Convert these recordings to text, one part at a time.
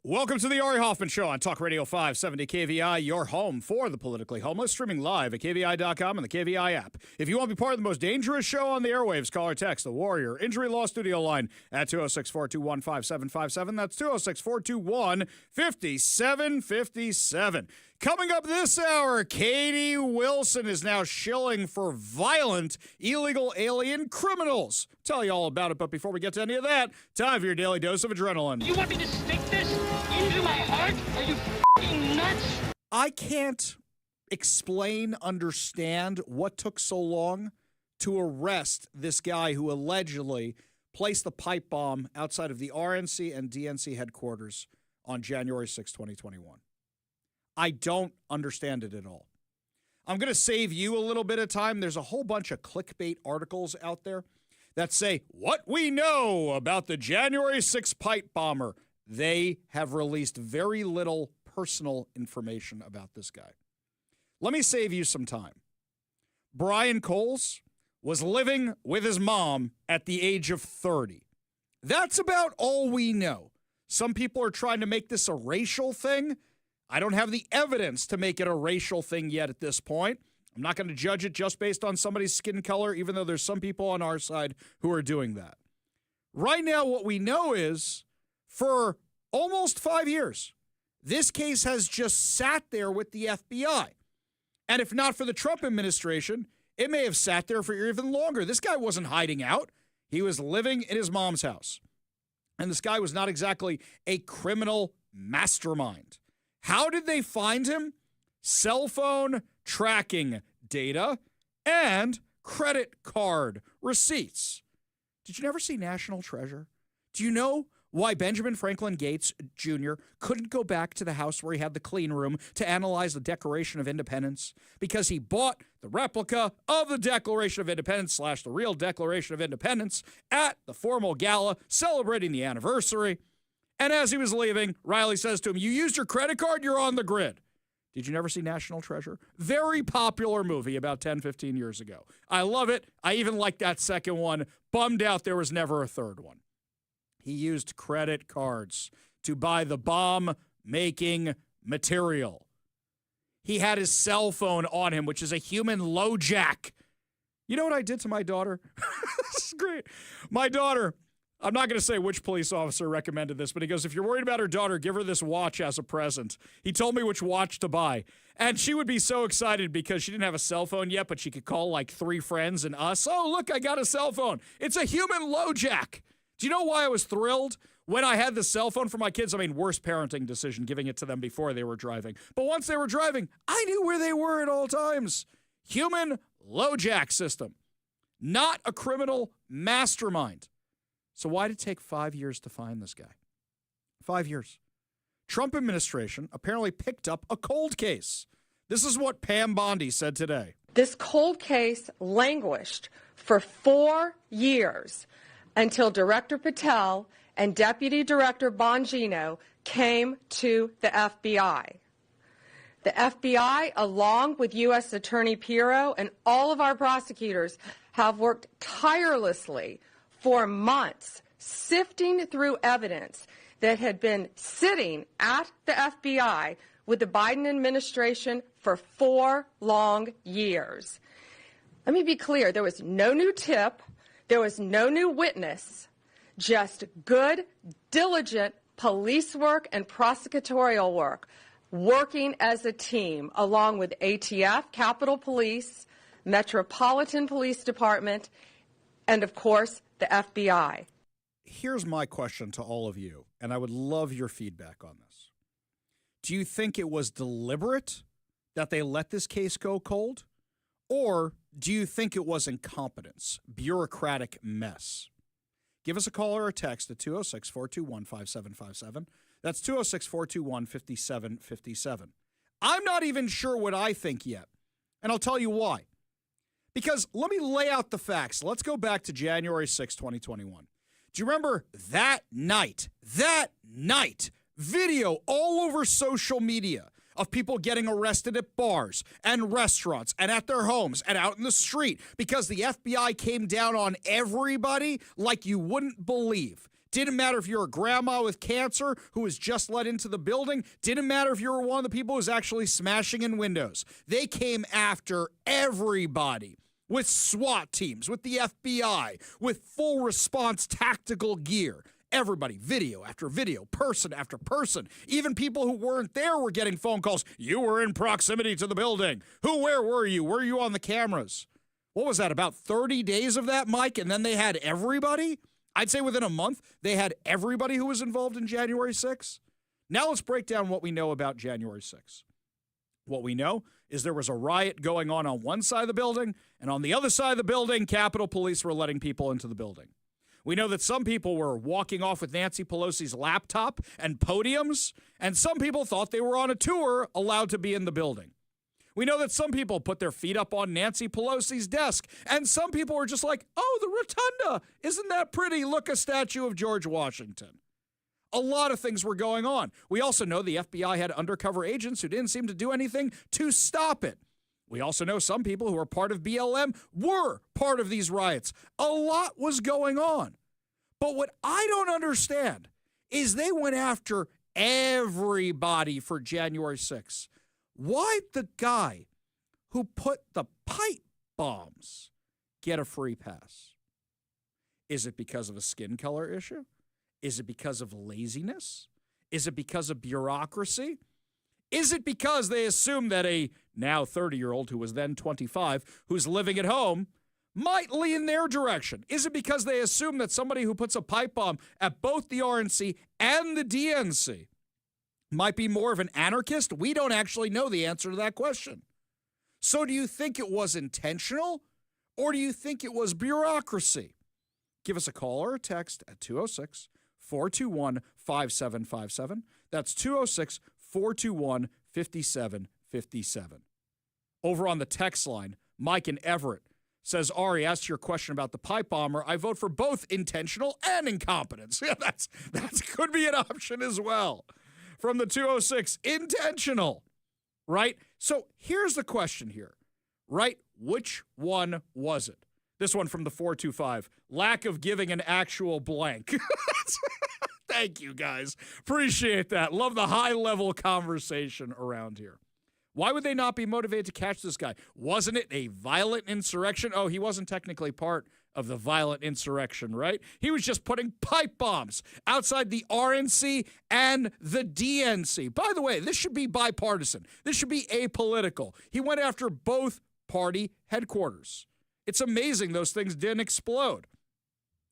Welcome to the Ari Hoffman Show on Talk Radio 570 KVI, your home for the politically homeless, streaming live at KVI.com and the KVI app. If you want to be part of the most dangerous show on the airwaves, call or text the Warrior Injury Law Studio line at 206-421-5757. That's 206-421-5757. Coming up this hour, Katie Wilson is now shilling for violent illegal alien criminals. Tell you all about it, but before we get to any of that, time for your daily dose of adrenaline. You want me to stick this into my heart? Are you f***ing nuts? I can't understand what took so long to arrest this guy who allegedly placed the pipe bomb outside of the RNC and DNC headquarters on January 6, 2021. I don't understand it at all. I'm going to save you a little bit of time. There's a whole bunch of clickbait articles out there that say, what we know about the January 6 pipe bomber. They have released very little personal information about this guy. Let me save you some time. Brian Coles was living with his mom at the age of 30. That's about all we know. Some people are trying to make this a racial thing. I don't have the evidence to make it a racial thing yet at this point. I'm not going to judge it just based on somebody's skin color, even though there's some people on our side who are doing that. Right now, what we know is for almost 5 years, this case has just sat there with the FBI. And if not for the Trump administration, it may have sat there for even longer. This guy wasn't hiding out. He was living in his mom's house. And this guy was not exactly a criminal mastermind. How did they find him? Cell phone tracking data and credit card receipts. Did you never see National Treasure? Do you know why Benjamin Franklin Gates Jr. couldn't go back to the house where he had the clean room to analyze the Declaration of Independence? Because he bought the replica of the Declaration of Independence / the real Declaration of Independence at the formal gala celebrating the anniversary. And as he was leaving, Riley says to him, you used your credit card, you're on the grid. Did you never see National Treasure? Very popular movie about 10, 15 years ago. I love it. I even like that second one. Bummed out there was never a third one. He used credit cards to buy the bomb-making material. He had his cell phone on him, which is a human LoJack. You know what I did to my daughter? This is great. My daughter, I'm not going to say which police officer recommended this, but he goes, if you're worried about her daughter, give her this watch as a present. He told me which watch to buy. And she would be so excited because she didn't have a cell phone yet, but she could call like 3 friends and us. Oh, look, I got a cell phone. It's a human LoJack. Do you know why I was thrilled when I had the cell phone for my kids? I mean, worst parenting decision, giving it to them before they were driving. But once they were driving, I knew where they were at all times. Human LoJack system. Not a criminal mastermind. So why did it take 5 years to find this guy? 5 years. Trump administration apparently picked up a cold case. This is what Pam Bondi said today. This cold case languished for 4 years until Director Patel and Deputy Director Bongino came to the FBI. The FBI, along with U.S. Attorney Pirro and all of our prosecutors, have worked tirelessly for months, sifting through evidence that had been sitting at the FBI with the Biden administration for 4 long years. Let me be clear, there was no new tip, there was no new witness, just good, diligent police work and prosecutorial work, working as a team along with ATF, Capitol Police, Metropolitan Police Department, and of course, the FBI. Here's my question to all of you, and I would love your feedback on this. Do you think it was deliberate that they let this case go cold? Or do you think it was incompetence, bureaucratic mess? Give us a call or a text at 206-421-5757. That's 206-421-5757. I'm not even sure what I think yet, and I'll tell you why. Because let me lay out the facts. Let's go back to January 6, 2021. Do you remember that night, video all over social media of people getting arrested at bars and restaurants and at their homes and out in the street because the FBI came down on everybody like you wouldn't believe. Didn't matter if you're a grandma with cancer who was just let into the building. Didn't matter if you were one of the people who was actually smashing in windows. They came after everybody with SWAT teams, with the FBI, with full response tactical gear. Everybody, video after video, person after person. Even people who weren't there were getting phone calls. You were in proximity to the building. Where were you? Were you on the cameras? What was that, about 30 days of that, Mike? And then they had everybody? I'd say within a month, they had everybody who was involved in January 6th. Now let's break down what we know about January 6th. What we know is there was a riot going on one side of the building, and on the other side of the building, Capitol Police were letting people into the building. We know that some people were walking off with Nancy Pelosi's laptop and podiums, and some people thought they were on a tour allowed to be in the building. We know that some people put their feet up on Nancy Pelosi's desk, and some people were just like, oh, the rotunda, isn't that pretty? Look, a statue of George Washington. A lot of things were going on. We also know the FBI had undercover agents who didn't seem to do anything to stop it. We also know some people who are part of BLM were part of these riots. A lot was going on. But what I don't understand is they went after everybody for January 6th. Why'd the guy who put the pipe bombs get a free pass? Is it because of a skin color issue? Is it because of laziness? Is it because of bureaucracy? Is it because they assume that a now 30-year-old who was then 25, who's living at home, might lean their direction? Is it because they assume that somebody who puts a pipe bomb at both the RNC and the DNC might be more of an anarchist? We don't actually know the answer to that question. So do you think it was intentional, or do you think it was bureaucracy? Give us a call or a text at 206-421-5757. That's 206-421-5757. Over on the text line, Mike in Everett says, Ari, as to your question about the pipe bomber, I vote for both intentional and incompetence. Yeah, that's could be an option as well. From the 206, intentional, right? So here's the question here, right? Which one was it? This one from the 425, lack of giving an actual blank. Thank you, guys. Appreciate that. Love the high-level conversation around here. Why would they not be motivated to catch this guy? Wasn't it a violent insurrection? Oh, he wasn't technically part of the violent insurrection, right? He was just putting pipe bombs outside the RNC and the DNC. By the way, this should be bipartisan. This should be apolitical. He went after both party headquarters. It's amazing those things didn't explode.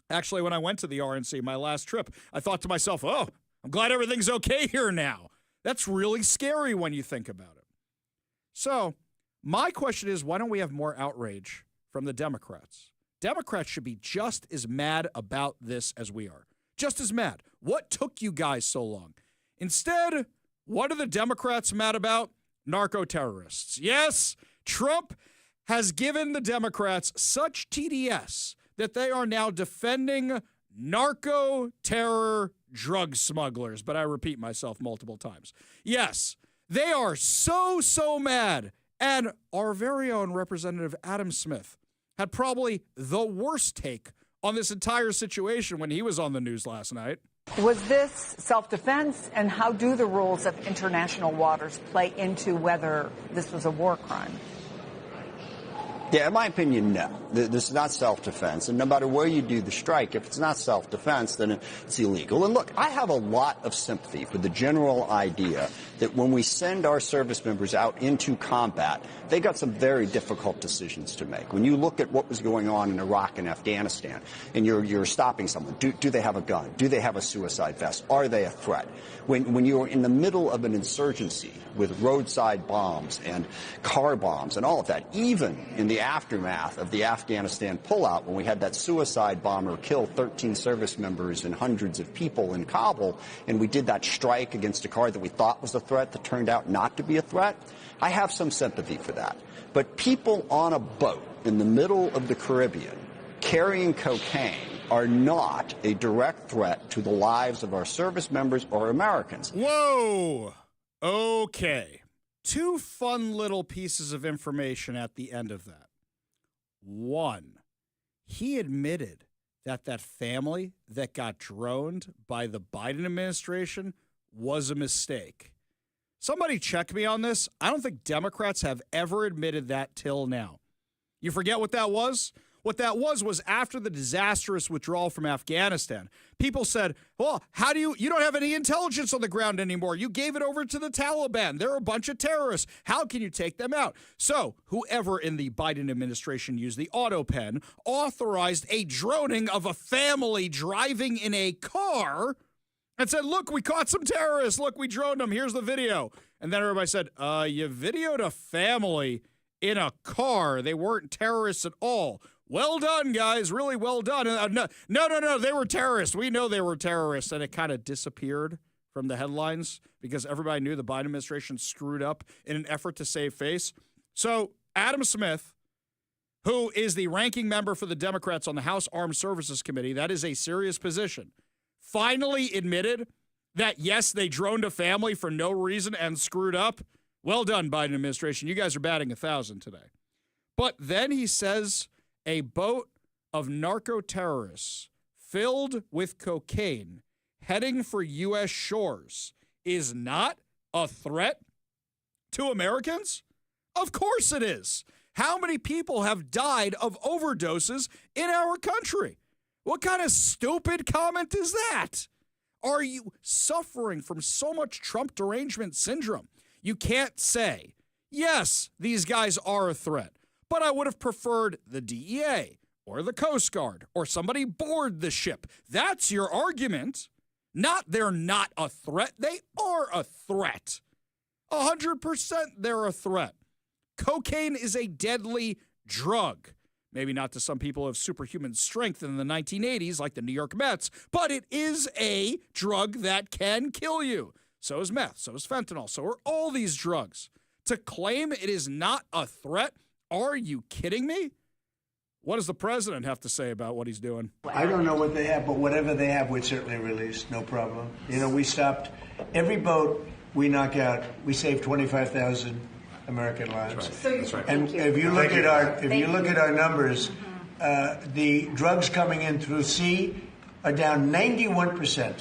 Actually, when I went to the RNC, my last trip, I thought to myself, oh, I'm glad everything's okay here now. That's really scary when you think about it. So my question is, why don't we have more outrage from the Democrats? Democrats should be just as mad about this as we are. Just as mad. What took you guys so long? Instead, what are the Democrats mad about? Narco-terrorists. Yes, Trump has given the Democrats such TDS that they are now defending narco-terror drug smugglers. But I repeat myself multiple times. Yes, they are so mad. And our very own Representative Adam Smith had probably the worst take on this entire situation when he was on the news last night. Was this self-defense, and how do the rules of international waters play into whether this was a war crime? Yeah, in my opinion, no. This is not self-defense. And no matter where you do the strike, if it's not self-defense, then it's illegal. And look, I have a lot of sympathy for the general idea that when we send our service members out into combat, they got some very difficult decisions to make. When you look at what was going on in Iraq and Afghanistan, and you're stopping someone, do they have a gun? Do they have a suicide vest? Are they a threat? When you're in the middle of an insurgency with roadside bombs and car bombs and all of that, even in the aftermath of the Afghanistan pullout, when we had that suicide bomber kill 13 service members and hundreds of people in Kabul, and we did that strike against a car that we thought was a threat that turned out not to be a threat, I have some sympathy for that. But people on a boat in the middle of the Caribbean carrying cocaine are not a direct threat to the lives of our service members or Americans. Whoa! Okay. two fun little pieces of information at the end of that. One, he admitted that family that got droned by the Biden administration was a mistake. Somebody check me on this. I don't think Democrats have ever admitted that till now. You forget what that was? What that was after the disastrous withdrawal from Afghanistan. People said, well, how do you don't have any intelligence on the ground anymore. You gave it over to the Taliban. They're a bunch of terrorists. How can you take them out? So whoever in the Biden administration used the auto pen authorized a droning of a family driving in a car and said, look, we caught some terrorists. Look, we droned them. Here's the video. And then everybody said, you videoed a family in a car. They weren't terrorists at all. Well done, guys. Really well done. No. They were terrorists. We know they were terrorists. And it kind of disappeared from the headlines because everybody knew the Biden administration screwed up in an effort to save face. So Adam Smith, who is the ranking member for the Democrats on the House Armed Services Committee, that is a serious position, finally admitted that, yes, they droned a family for no reason and screwed up. Well done, Biden administration. You guys are batting 1,000 today. But then he says a boat of narco-terrorists filled with cocaine heading for U.S. shores is not a threat to Americans? Of course it is. How many people have died of overdoses in our country? What kind of stupid comment is that? Are you suffering from so much Trump derangement syndrome? You can't say, yes, these guys are a threat, but I would have preferred the DEA or the Coast Guard or somebody board the ship. That's your argument. Not they're not a threat. They are a threat. 100% they're a threat. Cocaine is a deadly drug. Maybe not to some people of superhuman strength in the 1980s like the New York Mets, but it is a drug that can kill you. So is meth, so is fentanyl, so are all these drugs. To claim it is not a threat, are you kidding me? What does the president have to say about what he's doing? I don't know what they have, but whatever they have, we'd certainly release, no problem. You know, we stopped every boat we knock out, we save 25,000 American lives. That's right. And if you look at our numbers, the drugs coming in through sea are down 91%.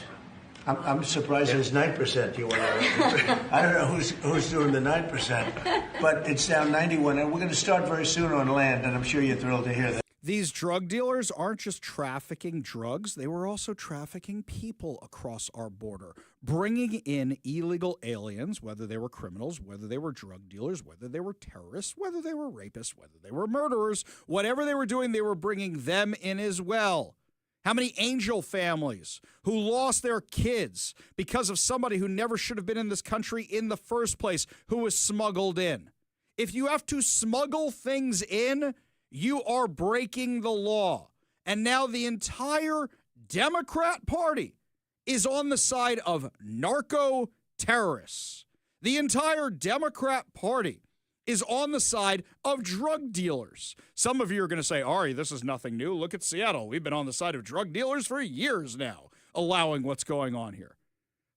I'm surprised there's 9%. You want to? I don't know who's doing the 9%, but it's down 91, and we're going to start very soon on land, and I'm sure you're thrilled to hear that. These drug dealers aren't just trafficking drugs. They were also trafficking people across our border, bringing in illegal aliens, whether they were criminals, whether they were drug dealers, whether they were terrorists, whether they were rapists, whether they were murderers, whatever they were doing, they were bringing them in as well. How many angel families who lost their kids because of somebody who never should have been in this country in the first place, who was smuggled in? If you have to smuggle things in, you are breaking the law. And now the entire Democrat Party is on the side of narco terrorists. The entire Democrat Party is on the side of drug dealers. Some of you are going to say, Ari, this is nothing new. Look at Seattle. We've been on the side of drug dealers for years now, allowing what's going on here.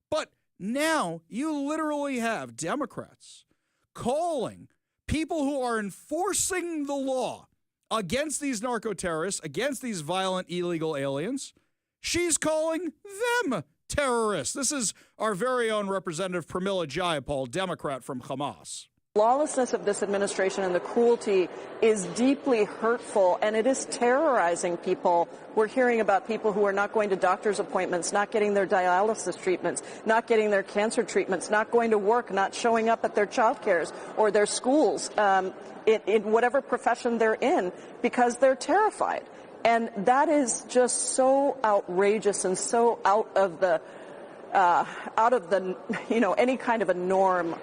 But now you literally have Democrats calling people who are enforcing the law against these narco-terrorists, against these violent illegal aliens. She's calling them terrorists. This is our very own Representative Pramila Jayapal, Democrat from Hamas. Lawlessness of this administration and the cruelty is deeply hurtful, and it is terrorizing people. We're hearing about people who are not going to doctor's appointments, not getting their dialysis treatments, not getting their cancer treatments, not going to work, not showing up at their child cares or their schools, in whatever profession they're in, because they're terrified. And that is just so outrageous and so out of the any kind of a norm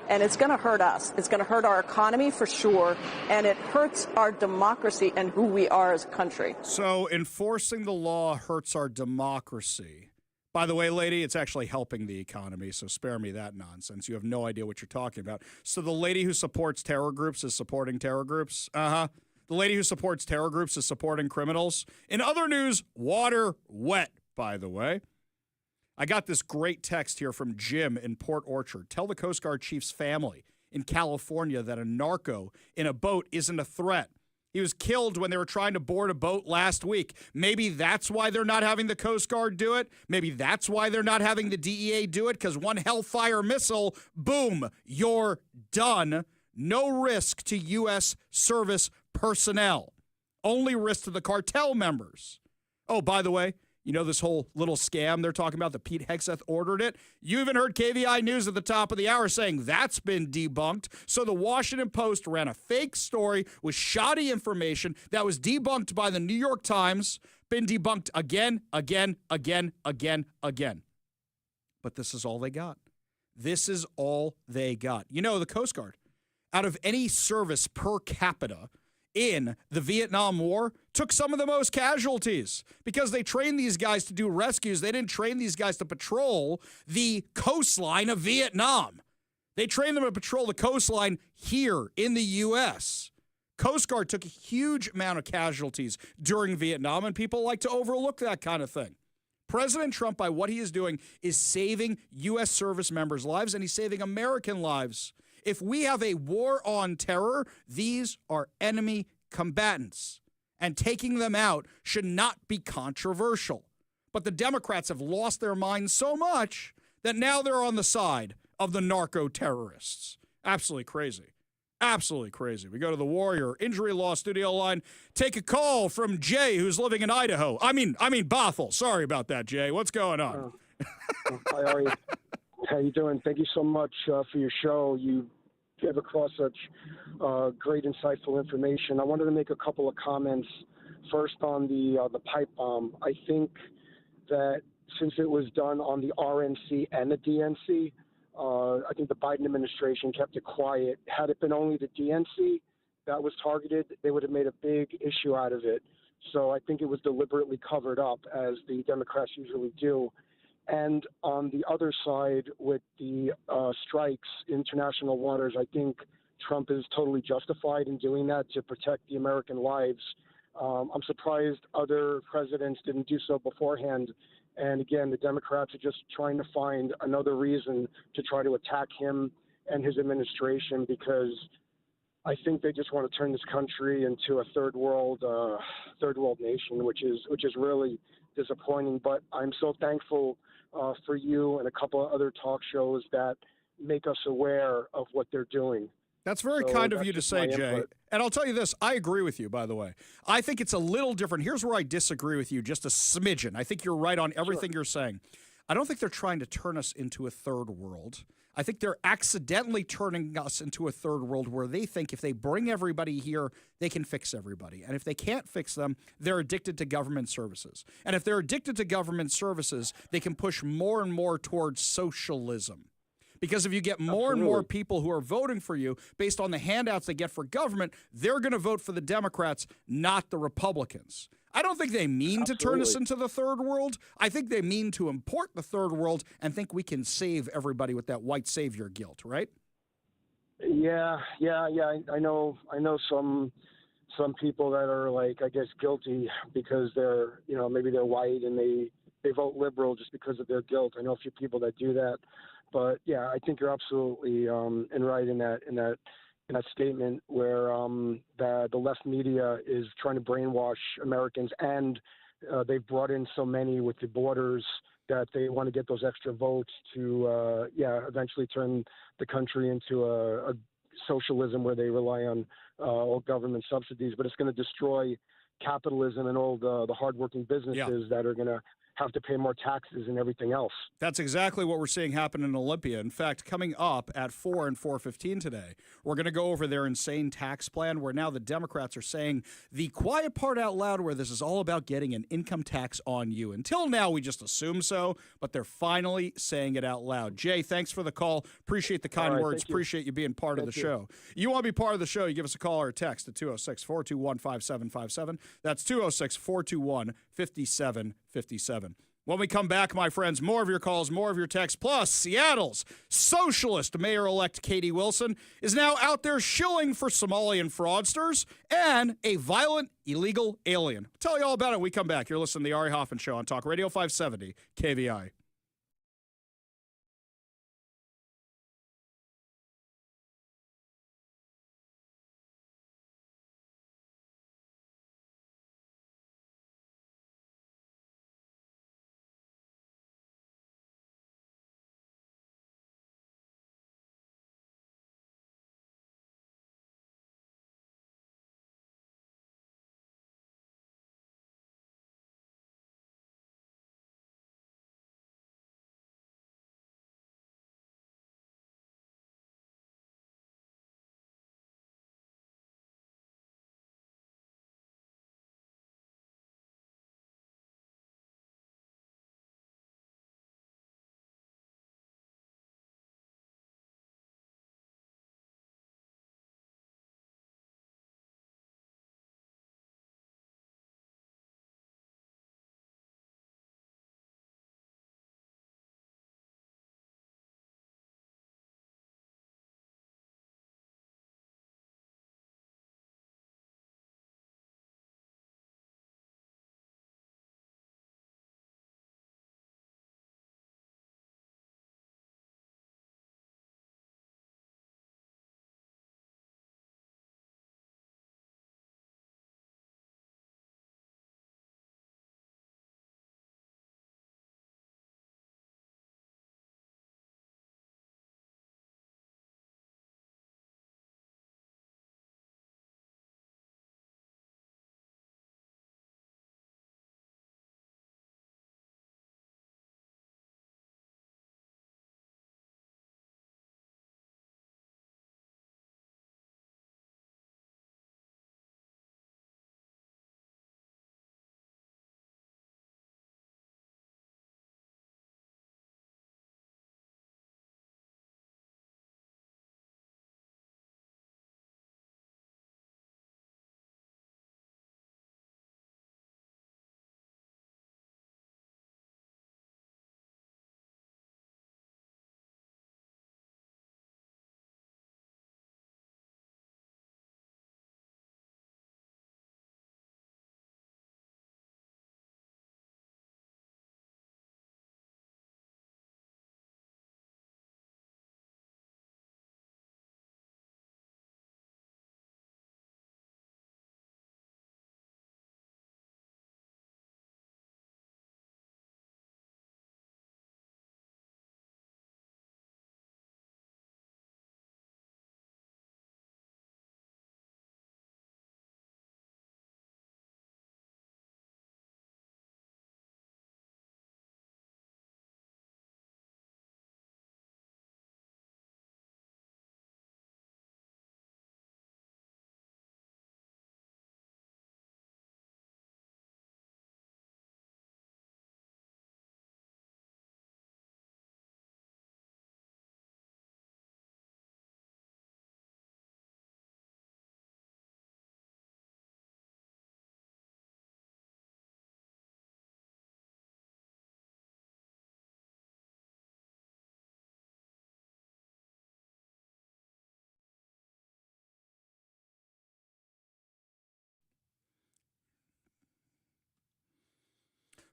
and it's going to hurt us. It's going to hurt our economy for sure, and it hurts our democracy and who we are as a country. So enforcing the law hurts our democracy. By the way, lady, it's actually helping the economy, so spare me that nonsense. You have no idea what you're talking about. So the lady who supports terror groups is supporting terror groups? The lady who supports terror groups is supporting criminals? In other news, water wet, by the way. I got this great text here from Jim in Port Orchard. Tell the Coast Guard chief's family in California that a narco in a boat isn't a threat. He was killed when they were trying to board a boat last week. Maybe that's why they're not having the Coast Guard do it. Maybe that's why they're not having the DEA do it, because one Hellfire missile, boom, you're done. No risk to U.S. service personnel. Only risk to the cartel members. Oh, by the way, you know this whole little scam they're talking about, that Pete Hegseth ordered it? You even heard KVI News at the top of the hour saying that's been debunked. So the Washington Post ran a fake story with shoddy information that was debunked by the New York Times, been debunked again. But this is all they got. This is all they got. You know, the Coast Guard, out of any service per capita in the Vietnam War, took some of the most casualties because they trained these guys to do rescues. They didn't train these guys to patrol the coastline of Vietnam. They trained them to patrol the coastline here in the U.S. Coast Guard took a huge amount of casualties during Vietnam, and people like to overlook that kind of thing. President Trump, by what he is doing, is saving U.S. service members' lives, and he's saving American lives. If we have a war on terror, these are enemy combatants, and taking them out should not be controversial. But the Democrats have lost their minds so much that now they're on the side of the narco-terrorists. Absolutely crazy. Absolutely crazy. We go to the Warrior Injury Law studio line. Take a call from Jay, who's living in Idaho. I mean Bothell. Sorry about that, Jay. What's going on? Hi, Ari. How you doing? Thank you so much for your show. You give across such great, insightful information. I wanted to make a couple of comments. First, on the pipe bomb. I think that since it was done on the RNC and the DNC, I think the Biden administration kept it quiet. Had it been only the DNC that was targeted, they would have made a big issue out of it. So I think it was deliberately covered up, as the Democrats usually do. And on the other side, with the strikes, international waters, I think Trump is totally justified in doing that to protect the American lives. I'm surprised other presidents didn't do so beforehand. And again, the Democrats are just trying to find another reason to try to attack him and his administration, because I think they just want to turn this country into a third world nation, which is really disappointing. But I'm so thankful for you and a couple of other talk shows that make us aware of what they're doing. That's very kind of you to say, Jay. And I'll tell you this, I agree with you, by the way. I think it's a little different. Here's where I disagree with you, just a smidgen. I think you're right on everything you're saying. I don't think they're trying to turn us into a third world. I think they're accidentally turning us into a third world where they think if they bring everybody here, they can fix everybody. And if they can't fix them, they're addicted to government services. And if they're addicted to government services, they can push more and more towards socialism. Because if you get more and more people who are voting for you based on the handouts they get for government, they're going to vote for the Democrats, not the Republicans. I don't think they mean to turn us into the third world. I think they mean to import the third world and think we can save everybody with that white savior guilt, right? Yeah. I know some people that are, like, I guess, guilty because they're, maybe they're white and they vote liberal just because of their guilt. I know a few people that do that. But yeah, I think you're absolutely right in that statement where the left media is trying to brainwash Americans, and they've brought in so many with the borders that they want to get those extra votes to eventually turn the country into a socialism where they rely on all government subsidies. But it's going to destroy capitalism and all the hardworking businesses that are going to have to pay more taxes and everything else. That's exactly what we're seeing happen in Olympia. In fact, coming up at 4 and 4:15 today, we're going to go over their insane tax plan, where now the Democrats are saying the quiet part out loud, where this is all about getting an income tax on you. Until now, we just assume so, but they're finally saying it out loud. Jay, thanks for the call. Appreciate the kind words. Appreciate you being part of the show. You want to be part of the show, you give us a call or a text at 206-421-5757. That's 206-421-5757. When we come back, my friends, more of your calls, more of your texts, plus Seattle's socialist mayor-elect Katie Wilson is now out there shilling for Somali fraudsters and a violent illegal alien. I'll tell you all about it when we come back. You're listening to the Ari Hoffman Show on Talk Radio 570 KVI.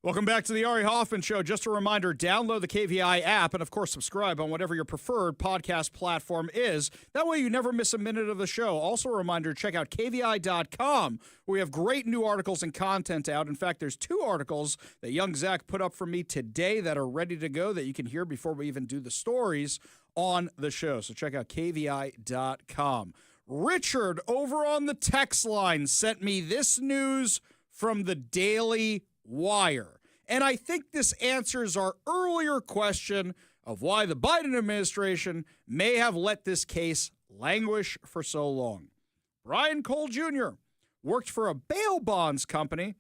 Welcome back to the Ari Hoffman Show. Just a reminder, download the KVI app and, of course, subscribe on whatever your preferred podcast platform is. That way you never miss a minute of the show. Also a reminder, check out KVI.com, where we have great new articles and content out. In fact, there's 2 articles that young Zach put up for me today that are ready to go that you can hear before we even do the stories on the show. So check out KVI.com. Richard, over on the text line, sent me this news from the Daily Wire. And I think this answers our earlier question of why the Biden administration may have let this case languish for so long. Brian Cole Jr. worked for a bail bonds company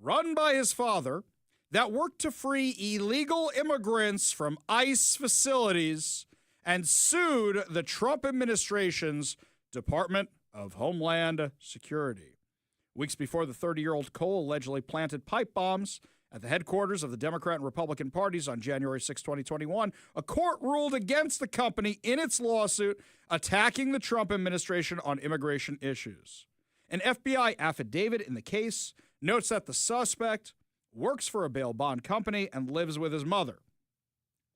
run by his father that worked to free illegal immigrants from ICE facilities and sued the Trump administration's Department of Homeland Security. Weeks before the 30-year-old Cole allegedly planted pipe bombs at the headquarters of the Democrat and Republican parties on January 6, 2021, a court ruled against the company in its lawsuit attacking the Trump administration on immigration issues. An FBI affidavit in the case notes that the suspect works for a bail bond company and lives with his mother.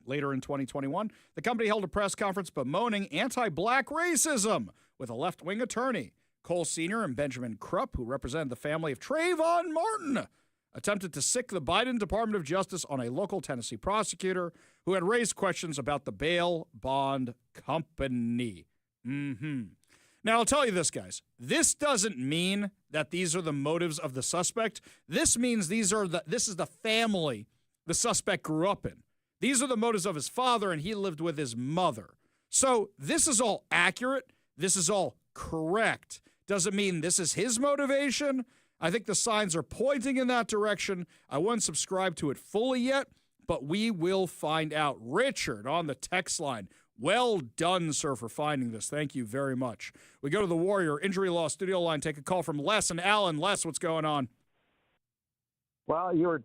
Later in 2021, the company held a press conference bemoaning anti-black racism with a left-wing attorney. Cole Sr. and Benjamin Krupp, who represented the family of Trayvon Martin, attempted to sic the Biden Department of Justice on a local Tennessee prosecutor who had raised questions about the bail bond company. Now, I'll tell you this, guys. This doesn't mean that these are the motives of the suspect. This means this is the family the suspect grew up in. These are the motives of his father, and he lived with his mother. So this is all accurate. This is all correct. Doesn't mean this is his motivation. I think the signs are pointing in that direction. I wouldn't subscribe to it fully yet, but we will find out. Richard on the text line. Well done, sir, for finding this. Thank you very much. We go to the Warrior Injury Law Studio line. Take a call from Les and Alan. Les, what's going on? Well, you were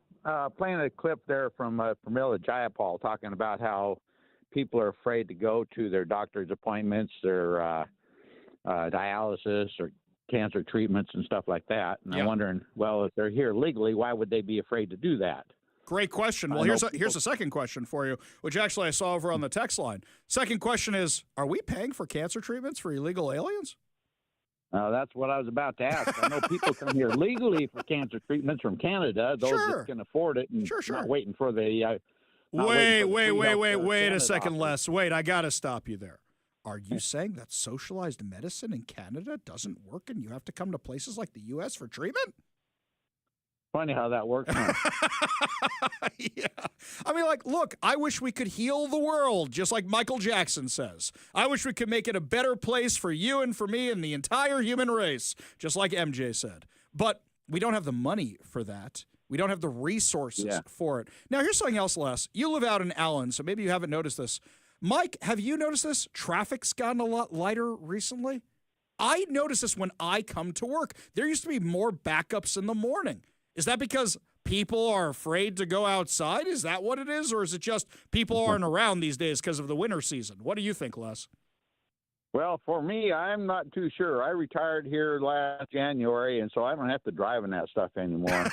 playing a clip there from Pramila Jayapal talking about how people are afraid to go to their doctor's appointments, their dialysis or cancer treatments and stuff like that. And I'm wondering, well, if they're here legally, why would they be afraid to do that? Great question. Well, here's a second question for you, which actually I saw over on the text line. Second question is, are we paying for cancer treatments for illegal aliens? That's what I was about to ask. I know people come here legally for cancer treatments from Canada, those that can afford it and not waiting for the Wait a second, Les. Wait, I got to stop you there. Are you saying that socialized medicine in Canada doesn't work and you have to come to places like the U.S. for treatment? Funny how that works. Yeah. I mean, look, I wish we could heal the world, just like Michael Jackson says. I wish we could make it a better place for you and for me and the entire human race, just like MJ said. But we don't have the money for that. We don't have the resources for it. Now, here's something else, Les. You live out in Allen, so maybe you haven't noticed this. Mike, have you noticed this? Traffic's gotten a lot lighter recently. I notice this when I come to work. There used to be more backups in the morning. Is that because people are afraid to go outside? Is that what it is? Or is it just people aren't around these days because of the winter season? What do you think, Les? Well, for me, I'm not too sure. I retired here last January, and so I don't have to drive in that stuff anymore.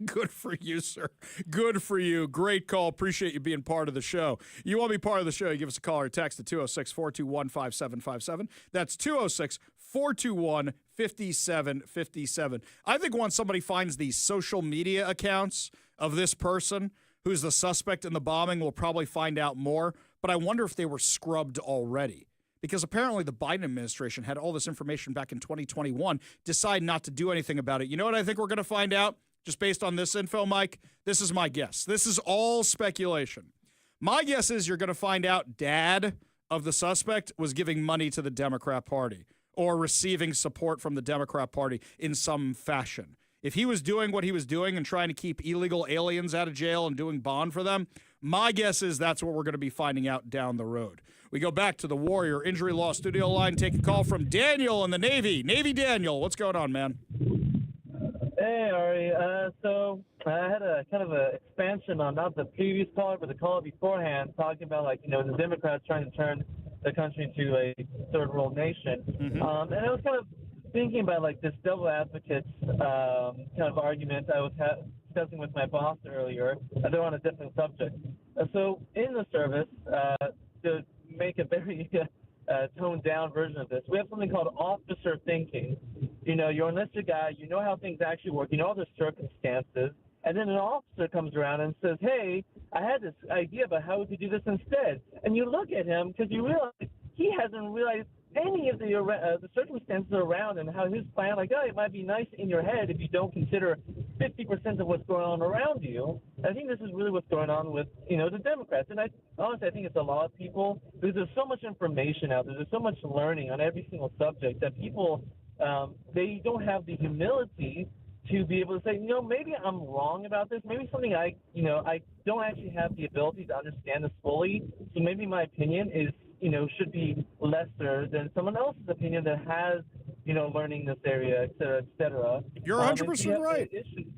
Good for you, sir. Good for you. Great call. Appreciate you being part of the show. You want to be part of the show, you give us a call or text at 206-421-5757. That's 206-421-5757. I think once somebody finds the social media accounts of this person who's the suspect in the bombing, we'll probably find out more. But I wonder if they were scrubbed already. Because apparently the Biden administration had all this information back in 2021, decide not to do anything about it. You know what I think we're going to find out just based on this info, Mike? This is my guess. This is all speculation. My guess is you're going to find out dad of the suspect was giving money to the Democrat Party or receiving support from the Democrat Party in some fashion. If he was doing what he was doing and trying to keep illegal aliens out of jail and doing bond for them, my guess is that's what we're going to be finding out down the road. We go back to the Warrior Injury Law Studio line. Take a call from Daniel in the Navy. Navy Daniel, what's going on, man? Hey, Ari. So I had a kind of an expansion on not the previous caller, but the caller beforehand, talking about, the Democrats trying to turn the country into a third world nation. And I was kind of thinking about, this devil advocate kind of argument I was discussing with my boss earlier. They're on a different subject. So in the service, to make a very toned down version of this, we have something called officer thinking. You know, you're an enlisted guy, you know how things actually work, you know all the circumstances, and then an officer comes around and says, hey, I had this idea about how we could do this instead. And you look at him because you realize he hasn't realized any of the circumstances around and how his plan, like, oh, it might be nice in your head if you don't consider 50% of what's going on around you. I think this is really what's going on with, you know, the Democrats. And honestly, I think it's a lot of people, because there's so much information out there, there's so much learning on every single subject that people, they don't have the humility to be able to say, you know, maybe I'm wrong about this. Maybe something I don't actually have the ability to understand this fully. So maybe my opinion is, you know, should be lesser than someone else's opinion that has, you know, learning this area, et cetera, et cetera. You're 100% right.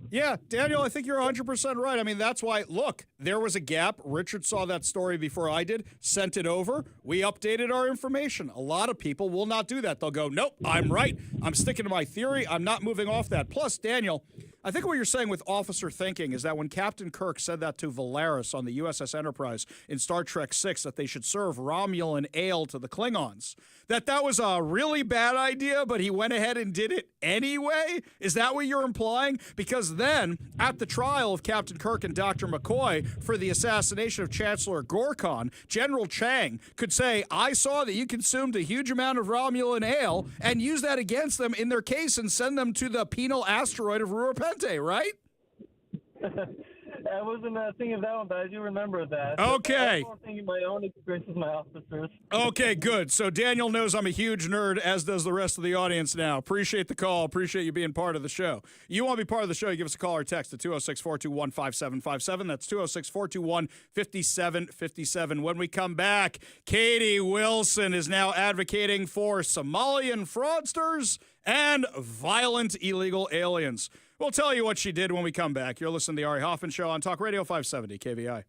Yeah, Daniel, I think you're 100% right. I mean, that's why, look, there was a gap. Richard saw that story before I did, sent it over. We updated our information. A lot of people will not do that. They'll go, nope, I'm right. I'm sticking to my theory. I'm not moving off that. Plus, Daniel, I think what you're saying with officer thinking is that when Captain Kirk said that to Valeris on the USS Enterprise in Star Trek VI, that they should serve Romulan ale to the Klingons, that was a really bad idea, but he went ahead and did it anyway? Is that what you're implying? Because then, at the trial of Captain Kirk and Dr. McCoy for the assassination of Chancellor Gorkon, General Chang could say, I saw that you consumed a huge amount of Romulan ale, and use that against them in their case and send them to the penal asteroid of Ruapente, right? I wasn't thinking of that one, but I do remember that. Okay. I'm thinking of my own experience with my officers. Okay, good. So Daniel knows I'm a huge nerd, as does the rest of the audience now. Appreciate the call. Appreciate you being part of the show. You want to be part of the show, you give us a call or text at 206-421-5757. That's 206-421-5757. When we come back, Katie Wilson is now advocating for Somalian fraudsters and violent illegal aliens. We'll tell you what she did when we come back. You're listening to the Ari Hoffman Show on Talk Radio 570 KVI.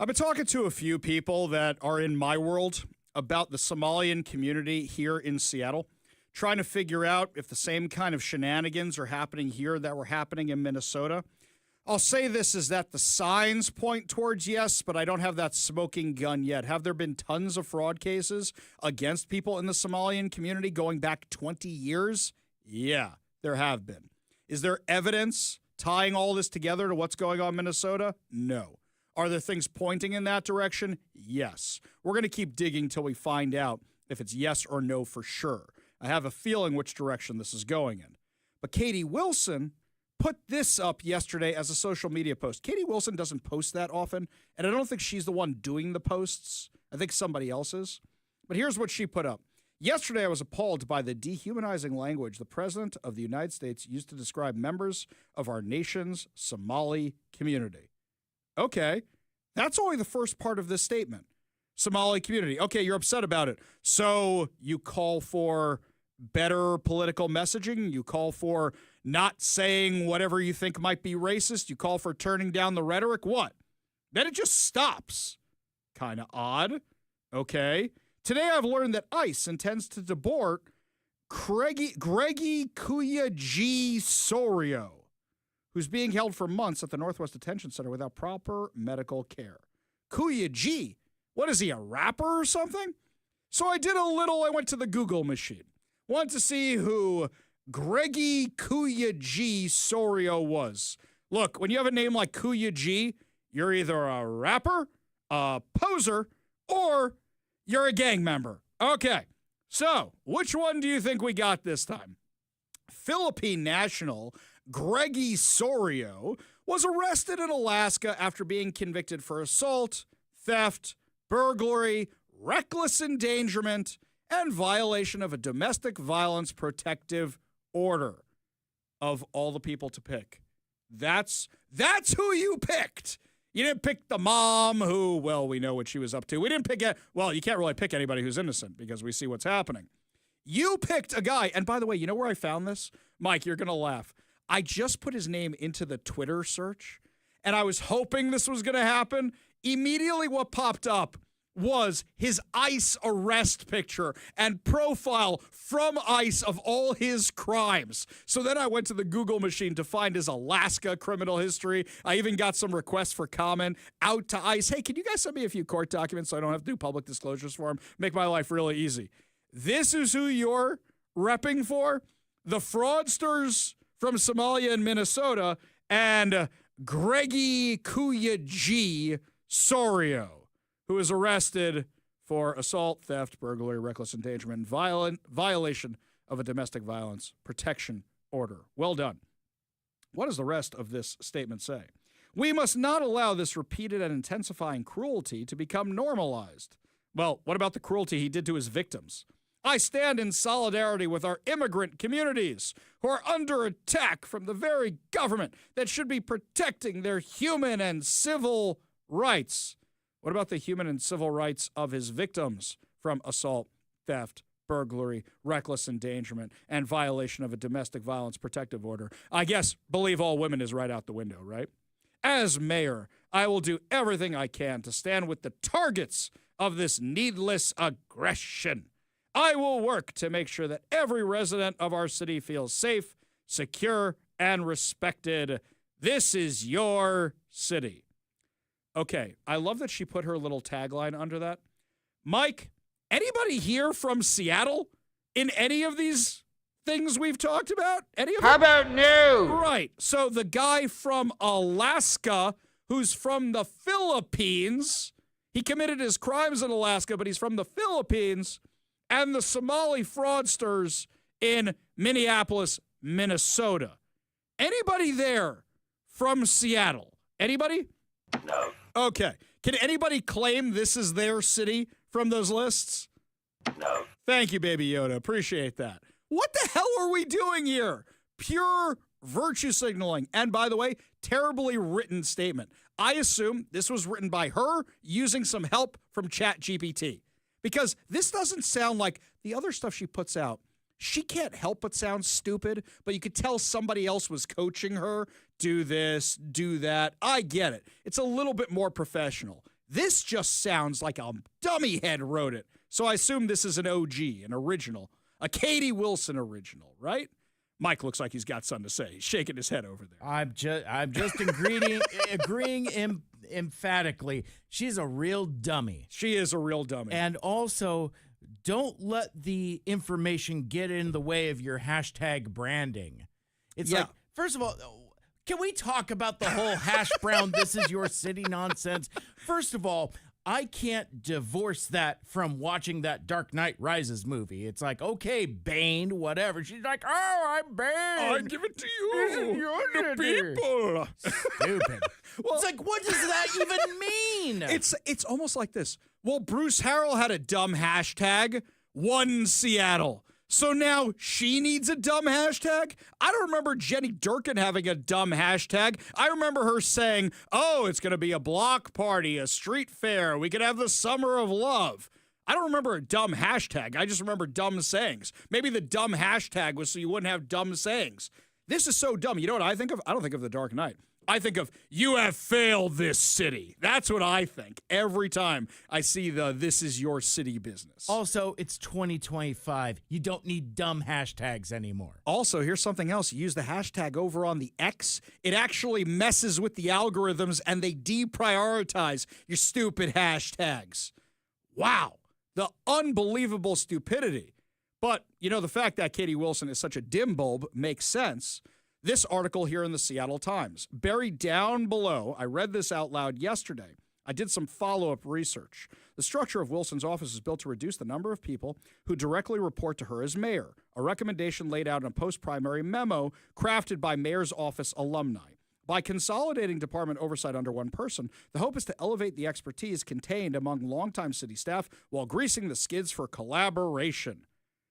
I've been talking to a few people that are in my world about the Somalian community here in Seattle, trying to figure out if the same kind of shenanigans are happening here that were happening in Minnesota. I'll say this is that the signs point towards yes, but I don't have that smoking gun yet. Have there been tons of fraud cases against people in the Somalian community going back 20 years? Yeah, there have been. Is there evidence tying all this together to what's going on in Minnesota? No. Are there things pointing in that direction? Yes. We're going to keep digging till we find out if it's yes or no for sure. I have a feeling which direction this is going in. But Katie Wilson put this up yesterday as a social media post. Katie Wilson doesn't post that often, and I don't think she's the one doing the posts. I think somebody else is. But here's what she put up. Yesterday, I was appalled by the dehumanizing language the President of the United States used to describe members of our nation's Somali community. Okay, that's only the first part of this statement. Somali community. Okay, you're upset about it. So you call for better political messaging? You call for not saying whatever you think might be racist? You call for turning down the rhetoric? What? Then it just stops. Kind of odd. Okay. Today I've learned that ICE intends to deport Greggy Kuya G. Sorio, who's being held for months at the Northwest Detention Center without proper medical care. Kuya G. What is he, a rapper or something? So I went to the Google machine. Wanted to see who Greggy Kuya G. Sorio was. Look, when you have a name like Kuya G, you're either a rapper, a poser, or you're a gang member. Okay, so which one do you think we got this time? Philippine national Greggy Sorio was arrested in Alaska after being convicted for assault, theft, burglary, reckless endangerment, and violation of a domestic violence protective order. Of all the people to pick, that's who you picked. You didn't pick the mom who, well, we know what she was up to. We didn't pick well, you can't really pick anybody who's innocent because we see what's happening. You picked a guy, and by the way, you know where I found this? Mike, you're going to laugh. I just put his name into the Twitter search, and I was hoping this was going to happen. Immediately what popped up was his ICE arrest picture and profile from ICE of all his crimes. So then I went to the Google machine to find his Alaska criminal history. I even got some requests for comment out to ICE. Hey, can you guys send me a few court documents so I don't have to do public disclosures for him? Make my life really easy. This is who you're repping for? The fraudsters from Somalia and Minnesota and Greggy Kuya G. Sorio, who is arrested for assault, theft, burglary, reckless endangerment, violation of a domestic violence protection order. Well done. What does the rest of this statement say? We must not allow this repeated and intensifying cruelty to become normalized. Well, what about the cruelty he did to his victims? I stand in solidarity with our immigrant communities who are under attack from the very government that should be protecting their human and civil rights. What about the human and civil rights of his victims from assault, theft, burglary, reckless endangerment, and violation of a domestic violence protective order? I guess believe all women is right out the window, right? As mayor, I will do everything I can to stand with the targets of this needless aggression. I will work to make sure that every resident of our city feels safe, secure, and respected. This is your city. Okay, I love that she put her little tagline under that. Mike, anybody here from Seattle in any of these things we've talked about? Any of them? How about no? Right. So the guy from Alaska who's from the Philippines, he committed his crimes in Alaska, but he's from the Philippines, and the Somali fraudsters in Minneapolis, Minnesota. Anybody there from Seattle? Anybody? No. Okay. Can anybody claim this is their city from those lists? No. Thank you, Baby Yoda. Appreciate that. What the hell are we doing here? Pure virtue signaling. And by the way, terribly written statement. I assume this was written by her using some help from ChatGPT. Because this doesn't sound like the other stuff she puts out. She can't help but sound stupid, but you could tell somebody else was coaching her. Do this, do that. I get it. It's a little bit more professional. This just sounds like a dummy head wrote it. So I assume this is an OG, an original, a Katie Wilson original, right? Mike looks like he's got something to say. He's shaking his head over there. I'm just agreeing emphatically. She's a real dummy. She is a real dummy. And also, don't let the information get in the way of your hashtag branding. It's like, first of all, can we talk about the whole hash brown, this is your city nonsense? First of all, I can't divorce that from watching that Dark Knight Rises movie. It's like, okay, Bane, whatever. She's like, oh, I'm Bane. I give it to you, the people. Stupid. Well, it's like, what does that even mean? It's almost like this. Well, Bruce Harrell had a dumb hashtag, one Seattle. So now she needs a dumb hashtag? I don't remember Jenny Durkin having a dumb hashtag. I remember her saying, oh, it's going to be a block party, a street fair. We could have the summer of love. I don't remember a dumb hashtag. I just remember dumb sayings. Maybe the dumb hashtag was so you wouldn't have dumb sayings. This is so dumb. You know what I think of? I don't think of The Dark Knight. I think of, you have failed this city. That's what I think every time I see the this is your city business. Also, it's 2025. You don't need dumb hashtags anymore. Also, here's something else. You use the hashtag over on the X. It actually messes with the algorithms and they deprioritize your stupid hashtags. Wow. The unbelievable stupidity. But, you know, the fact that Katie Wilson is such a dim bulb makes sense. This article here in the Seattle Times, buried down below, I read this out loud yesterday. I did some follow-up research. The structure of Wilson's office is built to reduce the number of people who directly report to her as mayor, a recommendation laid out in a post-primary memo crafted by mayor's office alumni. By consolidating department oversight under one person, the hope is to elevate the expertise contained among longtime city staff while greasing the skids for collaboration.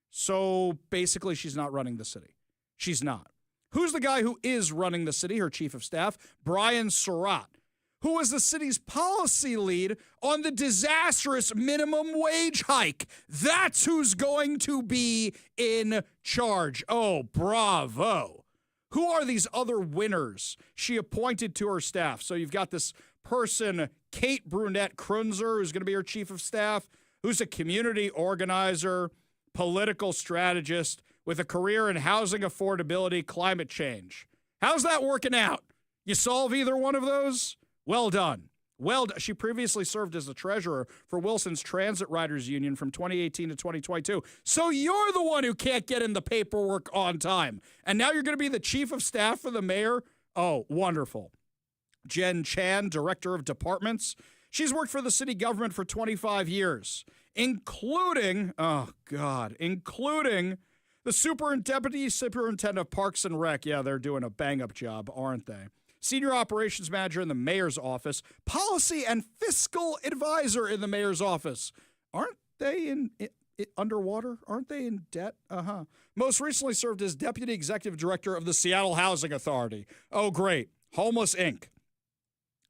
So basically, she's not running the city. She's not. Who's the guy who is running the city, her chief of staff? Brian Surratt, who was the city's policy lead on the disastrous minimum wage hike. That's who's going to be in charge. Oh, bravo. Who are these other winners she appointed to her staff? So you've got this person, Kate Brunette Krunzer, who's going to be her chief of staff, who's a community organizer, political strategist, with a career in housing affordability, climate change. How's that working out? You solve either one of those? Well done. She previously served as the treasurer for Wilson's Transit Riders Union from 2018 to 2022. So you're the one who can't get in the paperwork on time. And now you're going to be the chief of staff for the mayor? Oh, wonderful. Jen Chan, director of departments. She's worked for the city government for 25 years, including the deputy superintendent of Parks and Rec. Yeah, they're doing a bang-up job, aren't they? Senior operations manager in the mayor's office. Policy and fiscal advisor in the mayor's office. Aren't they underwater? Aren't they in debt? Most recently served as deputy executive director of the Seattle Housing Authority. Oh, great. Homeless Inc.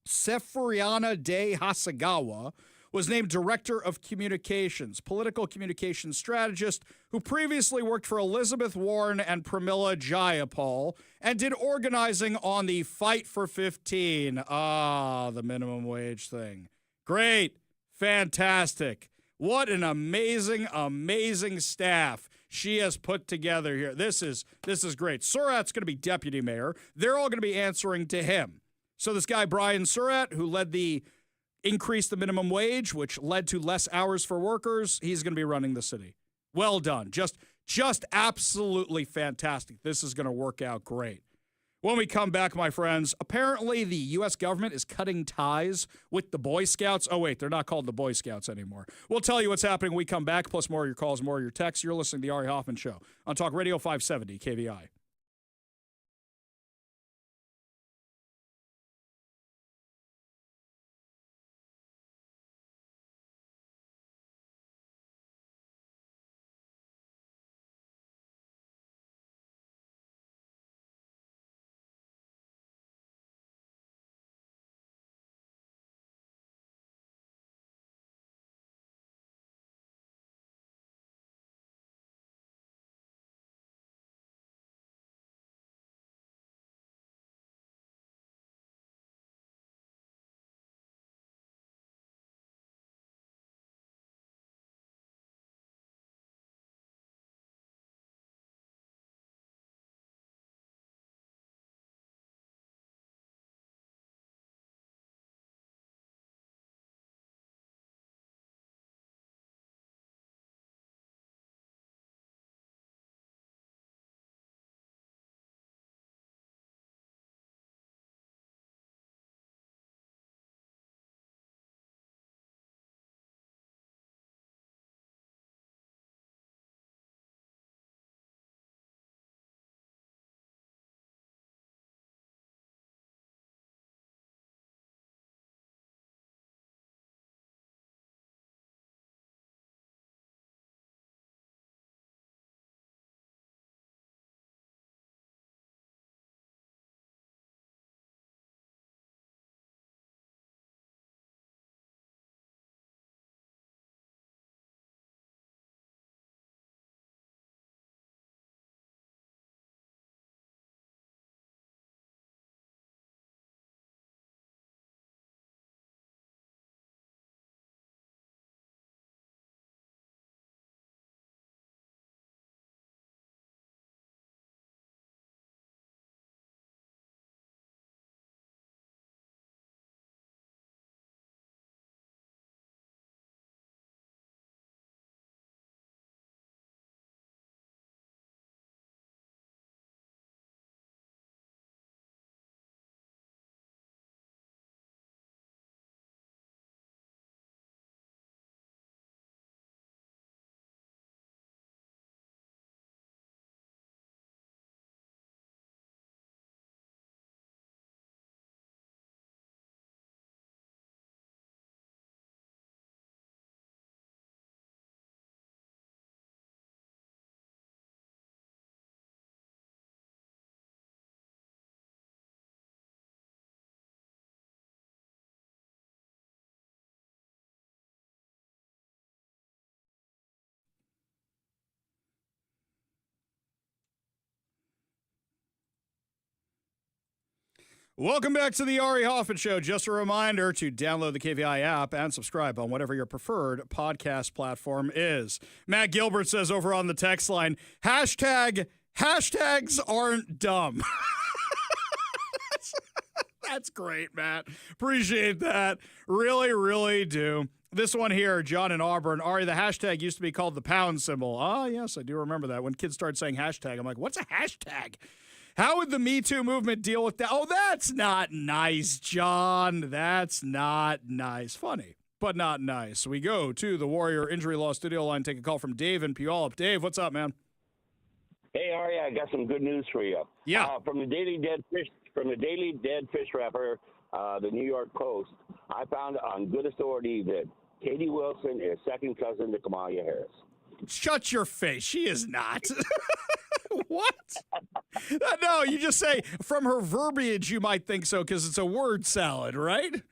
Seferiana De Hasagawa was named Director of Communications, political communications strategist who previously worked for Elizabeth Warren and Pramila Jayapal and did organizing on the Fight for 15. The minimum wage thing. Great. Fantastic. What an amazing, amazing staff she has put together here. This is great. Surratt's going to be deputy mayor. They're all going to be answering to him. So this guy, Brian Surratt, who led the increase the minimum wage, which led to less hours for workers, he's going to be running the city. Well done. Just absolutely fantastic. This is going to work out great. When we come back, my friends, apparently the U.S. government is cutting ties with the Boy Scouts. Oh, wait, they're not called the Boy Scouts anymore. We'll tell you what's happening when we come back, plus more of your calls, more of your texts. You're listening to the Ari Hoffman Show on Talk Radio 570 KVI. Welcome back to the Ari Hoffman Show. Just a reminder to download the KVI app and subscribe on whatever your preferred podcast platform is. Matt Gilbert says over on the text line, hashtags aren't dumb. That's great, Matt. Appreciate that. Really, really do. This one here, John in Auburn. Ari, the hashtag used to be called the pound symbol. Ah, yes, I do remember that. When kids started saying hashtag, I'm like, what's a hashtag? How would the Me Too movement deal with that? Oh, that's not nice, John. That's not nice. Funny, but not nice. We go to the Warrior Injury Law Studio line. Take a call from Dave in Puyallup. Dave, what's up, man? Hey, Ari, I got some good news for you. Yeah. From the Daily Dead Fish Wrapper, the New York Post, I found on good authority that Katie Wilson is second cousin to Kamala Harris. Shut your face. She is not. What? No, you just say from her verbiage you might think so because it's a word salad, right?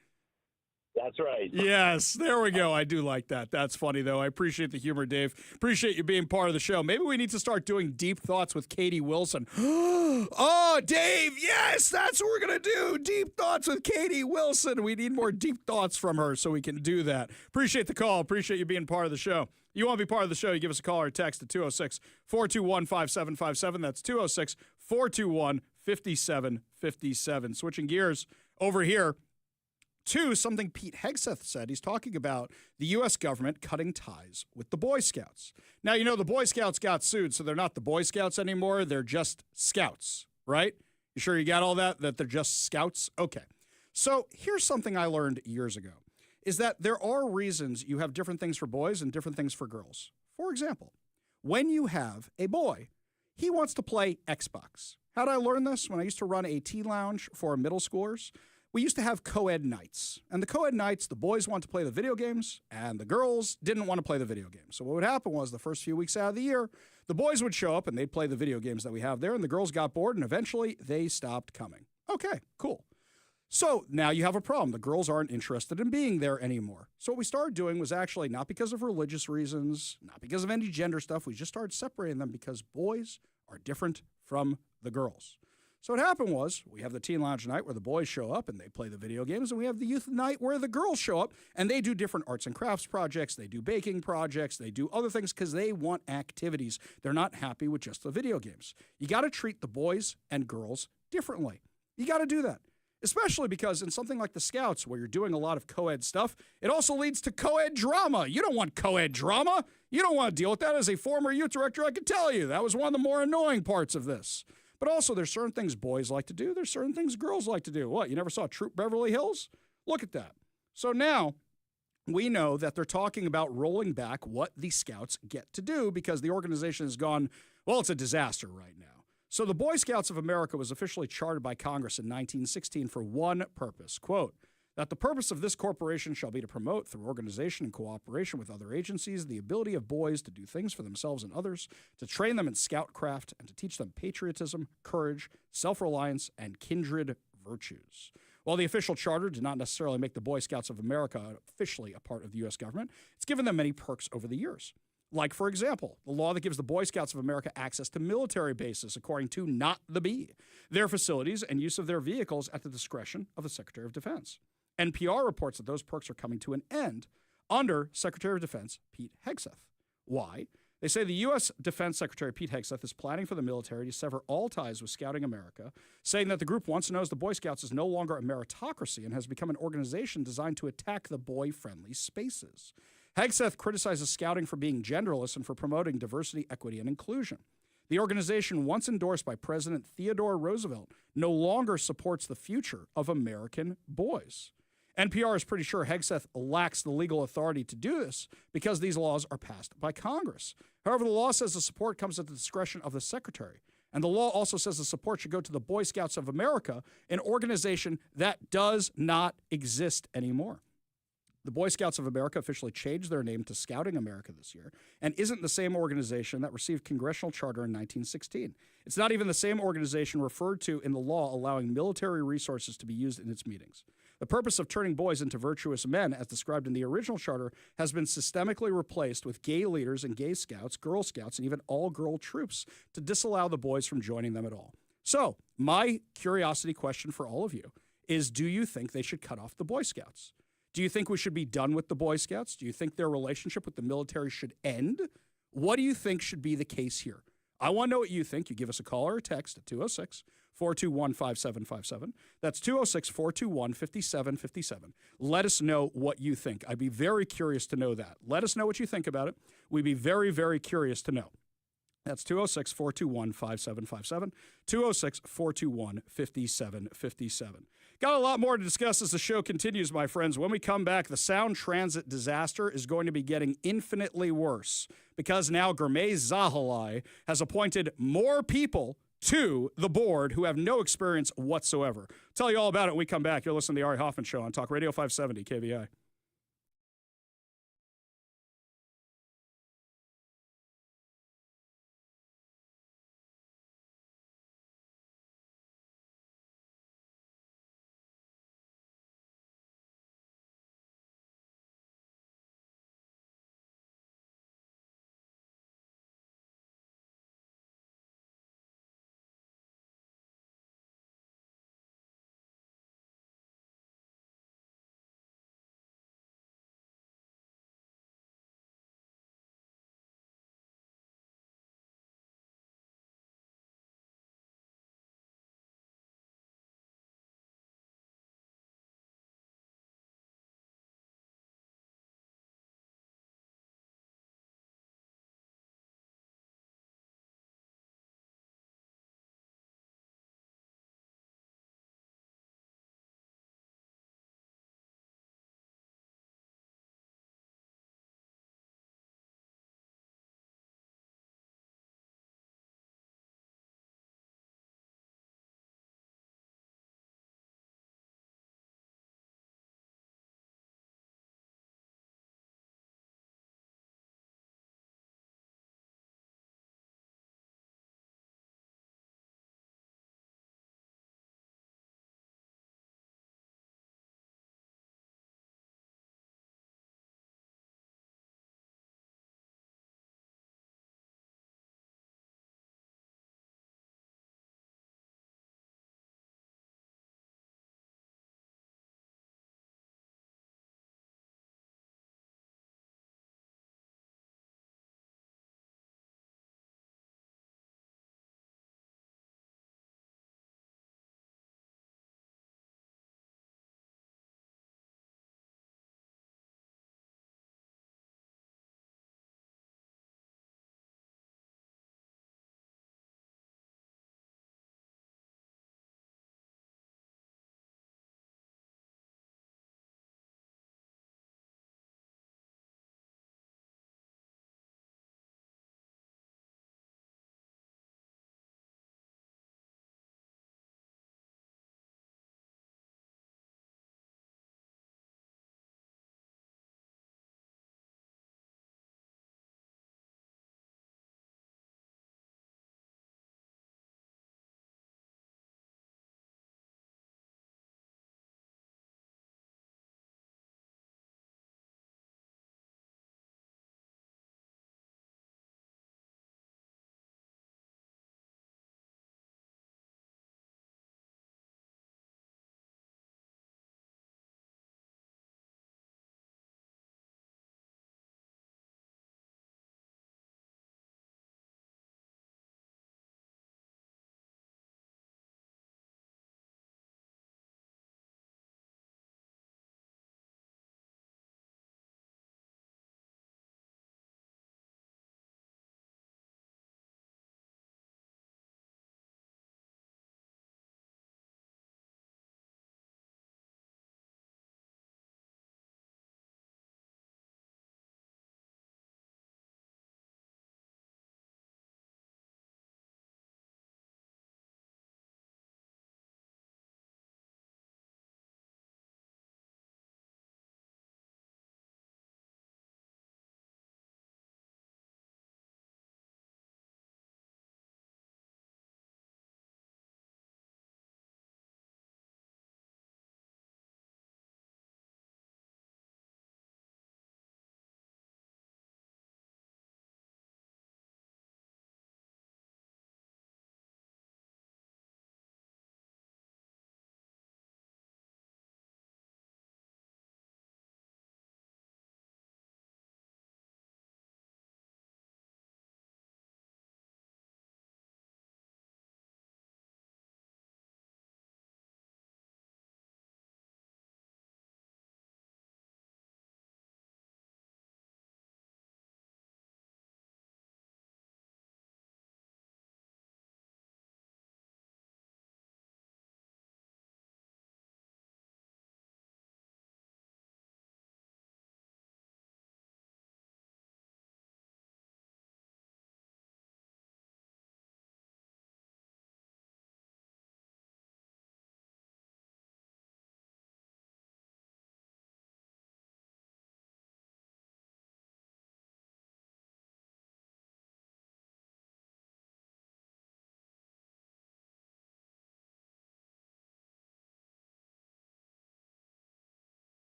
That's right. Yes, there we go. I do like that. That's funny, though. I appreciate the humor, Dave. Appreciate you being part of the show. Maybe we need to start doing Deep Thoughts with Katie Wilson. Oh, Dave, yes, that's what we're going to do. Deep Thoughts with Katie Wilson. We need more deep thoughts from her so we can do that. Appreciate the call. Appreciate you being part of the show. You want to be part of the show, you give us a call or a text at 206-421-5757. That's 206-421-5757. Switching gears over here to something Pete Hegseth said. He's talking about the U.S. government cutting ties with the Boy Scouts. Now, you know, the Boy Scouts got sued, so they're not the Boy Scouts anymore. They're just Scouts, right? You sure you got all that they're just Scouts? Okay. So here's something I learned years ago, is that there are reasons you have different things for boys and different things for girls. For example, when you have a boy, he wants to play Xbox. How did I learn this? When I used to run a tea lounge for middle schoolers, we used to have co-ed nights. And the co-ed nights, the boys wanted to play the video games, and the girls didn't want to play the video games. So what would happen was the first few weeks out of the year, the boys would show up, and they'd play the video games that we have there, and the girls got bored, and eventually they stopped coming. Okay, cool. So now you have a problem. The girls aren't interested in being there anymore. So what we started doing was actually not because of religious reasons, not because of any gender stuff. We just started separating them because boys are different from the girls. So what happened was we have the teen lounge night where the boys show up and they play the video games, and we have the youth night where the girls show up and they do different arts and crafts projects, they do baking projects, they do other things because they want activities. They're not happy with just the video games. You got to treat the boys and girls differently. You got to do that. Especially because in something like the Scouts, where you're doing a lot of co-ed stuff, it also leads to co-ed drama. You don't want co-ed drama. You don't want to deal with that. As a former youth director, I can tell you that was one of the more annoying parts of this. But also, there's certain things boys like to do. There's certain things girls like to do. What, you never saw Troop Beverly Hills? Look at that. So now we know that they're talking about rolling back what the Scouts get to do because the organization has gone, well, it's a disaster right now. So the Boy Scouts of America was officially chartered by Congress in 1916 for one purpose, quote, that the purpose of this corporation shall be to promote, through organization and cooperation with other agencies, the ability of boys to do things for themselves and others, to train them in scoutcraft, and to teach them patriotism, courage, self-reliance, and kindred virtues. While the official charter did not necessarily make the Boy Scouts of America officially a part of the U.S. government, it's given them many perks over the years. Like, for example, the law that gives the Boy Scouts of America access to military bases, according to Not the Bee, their facilities and use of their vehicles at the discretion of the Secretary of Defense. NPR reports that those perks are coming to an end under Secretary of Defense Pete Hegseth. Why? They say the U.S. Defense Secretary Pete Hegseth is planning for the military to sever all ties with Scouting America, saying that the group once knows the Boy Scouts is no longer a meritocracy and has become an organization designed to attack the boy-friendly spaces. Hegseth criticizes Scouting for being genderless and for promoting diversity, equity, and inclusion. The organization, once endorsed by President Theodore Roosevelt, no longer supports the future of American boys. NPR is pretty sure Hegseth lacks the legal authority to do this because these laws are passed by Congress. However, the law says the support comes at the discretion of the Secretary. And the law also says the support should go to the Boy Scouts of America, an organization that does not exist anymore. The Boy Scouts of America officially changed their name to Scouting America this year and isn't the same organization that received congressional charter in 1916. It's not even the same organization referred to in the law allowing military resources to be used in its meetings. The purpose of turning boys into virtuous men, as described in the original charter, has been systemically replaced with gay leaders and gay scouts, Girl Scouts, and even all-girl troops to disallow the boys from joining them at all. So, My curiosity question for all of you is, do you think they should cut off the Boy Scouts? Do you think we should be done with the Boy Scouts? Do you think their relationship with the military should end? What do you think should be the case here? I want to know what you think. You give us a call or a text at 206-421-5757. That's 206-421-5757. Let us know what you think. I'd be very curious to know that. Let us know what you think about it. We'd be very, very curious to know. That's 206-421-5757, 206-421-5757. Got a lot more to discuss as the show continues, my friends. When we come back, the Sound Transit disaster is going to be getting infinitely worse because now Gurmez Zahalai has appointed more people to the board who have no experience whatsoever. Tell you all about it when we come back. You're listening to the Ari Hoffman Show on Talk Radio 570 KVI.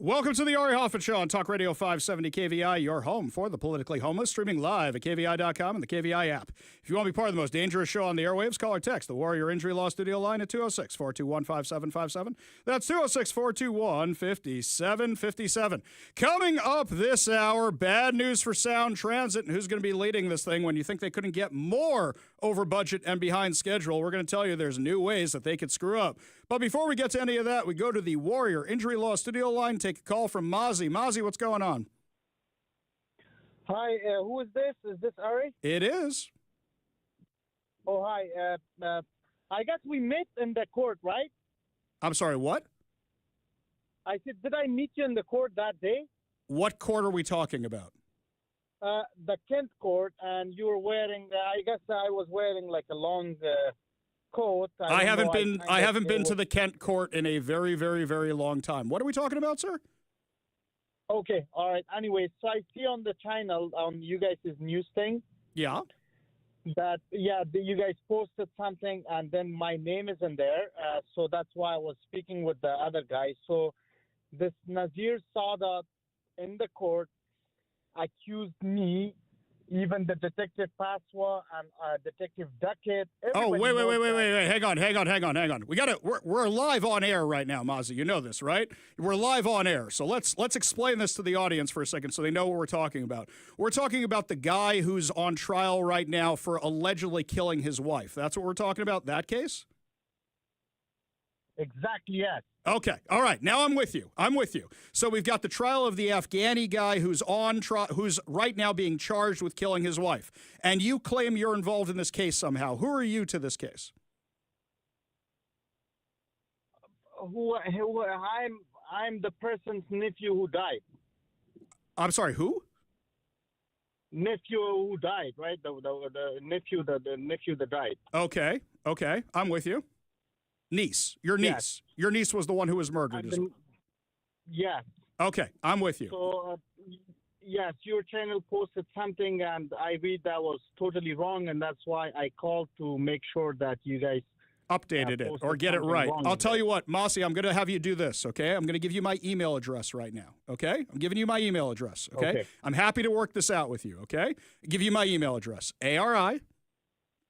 Welcome to the Ari Hoffman Show on Talk Radio 570 KVI, your home for the politically homeless, streaming live at KVI.com and the KVI app. If you want to be part of the most dangerous show on the airwaves, call or text the Warrior Injury Law Studio line at 206-421-5757. That's 206-421-5757. Coming up this hour, bad news for Sound Transit and who's going to be leading this thing when you think they couldn't get more over budget and behind schedule. We're going to tell you there's new ways that they could screw up. But before we get to any of that, we go to the Warrior Injury Law Studio line, take a call from Mozzie. Mozzie, what's going on? Hi, who is this? Is this Ari? It is. Oh, hi. I guess we met in the court, right? I'm sorry, what? I said, did I meet you in the court that day? What court are we talking about? The Kent court, and you were wearing, I guess I was wearing like a long coat. I haven't been to the Kent court in a very, very, very long time. What are we talking about, sir? Okay, all right. Anyway, so I see on the channel, on you guys' news thing. Yeah. That, you guys posted something, and then my name is in there. So that's why I was speaking with the other guy. So this Nazir Sadat in the court accused me, even the Detective Paswa and Detective Duckett. Oh, wait. Hang on. We're live on air right now, Mozzie. You know this, right? We're live on air. So let's explain this to the audience for a second so they know what we're talking about. We're talking about the guy who's on trial right now for allegedly killing his wife. That's what we're talking about, that case? Exactly, yes. Okay. All right. Now I'm with you. So we've got the trial of the Afghani guy who's who's right now being charged with killing his wife. And you claim you're involved in this case somehow. Who are you to this case? I'm the person's nephew who died. I'm sorry, who? Nephew who died, right? The nephew that died. Okay. I'm with you. Niece. Your niece. Yes. Your niece was the one who was murdered. Yes. Okay, I'm with you. So, yes, your channel posted something, and I read that was totally wrong, and that's why I called to make sure that you guys updated it or get it right. I'll tell you what, Mozzie, I'm going to have you do this, okay? I'm going to give you my email address right now, okay? I'm giving you my email address, okay? I'm happy to work this out with you, okay? I'll give you my email address, ARI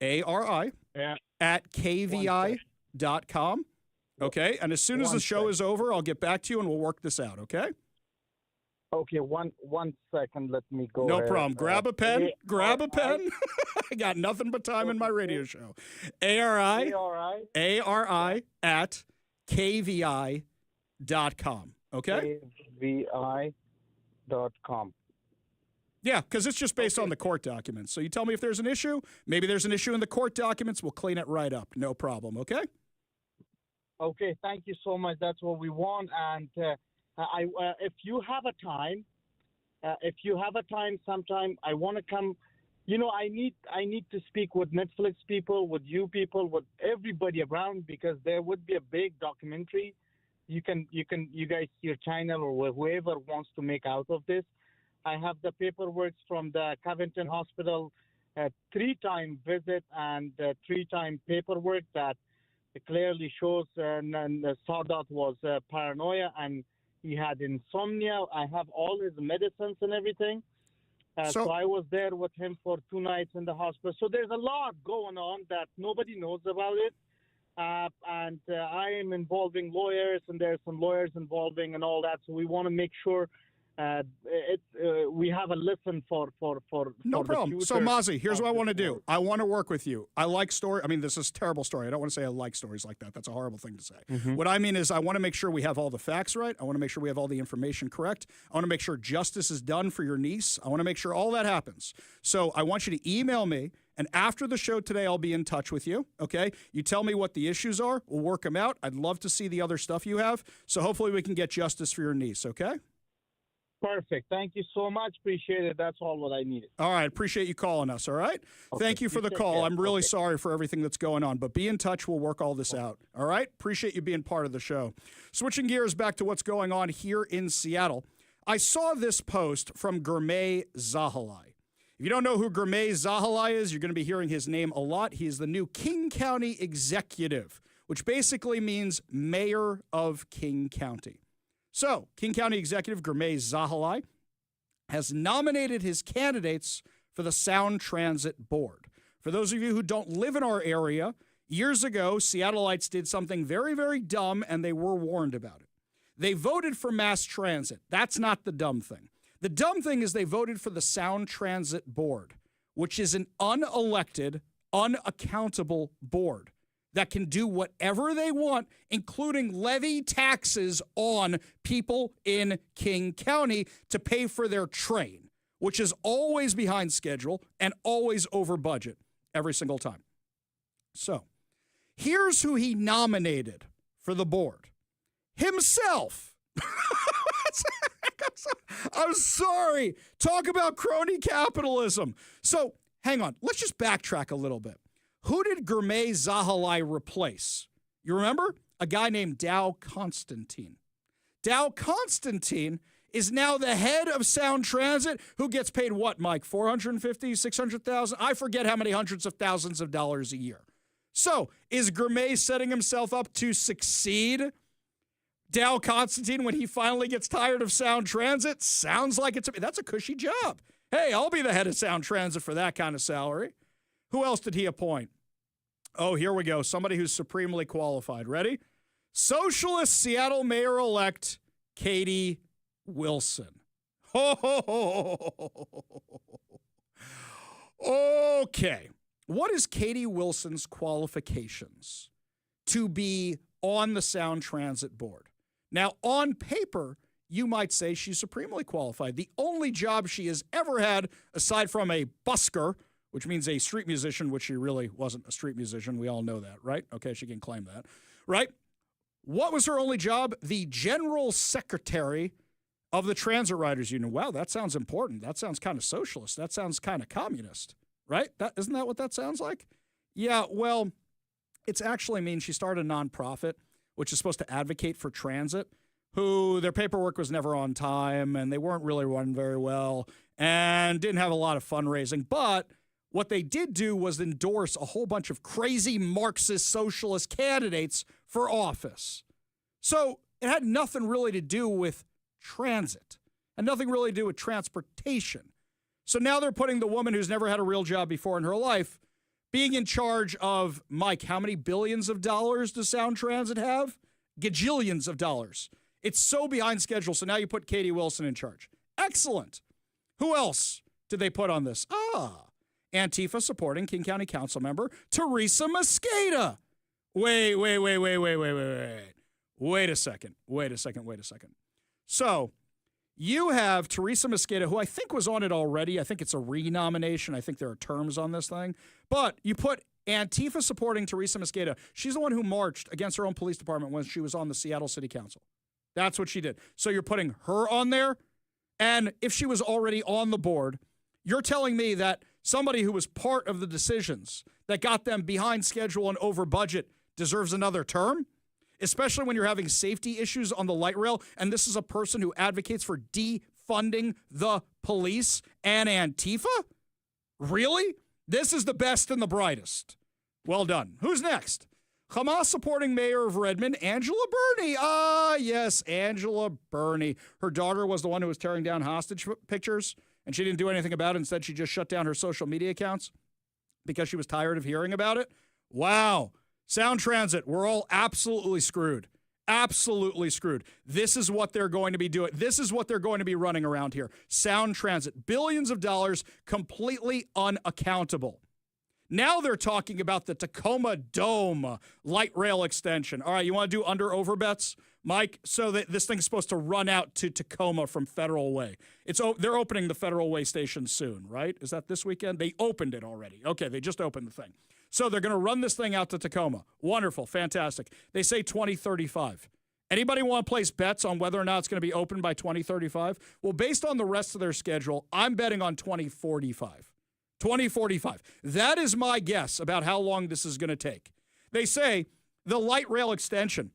at KVI.com. Okay, and as soon as the show is over, I'll get back to you and we'll work this out, okay? Okay, one second, let me go. No problem. Grab a pen. I got nothing but time in my radio show. ARI at KVI.com, okay? KVI.com. Yeah, because it's just based on the court documents. So you tell me if there's an issue. Maybe there's an issue in the court documents. We'll clean it right up. No problem, okay? Okay, thank you so much. That's what we want. And if you have a time, sometime, I want to come. You know, I need to speak with Netflix people, with you people, with everybody around, because there would be a big documentary. You guys, your channel or whoever wants to make out of this. I have the paperwork from the Covington Hospital, 3-time visit and 3-time paperwork that clearly shows Sadat was paranoia and he had insomnia. I have all his medicines and everything. So I was there with him for 2 nights in the hospital. So there's a lot going on that nobody knows about it. And I am involving lawyers, and there's some lawyers involving and all that. So we want to make sure we have a listen for no problem. The future. So Mozzie, here's what I want to do. I want to work with you. I like story. I mean, this is a terrible story. I don't want to say I like stories like that. That's a horrible thing to say. Mm-hmm. What I mean is I want to make sure we have all the facts right. I want to make sure we have all the information correct. I want to make sure justice is done for your niece. I want to make sure all that happens. So I want you to email me. And after the show today, I'll be in touch with you, okay? You tell me what the issues are. We'll work them out. I'd love to see the other stuff you have. So hopefully we can get justice for your niece, okay? Perfect. Thank you so much. Appreciate it. That's all what I needed. All right. Appreciate you calling us, all right? Okay. Thank you for the call. I'm really sorry for everything that's going on, but be in touch. We'll work all this out, all right? Appreciate you being part of the show. Switching gears back to what's going on here in Seattle. I saw this post from Gurmay Zahalai. If you don't know who Gurmay Zahalai is, you're going to be hearing his name a lot. He is the new King County executive, which basically means mayor of King County. So, King County Executive Gurmay Zahalai has nominated his candidates for the Sound Transit Board. For those of you who don't live in our area, years ago, Seattleites did something very, very dumb, and they were warned about it. They voted for mass transit. That's not the dumb thing. The dumb thing is they voted for the Sound Transit Board, which is an unelected, unaccountable board that can do whatever they want, including levy taxes on people in King County to pay for their train, which is always behind schedule and always over budget every single time. So, here's who he nominated for the board. Himself. I'm sorry. Talk about crony capitalism. So, hang on. Let's just backtrack a little bit. Who did Gurmay Zahalai replace? You remember? A guy named Dow Constantine. Dow Constantine is now the head of Sound Transit, who gets paid what, Mike? $450,000, $600,000? I forget how many hundreds of thousands of dollars a year. So, is Gurmay setting himself up to succeed Dow Constantine when he finally gets tired of Sound Transit? Sounds like that's a cushy job. Hey, I'll be the head of Sound Transit for that kind of salary. Who else did he appoint? Oh, here we go. Somebody who's supremely qualified. Ready? Socialist Seattle Mayor-elect Katie Wilson. Okay. What is Katie Wilson's qualifications to be on the Sound Transit Board? Now, on paper, you might say she's supremely qualified. The only job she has ever had, aside from a busker, which means a street musician, which she really wasn't a street musician. We all know that, right? Okay, she can claim that, right? What was her only job? The general secretary of the Transit Riders Union. Wow, that sounds important. That sounds kind of socialist. That sounds kind of communist, right? Isn't that what that sounds like? Yeah, well, it's actually means she started a nonprofit, which is supposed to advocate for transit, who their paperwork was never on time, and they weren't really run very well, and didn't have a lot of fundraising. But what they did do was endorse a whole bunch of crazy Marxist socialist candidates for office. So it had nothing really to do with transit, and nothing really to do with transportation. So now they're putting the woman who's never had a real job before in her life being in charge of, Mike, how many billions of dollars does Sound Transit have? Gajillions of dollars. It's so behind schedule, so now you put Katie Wilson in charge. Excellent. Who else did they put on this? Antifa supporting King County Council member Teresa Mosqueda. Wait a second. So you have Teresa Mosqueda, who I think was on it already. I think it's a renomination. I think there are terms on this thing. But you put Antifa supporting Teresa Mosqueda. She's the one who marched against her own police department when she was on the Seattle City Council. That's what she did. So you're putting her on there? And if she was already on the board, you're telling me that somebody who was part of the decisions that got them behind schedule and over budget deserves another term? Especially when you're having safety issues on the light rail, and this is a person who advocates for defunding the police and Antifa? Really? This is the best and the brightest. Well done. Who's next? Hamas-supporting mayor of Redmond, Angela Birney. Yes, Angela Birney. Her daughter was the one who was tearing down hostage pictures, and she didn't do anything about it. Instead, she just shut down her social media accounts because she was tired of hearing about it. Wow. Sound Transit, we're all absolutely screwed. Absolutely screwed. This is what they're going to be doing. This is what they're going to be running around here. Sound Transit, billions of dollars, completely unaccountable. Now they're talking about the Tacoma Dome light rail extension. All right, you want to do under-over bets, Mike? So that this thing's supposed to run out to Tacoma from Federal Way. They're opening the Federal Way station soon, right? Is that this weekend? They opened it already. Okay, they just opened the thing. So they're going to run this thing out to Tacoma. Wonderful, fantastic. They say 2035. Anybody want to place bets on whether or not it's going to be open by 2035? Well, based on the rest of their schedule, I'm betting on 2045. 2045. That is my guess about how long this is going to take. They say the light rail extension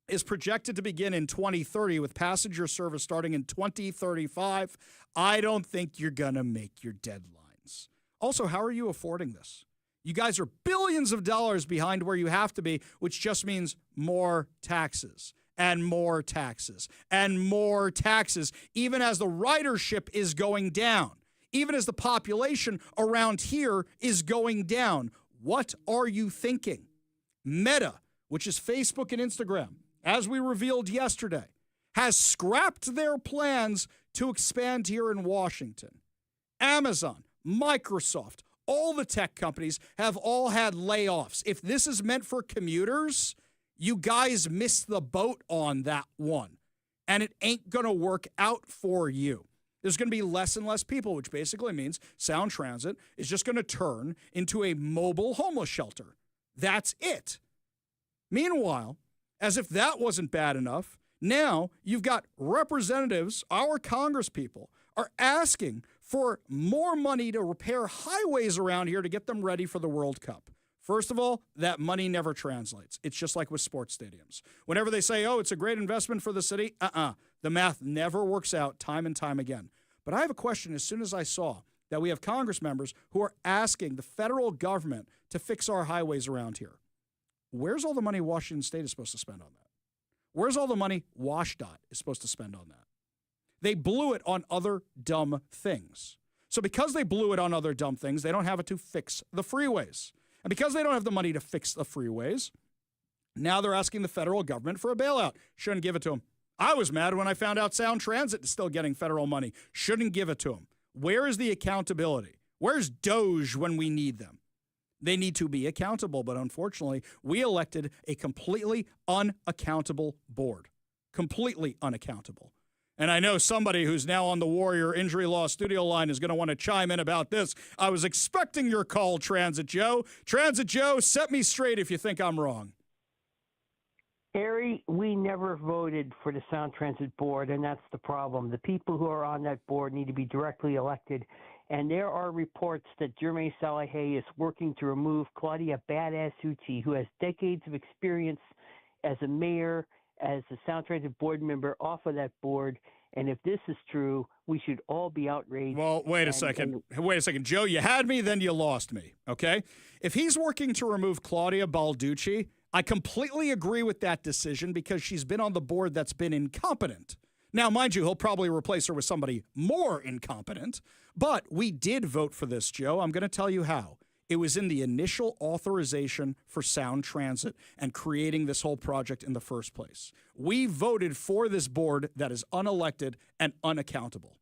is projected to begin in 2030 with passenger service starting in 2035. I don't think you're going to make your deadlines. Also, how are you affording this? You guys are billions of dollars behind where you have to be, which just means more taxes and more taxes and more taxes, even as the ridership is going down, even as the population around here is going down. What are you thinking? Meta, which is Facebook and Instagram, as we revealed yesterday, has scrapped their plans to expand here in Washington. Amazon, Microsoft, all the tech companies have all had layoffs. If this is meant for commuters, you guys missed the boat on that one. And it ain't going to work out for you. There's going to be less and less people, which basically means Sound Transit is just going to turn into a mobile homeless shelter. That's it. Meanwhile, as if that wasn't bad enough, now you've got representatives, our congresspeople, are asking for more money to repair highways around here to get them ready for the World Cup. First of all, that money never translates. It's just like with sports stadiums. Whenever they say, oh, it's a great investment for the city, the math never works out time and time again. But I have a question as soon as I saw that we have Congress members who are asking the federal government to fix our highways around here. Where's all the money Washington State is supposed to spend on that? Where's all the money WashDOT is supposed to spend on that? They blew it on other dumb things. So because they blew it on other dumb things, they don't have it to fix the freeways. And because they don't have the money to fix the freeways, now they're asking the federal government for a bailout. Shouldn't give it to them. I was mad when I found out Sound Transit is still getting federal money. Shouldn't give it to them. Where is the accountability? Where's Doge when we need them? They need to be accountable, but unfortunately, we elected a completely unaccountable board. Completely unaccountable. And I know somebody who's now on the Warrior Injury Law studio line is going to want to chime in about this. I was expecting your call, Transit Joe. Transit Joe, set me straight if you think I'm wrong. Ari, we never voted for the Sound Transit Board, and that's the problem. The people who are on that board need to be directly elected. And there are reports that Jermaine Salahay is working to remove Claudia Badass Uchi, who has decades of experience as a mayor, as a Sound Transit board member, off of that board. And if this is true, we should all be outraged. Well, wait a second. Joe, you had me, then you lost me, okay? If he's working to remove Claudia Balducci, I completely agree with that decision because she's been on the board that's been incompetent. Now, mind you, he'll probably replace her with somebody more incompetent, but we did vote for this, Joe. I'm going to tell you how. It was in the initial authorization for Sound Transit and creating this whole project in the first place. We voted for this board that is unelected and unaccountable.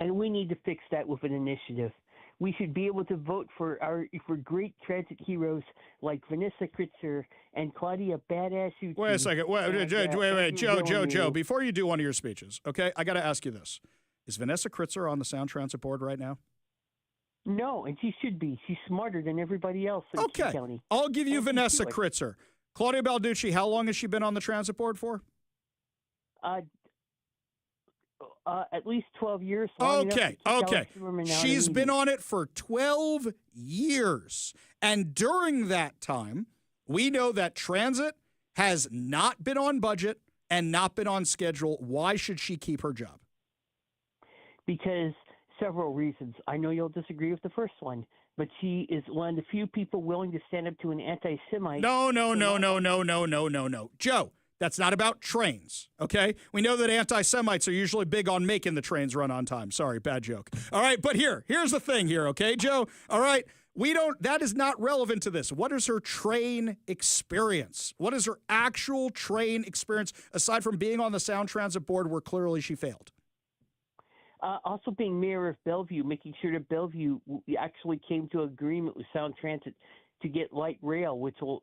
And we need to fix that with an initiative. We should be able to vote for great transit heroes like Vanessa Kritzer and Claudia Badass Uchi. Wait a second. Wait, Joe, before you do one of your speeches, okay, I got to ask you this. Is Vanessa Kritzer on the Sound Transit board right now? No, and she should be. She's smarter than everybody else in the county. I'll give you Vanessa Kritzer. Claudia Balducci, how long has she been on the transit board for? At least 12 years. Okay. She's been on it for 12 years. And during that time, we know that transit has not been on budget and not been on schedule. Why should she keep her job? Because several reasons. I know you'll disagree with the first one, but she is one of the few people willing to stand up to an anti-Semite. No. Joe, that's not about trains, okay? We know that anti-Semites are usually big on making the trains run on time. Sorry, bad joke. All right, but here's the thing here, okay, Joe? All right, that is not relevant to this. What is her train experience? What is her actual train experience, aside from being on the Sound Transit board where clearly she failed? Also being mayor of Bellevue, making sure that Bellevue actually came to agreement with Sound Transit to get light rail, which will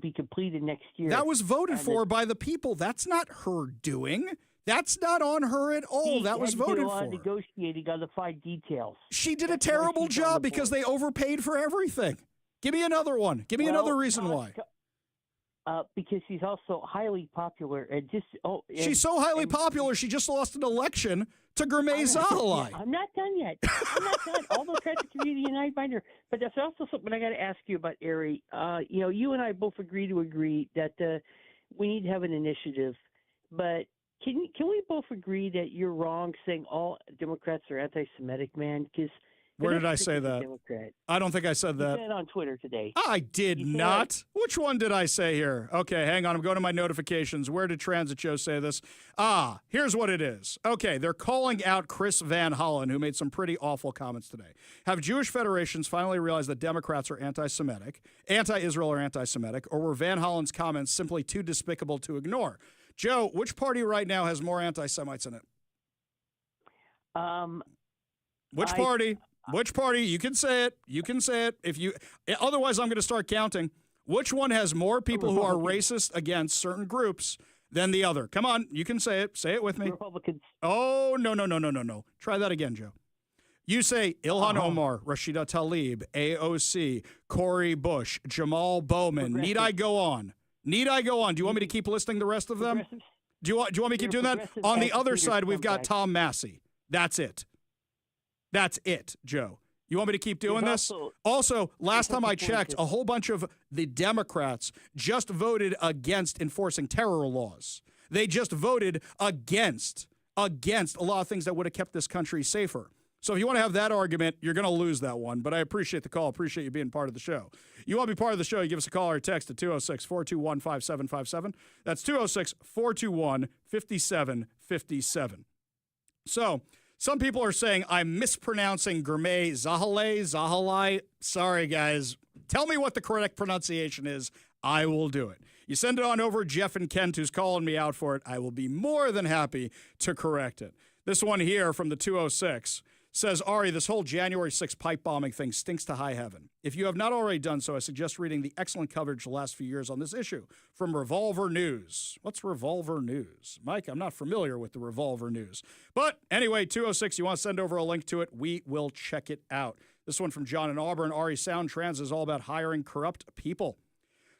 be completed next year. That was voted for by the people. That's not her doing. That's not on her at all. That was voted for. Negotiating on the fine details. She did a terrible job because they overpaid for everything. Give me another one. Give me another reason why. Because she's also highly popular and she's so highly popular. She just lost an election to Gurmay Zahalai. I'm not done yet. I'm not done. All the transit community and I find her. But there's also something I got to ask you about, Ari. You and I both agree that we need to have an initiative. But can we both agree that you're wrong saying all Democrats are anti-Semitic, man? Because Where did I say that? Democrat. I don't think I said You that. said it on Twitter today. I did You said- not. Which one did I say here? Okay, hang on. I'm going to my notifications. Where did Transit Joe say this? Here's what it is. Okay, they're calling out Chris Van Hollen, who made some pretty awful comments today. Have Jewish federations finally realized that Democrats are anti-Semitic, anti-Israel or anti-Semitic, or were Van Hollen's comments simply too despicable to ignore? Joe, which party right now has more anti-Semites in it? Which party? Which party? You can say it. You can say it. Otherwise, I'm going to start counting. Which one has more people who are racist against certain groups than the other? Come on, you can say it. Say it with me. Republicans. Oh, no. Try that again, Joe. You say Ilhan Omar, Rashida Tlaib, AOC, Cory Bush, Jamal Bowman. Need I go on? Do you want me to keep listing the rest of them? Do you want me to keep doing that? On the other side, we've got Tom Massey. That's it. That's it, Joe. You want me to keep doing this? Also, last time I checked, a whole bunch of the Democrats just voted against enforcing terror laws. They just voted against a lot of things that would have kept this country safer. So if you want to have that argument, you're going to lose that one. But I appreciate the call. Appreciate you being part of the show. You want to be part of the show, you give us a call or a text at 206-421-5757. That's 206-421-5757. So some people are saying I'm mispronouncing Gourmet Zahalai. Sorry, guys. Tell me what the correct pronunciation is. I will do it. You send it on over to Jeff and Kent, who's calling me out for it. I will be more than happy to correct it. This one here from the 206 says, Ari, this whole January 6th pipe bombing thing stinks to high heaven. If you have not already done so, I suggest reading the excellent coverage the last few years on this issue from Revolver News. What's Revolver News? Mike, I'm not familiar with the Revolver News. But anyway, 206, you want to send over a link to it, we will check it out. This one from John in Auburn. Ari, Sound Trans is all about hiring corrupt people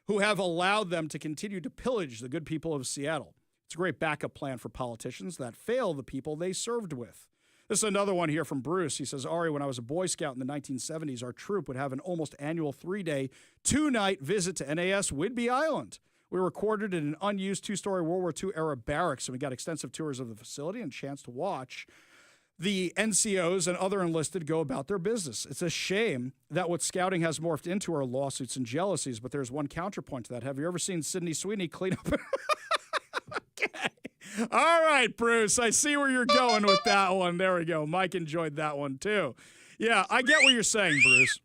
who have allowed them to continue to pillage the good people of Seattle. It's a great backup plan for politicians that fail the people they served with. This is another one here from Bruce. He says, Ari, when I was a Boy Scout in the 1970s, our troop would have an almost annual 3-day, 2-night visit to NAS Whidbey Island. We were quartered in an unused 2-story World War II era barracks, and we got extensive tours of the facility and a chance to watch the NCOs and other enlisted go about their business. It's a shame that what scouting has morphed into are lawsuits and jealousies, but there's one counterpoint to that. Have you ever seen Sidney Sweeney clean up? Okay. All right, Bruce. I see where you're going with that one. There we go. Mike enjoyed that one, too. Yeah, I get what you're saying, Bruce.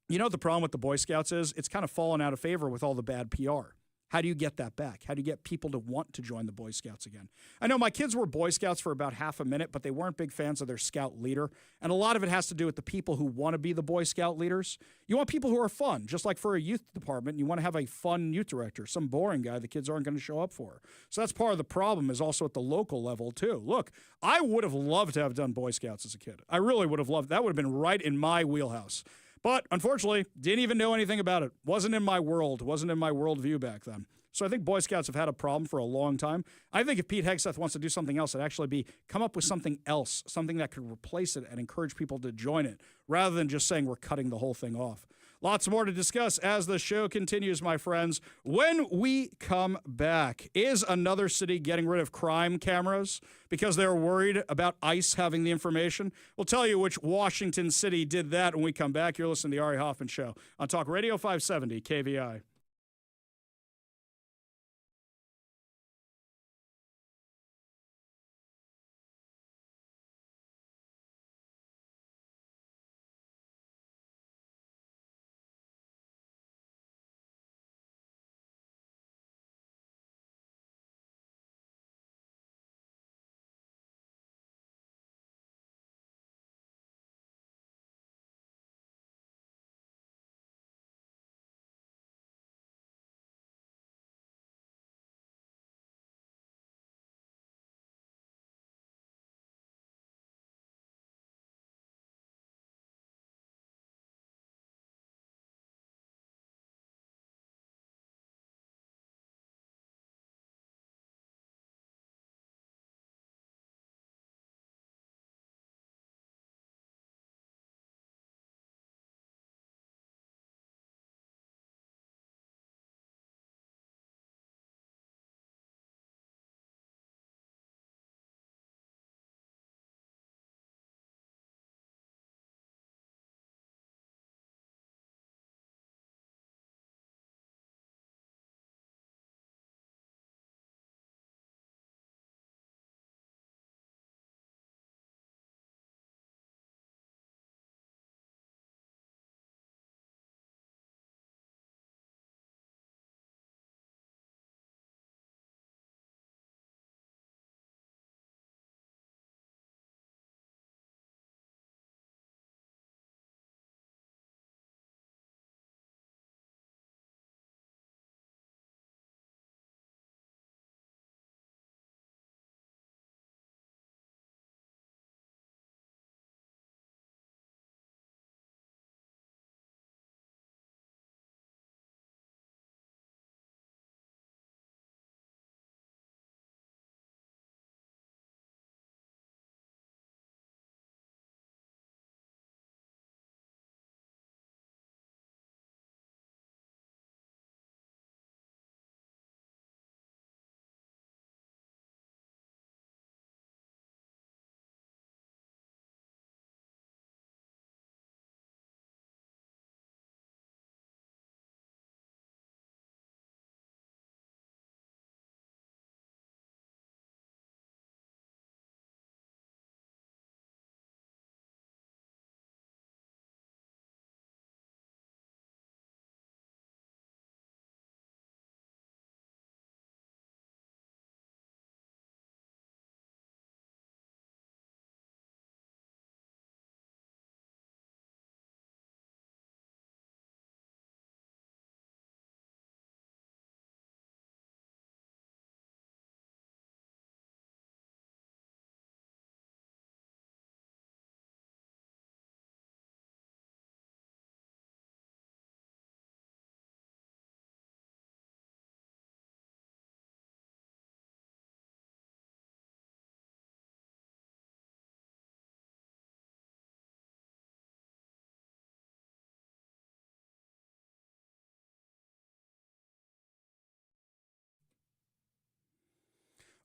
You know what the problem with the Boy Scouts is? It's kind of fallen out of favor with all the bad PR. How do you get that back? How do you get people to want to join the Boy Scouts again? I know my kids were Boy Scouts for about half a minute, but they weren't big fans of their scout leader. And a lot of it has to do with the people who want to be the Boy Scout leaders. You want people who are fun, just like for a youth department. You want to have a fun youth director, some boring guy the kids aren't going to show up for. So that's part of the problem, is also at the local level, too. Look, I would have loved to have done Boy Scouts as a kid. I really would have loved. That would have been right in my wheelhouse. But unfortunately, didn't even know anything about it. Wasn't in my world. Wasn't in my worldview back then. So I think Boy Scouts have had a problem for a long time. I think if Pete Hegseth wants to do something else, it'd actually be come up with something else, something that could replace it and encourage people to join it, rather than just saying we're cutting the whole thing off. Lots more to discuss as the show continues, my friends. When we come back, is another city getting rid of crime cameras because they're worried about ICE having the information? We'll tell you which Washington city did that when we come back. You're listening to the Ari Hoffman Show on Talk Radio 570 KVI.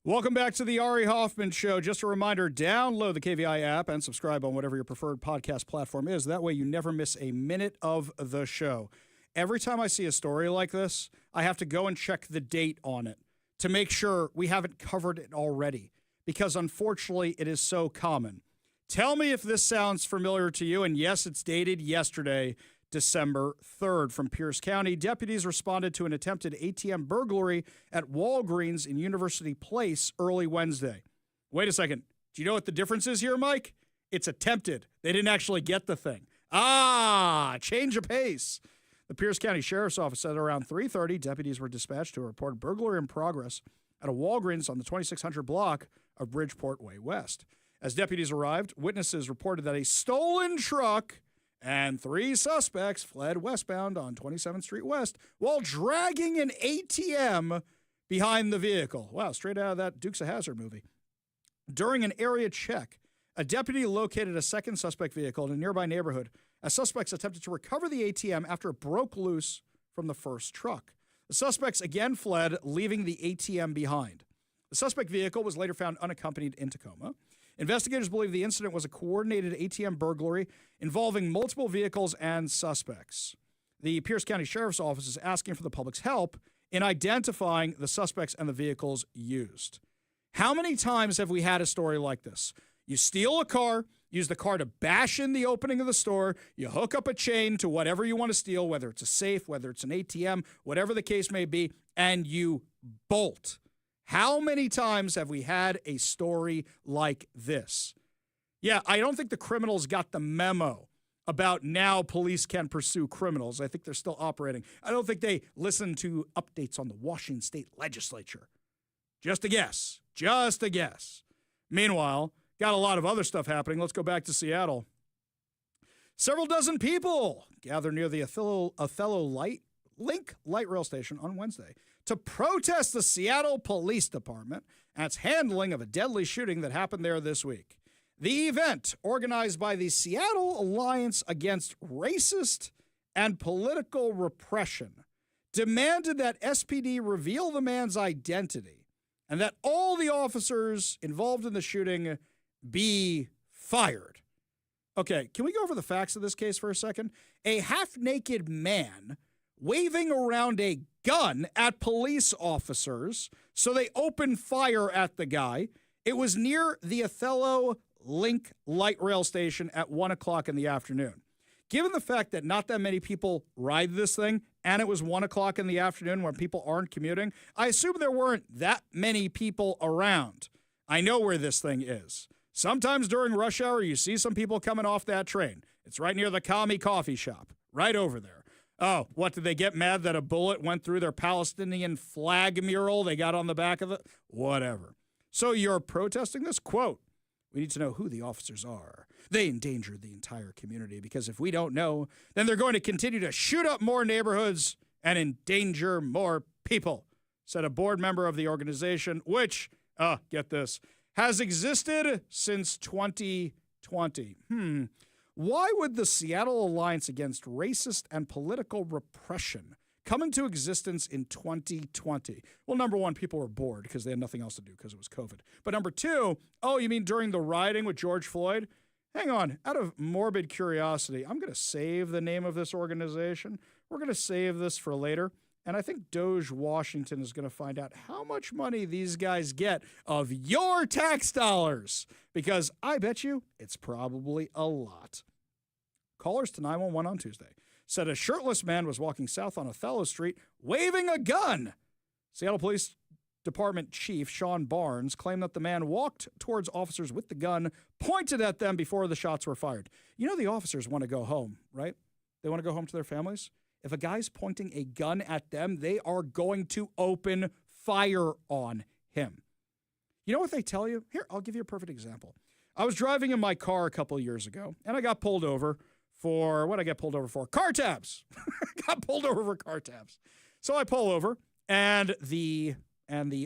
Welcome back to the Ari Hoffman Show. Just a reminder, download the KVI app and subscribe on whatever your preferred podcast platform is. That way you never miss a minute of the show. Every time I see a story like this, I have to go and check the date on it to make sure we haven't covered it already, because unfortunately it is so common. Tell me if this sounds familiar to you, and yes, it's dated yesterday, December 3rd. From Pierce County, deputies responded to an attempted ATM burglary at Walgreens in University Place early Wednesday. Wait a second. Do you know what the difference is here, Mike? It's attempted. They didn't actually get the thing. Change of pace. The Pierce County Sheriff's Office said around 3:30, deputies were dispatched to report burglary in progress at a Walgreens on the 2600 block of Bridgeport Way West. As deputies arrived, witnesses reported that a stolen truck and 3 suspects fled westbound on 27th Street West while dragging an ATM behind the vehicle. Wow, straight out of that Dukes of Hazzard movie. During an area check, a deputy located a second suspect vehicle in a nearby neighborhood as suspects attempted to recover the ATM after it broke loose from the first truck. The suspects again fled, leaving the ATM behind. The suspect vehicle was later found unaccompanied in Tacoma. Investigators believe the incident was a coordinated ATM burglary involving multiple vehicles and suspects. The Pierce County Sheriff's Office is asking for the public's help in identifying the suspects and the vehicles used. How many times have we had a story like this? You steal a car, use the car to bash in the opening of the store, you hook up a chain to whatever you want to steal, whether it's a safe, whether it's an ATM, whatever the case may be, and you bolt. How many times have we had a story like this? Yeah, I don't think the criminals got the memo about now police can pursue criminals. I think they're still operating. I don't think they listen to updates on the Washington State Legislature. Just a guess. Just a guess. Meanwhile, got a lot of other stuff happening. Let's go back to Seattle. Several dozen people gathered near the Othello Link Light Rail Station on Wednesday to protest the Seattle Police Department and its handling of a deadly shooting that happened there this week. The event, organized by the Seattle Alliance Against Racist and Political Repression, demanded that SPD reveal the man's identity and that all the officers involved in the shooting be fired. Okay, can we go over the facts of this case for a second? A half-naked man waving around a gun at police officers, so they opened fire at the guy. It was near the Othello Link Light Rail Station at 1 o'clock in the afternoon. Given the fact that not that many people ride this thing, and it was 1 o'clock in the afternoon when people aren't commuting, I assume there weren't that many people around. I know where this thing is. Sometimes during rush hour, you see some people coming off that train. It's right near the Kami Coffee Shop, right over there. Oh, what, did they get mad that a bullet went through their Palestinian flag mural they got on the back of it? Whatever. So you're protesting this? Quote, we need to know who the officers are. They endanger the entire community because if we don't know, then they're going to continue to shoot up more neighborhoods and endanger more people, said a board member of the organization, which, get this, has existed since 2020. Why would the Seattle Alliance Against Racist and Political Repression come into existence in 2020? Well, number one, people were bored because they had nothing else to do because it was COVID. But number two, you mean during the rioting with George Floyd? Hang on, out of morbid curiosity, I'm going to save the name of this organization. We're going to save this for later. And I think Doge Washington is going to find out how much money these guys get of your tax dollars, because I bet you it's probably a lot. Callers to 911 on Tuesday said a shirtless man was walking south on Othello Street waving a gun. Seattle Police Department Chief Sean Barnes claimed that the man walked towards officers with the gun, pointed at them before the shots were fired. You know the officers want to go home, right? They want to go home to their families. If a guy's pointing a gun at them, they are going to open fire on him. You know what they tell you? Here, I'll give you a perfect example. I was driving in my car a couple of years ago, and I got pulled over for, what did I get pulled over for? Car tabs. Got pulled over for car tabs. So I pull over, and the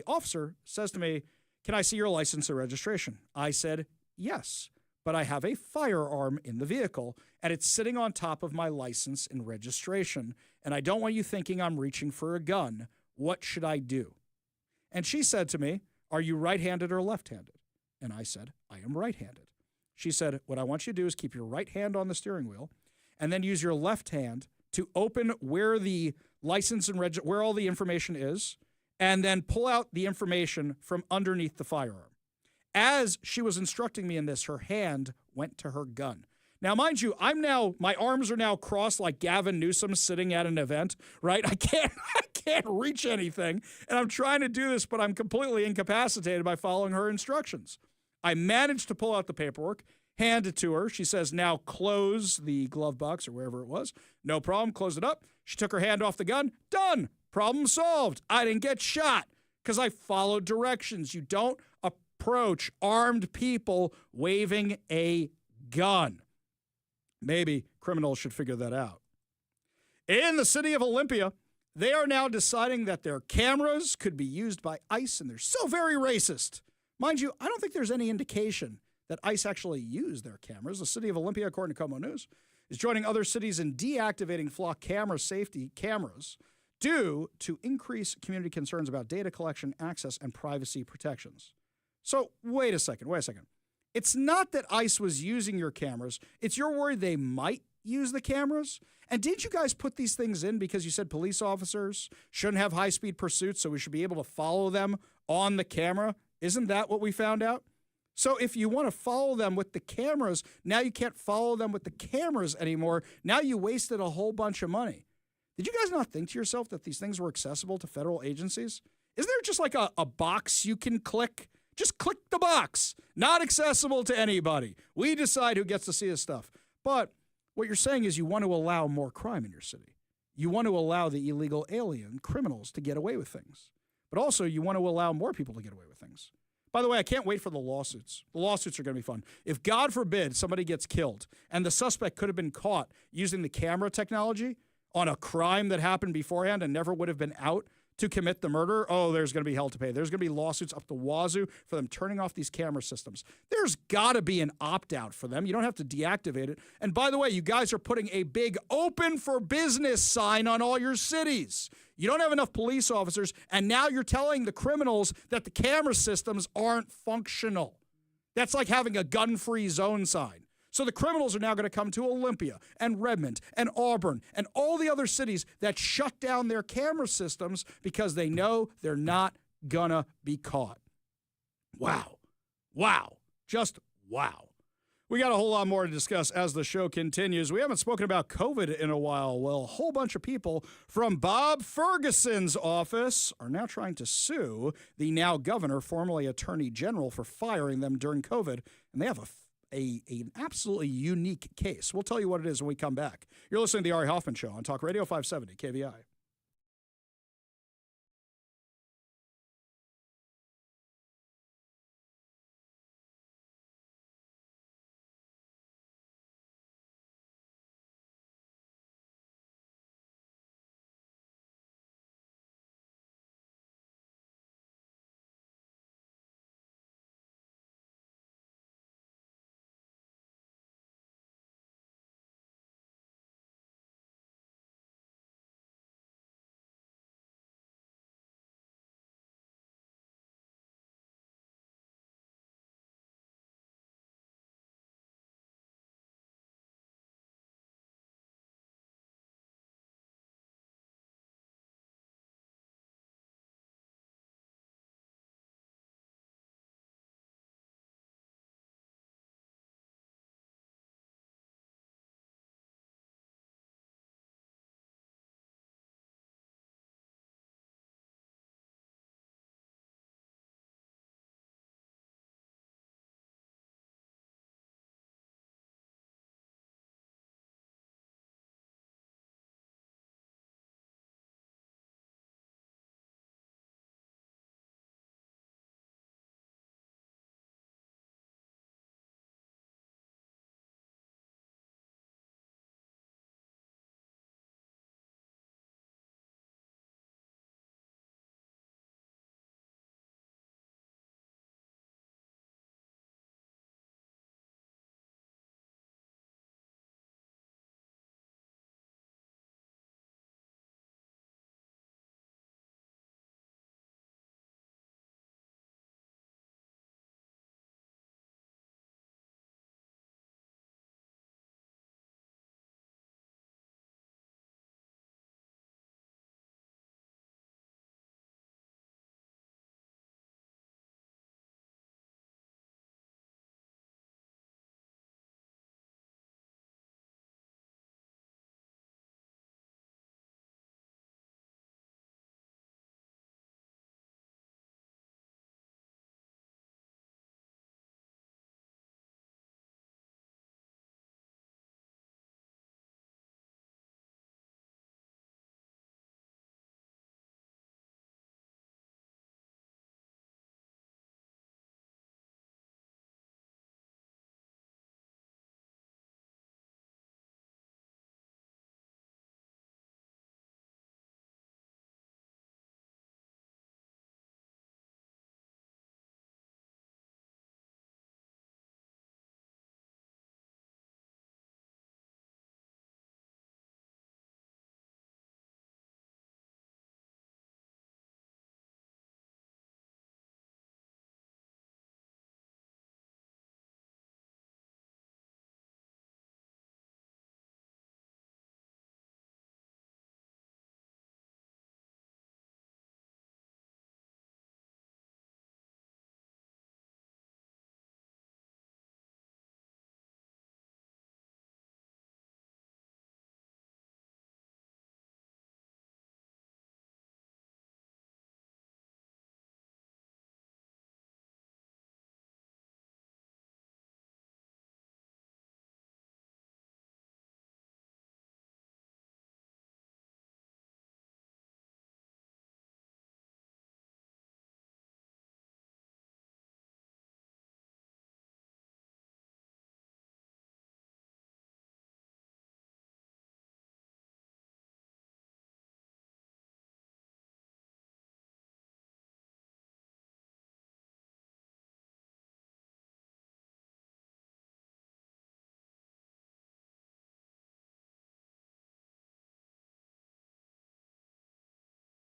officer says to me, "Can I see your license and registration?" I said, "Yes, but I have a firearm in the vehicle, and it's sitting on top of my license and registration, and I don't want you thinking I'm reaching for a gun. What should I do?" And she said to me, are you right-handed or left-handed? And I said, I am right-handed. She said, what I want you to do is keep your right hand on the steering wheel and then use your left hand to open where the license and where all the information is, and then pull out the information from underneath the firearm. As she was instructing me in this, her hand went to her gun. Now, mind you, my arms are now crossed like Gavin Newsom sitting at an event, right? I can't reach anything, and I'm trying to do this, but I'm completely incapacitated by following her instructions. I managed to pull out the paperwork, hand it to her. She says, now close the glove box or wherever it was. No problem, closed it up. She took her hand off the gun. Done. Problem solved. I didn't get shot because I followed directions. You don't approach armed people waving a gun. Maybe criminals should figure that out. In the city of Olympia, they are now deciding that their cameras could be used by ICE, and they're so very racist. Mind you, I don't think there's any indication that ICE actually used their cameras. The city of Olympia, according to Como News, is joining other cities in deactivating flock camera safety cameras due to increased community concerns about data collection, access, and privacy protections. So wait a second. It's not that ICE was using your cameras. It's you're worried they might use the cameras. And did you guys put these things in because you said police officers shouldn't have high-speed pursuits, so we should be able to follow them on the camera? Isn't that what we found out? So if you want to follow them with the cameras, now you can't follow them with the cameras anymore. Now you wasted a whole bunch of money. Did you guys not think to yourself that these things were accessible to federal agencies? Isn't there just like a box you can click? Just click the box. Not accessible to anybody. We decide who gets to see this stuff. But what you're saying is you want to allow more crime in your city. You want to allow the illegal alien criminals to get away with things. But also you want to allow more people to get away with things. By the way, I can't wait for the lawsuits. The lawsuits are going to be fun. If, God forbid, somebody gets killed and the suspect could have been caught using the camera technology on a crime that happened beforehand and never would have been out to commit the murder, there's going to be hell to pay. There's going to be lawsuits up the wazoo for them turning off these camera systems. There's got to be an opt-out for them. You don't have to deactivate it. And by the way, you guys are putting a big open for business sign on all your cities. You don't have enough police officers, and now you're telling the criminals that the camera systems aren't functional. That's like having a gun-free zone sign. So the criminals are now going to come to Olympia and Redmond and Auburn and all the other cities that shut down their camera systems because they know they're not going to be caught. Wow. Just wow. We got a whole lot more to discuss as the show continues. We haven't spoken about COVID in a while. Well, a whole bunch of people from Bob Ferguson's office are now trying to sue the now governor, formerly attorney general, for firing them during COVID. And they have an absolutely unique case. We'll tell you what it is when we come back. You're listening to the Ari Hoffman Show on Talk Radio 570 KVI.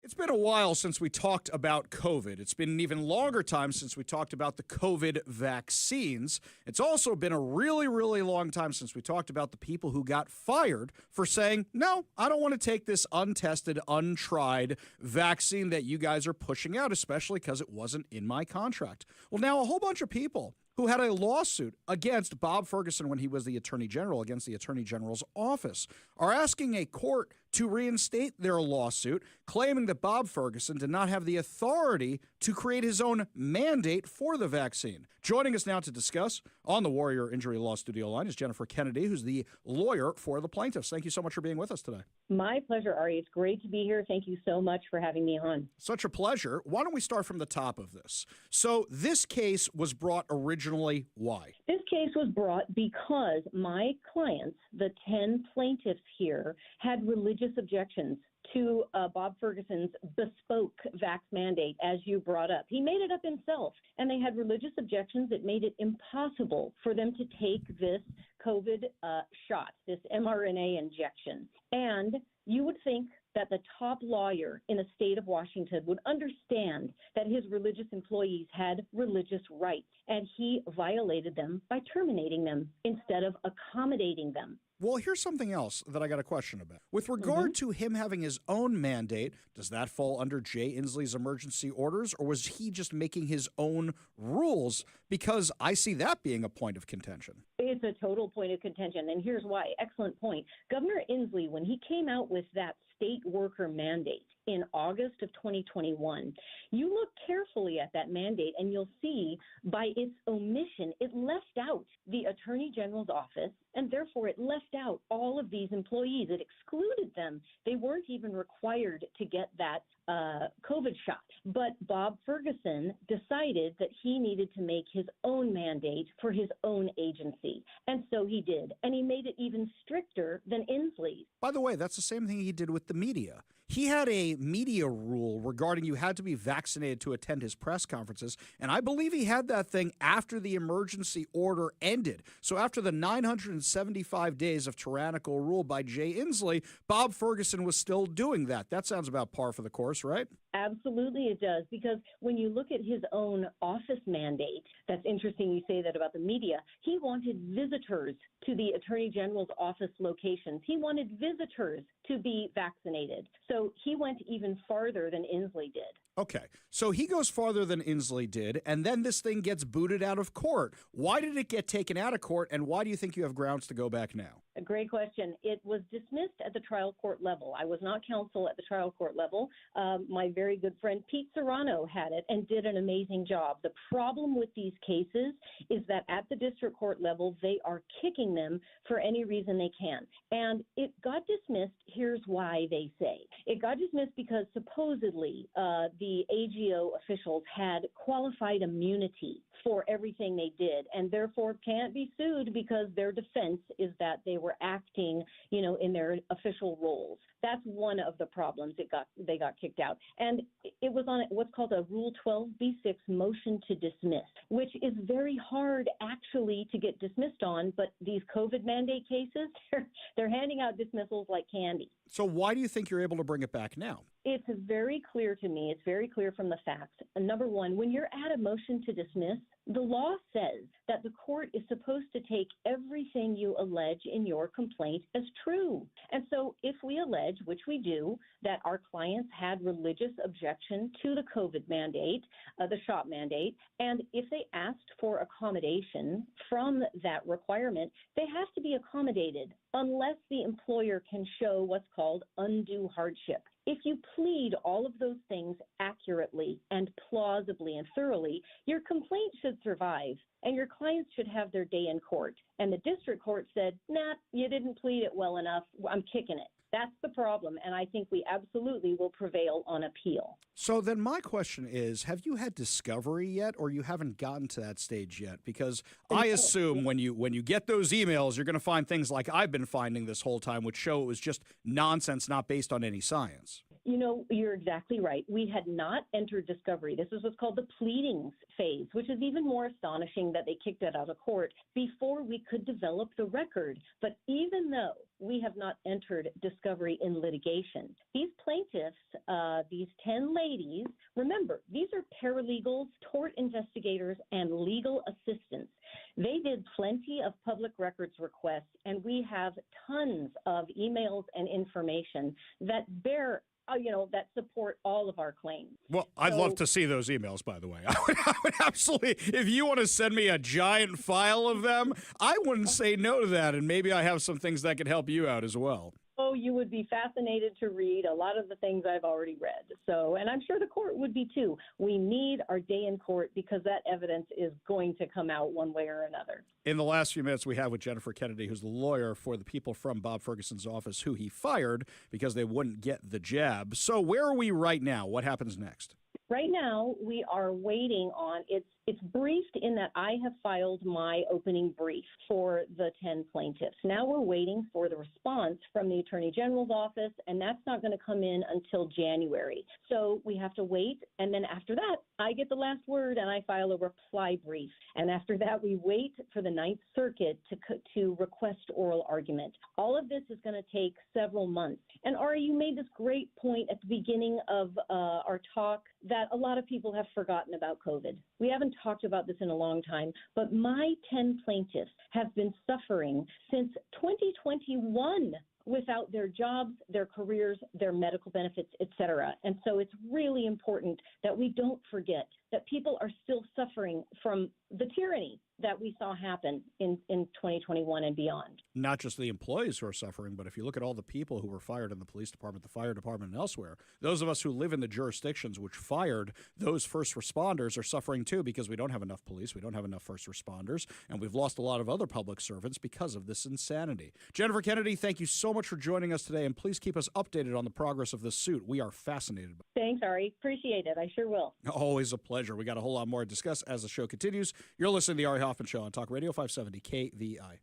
It's been a while since we talked about COVID. It's been an even longer time since we talked about the COVID vaccines. It's also been a really, really long time since we talked about the people who got fired for saying, no, I don't want to take this untested, untried vaccine that you guys are pushing out, especially because it wasn't in my contract. Well, now a whole bunch of people who had a lawsuit against Bob Ferguson when he was the Attorney General, against the Attorney General's office, are asking a court to reinstate their lawsuit, claiming that Bob Ferguson did not have the authority to create his own mandate for the vaccine. Joining us now to discuss on the Warrior Injury Law Studio line is Jennifer Kennedy, who's the lawyer for the plaintiffs. Thank you so much for being with us today. My pleasure, Ari. It's great to be here. Thank you so much for having me on. Such a pleasure. Why don't we start from the top of this? So this case was brought originally why? This case was brought because my clients, the 10 plaintiffs here, had religious objections to Bob Ferguson's bespoke vax mandate, as you brought up. He made it up himself, and they had religious objections that made it impossible for them to take this COVID shot, this mRNA injection. And you would think that the top lawyer in the state of Washington would understand that his religious employees had religious rights, and he violated them by terminating them instead of accommodating them. Well, here's something else that I got a question about. With regard to him having his own mandate, does that fall under Jay Inslee's emergency orders, or was he just making his own rules? Because I see that being a point of contention. It's a total point of contention, and here's why. Excellent point. Governor Inslee, when he came out with that state worker mandate in August of 2021, you look carefully at that mandate and you'll see by its omission, it left out the Attorney General's office, and therefore it left out all of these employees. It excluded them. They weren't even required to get that COVID shot. But Bob Ferguson decided that he needed to make his own mandate for his own agency. And so he did. And he made it even stricter than Inslee's. By the way, that's the same thing he did with the media. He had a media rule regarding you had to be vaccinated to attend his press conferences, and I believe he had that thing after the emergency order ended. So after the 975 days of tyrannical rule by Jay Inslee, Bob Ferguson was still doing that. That sounds about par for the course, right? Absolutely it does, because when you look at his own office mandate, that's interesting you say that about the media, he wanted visitors to the Attorney General's office locations. He wanted visitors to be vaccinated. So he went even farther than Inslee did. Okay, so he goes farther than Inslee did, and then this thing gets booted out of court. Why did it get taken out of court, and why do you think you have grounds to go back now? A great question. It was dismissed at the trial court level. I was not counsel at the trial court level. My very good friend Pete Serrano had it and did an amazing job. The problem with these cases is that at the district court level, they are kicking them for any reason they can. And it got dismissed. Here's why they say. It got dismissed because supposedly the AGO officials had qualified immunity for everything they did, and therefore can't be sued because their defense is that they were acting, in their official roles. That's one of the problems they got kicked out. And it was on what's called a Rule 12b6 motion to dismiss, which is very hard actually to get dismissed on, but these COVID mandate cases, they're handing out dismissals like candy. So why do you think you're able to bring it back now? It's very clear to me. It's very clear from the facts. Number one, when you're at a motion to dismiss, the law says that the court is supposed to take everything you allege in your complaint as true. And so if we allege, which we do, that our clients had religious objection to the COVID mandate, the shot mandate, and if they asked for accommodation from that requirement, they have to be accommodated unless the employer can show what's called undue hardship. If you plead all of those things accurately and plausibly and thoroughly, your complaint should survive and your clients should have their day in court. And the district court said, nah, you didn't plead it well enough. I'm kicking it. That's the problem, and I think we absolutely will prevail on appeal. So then my question is, have you had discovery yet, or you haven't gotten to that stage yet? Because I assume when you get those emails, you're going to find things like I've been finding this whole time, which show it was just nonsense, not based on any science. You know, you're exactly right. We had not entered discovery. This is what's called the pleadings phase, which is even more astonishing that they kicked it out of court before we could develop the record. But even though we have not entered discovery in litigation, these plaintiffs, these 10 ladies, remember, these are paralegals, tort investigators, and legal assistants. They did plenty of public records requests, and we have tons of emails and information that bear that support all of our claims. Well, I'd love to see those emails, by the way. I would absolutely, if you want to send me a giant file of them, I wouldn't say no to that, and maybe I have some things that could help you out as well. Oh, you would be fascinated to read a lot of the things I've already read. So, and I'm sure the court would be too. We need our day in court because that evidence is going to come out one way or another. In the last few minutes, we have with Jennifer Kennedy, who's the lawyer for the people from Bob Ferguson's office who he fired because they wouldn't get the jab. So where are we right now? What happens next? Right now, we are waiting on it's briefed in that I have filed my opening brief for the 10 plaintiffs. Now we're waiting for the response from the Attorney General's office, and that's not going to come in until January. So we have to wait, and then after that, I get the last word and I file a reply brief. And after that, we wait for the Ninth Circuit to request oral argument. All of this is going to take several months. And Ari, you made this great point at the beginning of our talk that a lot of people have forgotten about COVID. We haven't talked about this in a long time, but my 10 plaintiffs have been suffering since 2021 without their jobs, their careers, their medical benefits, et cetera. And so it's really important that we don't forget that people are still suffering from the tyranny that we saw happen in 2021 and beyond. Not just the employees who are suffering, but if you look at all the people who were fired in the police department, the fire department, and elsewhere, those of us who live in the jurisdictions which fired those first responders are suffering too because we don't have enough police, we don't have enough first responders, and we've lost a lot of other public servants because of this insanity. Jennifer Kennedy, thank you so much for joining us today, and please keep us updated on the progress of this suit. We are fascinated. Thanks, Ari. Appreciate it. I sure will. Always a pleasure. We got a whole lot more to discuss as the show continues. You're listening to the Ari Hoffman Show on Talk Radio 570 KVI.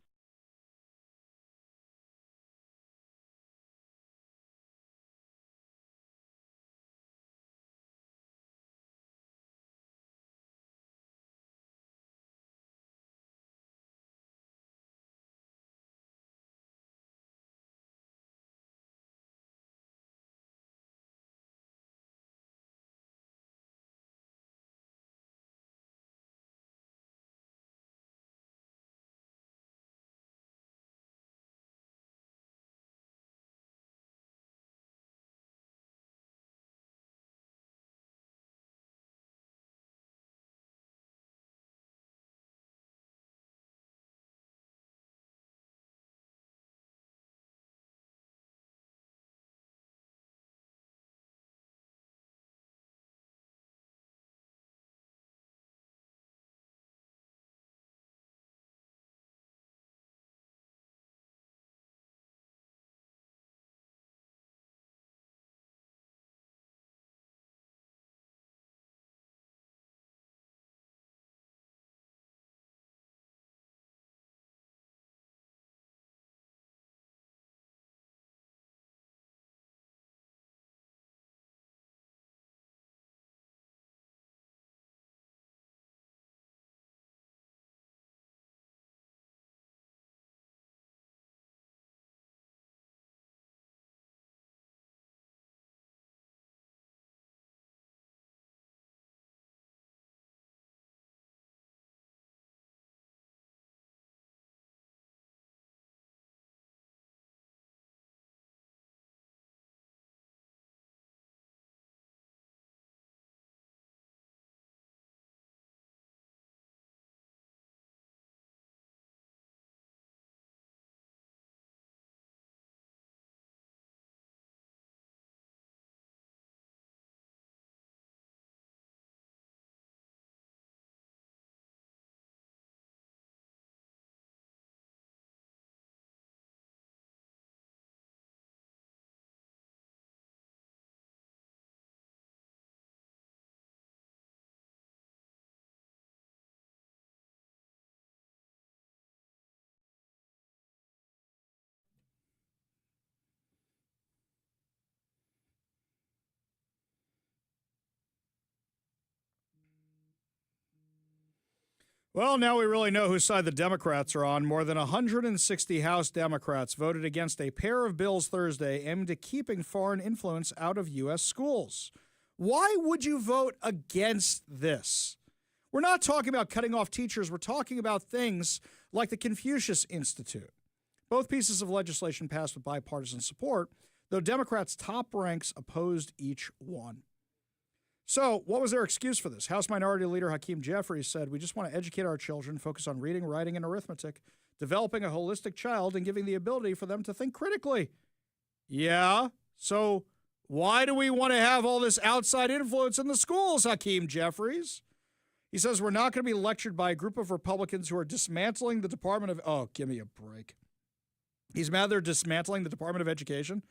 Well, now we really know whose side the Democrats are on. More than 160 House Democrats voted against a pair of bills Thursday aimed at keeping foreign influence out of U.S. schools. Why would you vote against this? We're not talking about cutting off teachers. We're talking about things like the Confucius Institute. Both pieces of legislation passed with bipartisan support, though Democrats' top ranks opposed each one. So what was their excuse for this? House Minority Leader Hakeem Jeffries said, "We just want to educate our children, focus on reading, writing, and arithmetic, developing a holistic child, and giving the ability for them to think critically." Yeah, so why do we want to have all this outside influence in the schools, Hakeem Jeffries? He says, "We're not going to be lectured by a group of Republicans who are dismantling the Department of..." Oh, give me a break. He's mad they're dismantling the Department of Education.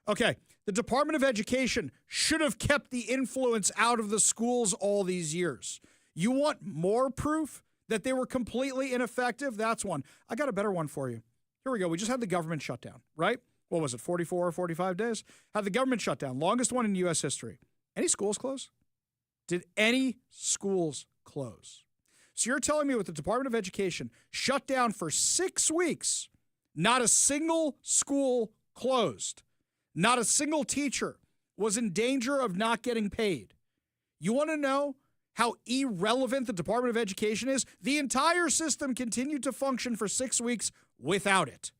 Okay, the Department of Education should have kept the influence out of the schools all these years. You want more proof that they were completely ineffective? That's one. I got a better one for you. Here we go. We just had the government shutdown, right? What was it, 44 or 45 days? Had the government shutdown, longest one in U.S. history. Any schools close? Did any schools close? So you're telling me with the Department of Education shut down for 6 weeks, not a single school closed. Not a single teacher was in danger of not getting paid. You want to know how irrelevant the Department of Education is? The entire system continued to function for 6 weeks without it,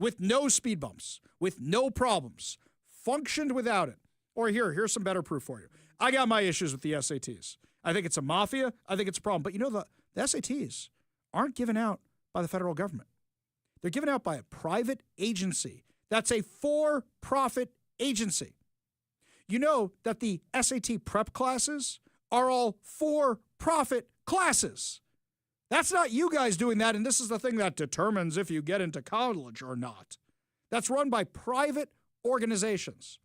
with no speed bumps, with no problems, functioned without it. Or here's some better proof for you. I got my issues with the SATs. I think it's a mafia. I think it's a problem. But you know, the SATs aren't given out by the federal government. They're given out by a private agency. That's a for-profit agency. You know that the SAT prep classes are all for-profit classes. That's not you guys doing that, and this is the thing that determines if you get into college or not. That's run by private organizations.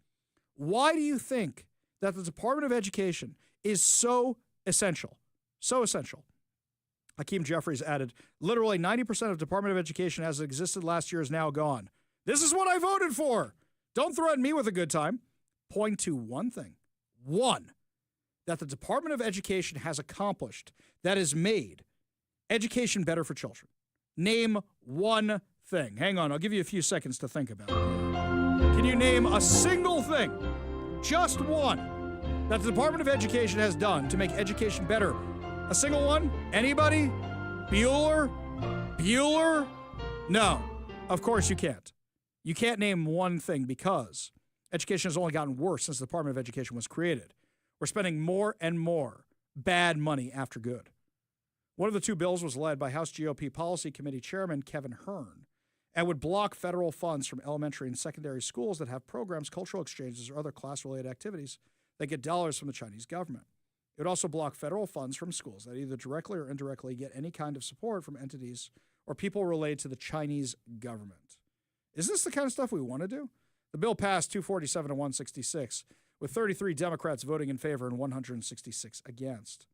Why do you think that the Department of Education is so essential? So essential. Hakeem Jeffries added, "Literally 90% of Department of Education as it existed last year is now gone. This is what I voted for. Don't threaten me with a good time." Point to one thing. One, that the Department of Education has accomplished that has made education better for children. Name one thing. Hang on, I'll give you a few seconds to think about it. Can you name a single thing, just one, that the Department of Education has done to make education better? A single one? Anybody? Bueller? No, of course you can't. You can't name one thing because education has only gotten worse since the Department of Education was created. We're spending more and more bad money after good. One of the two bills was led by House GOP Policy Committee Chairman Kevin Hern and would block federal funds from elementary and secondary schools that have programs, cultural exchanges, or other class-related activities that get dollars from the Chinese government. It would also block federal funds from schools that either directly or indirectly get any kind of support from entities or people related to the Chinese government. Is this the kind of stuff we want to do? The bill passed 247 to 166, with 33 Democrats voting in favor and 166 against.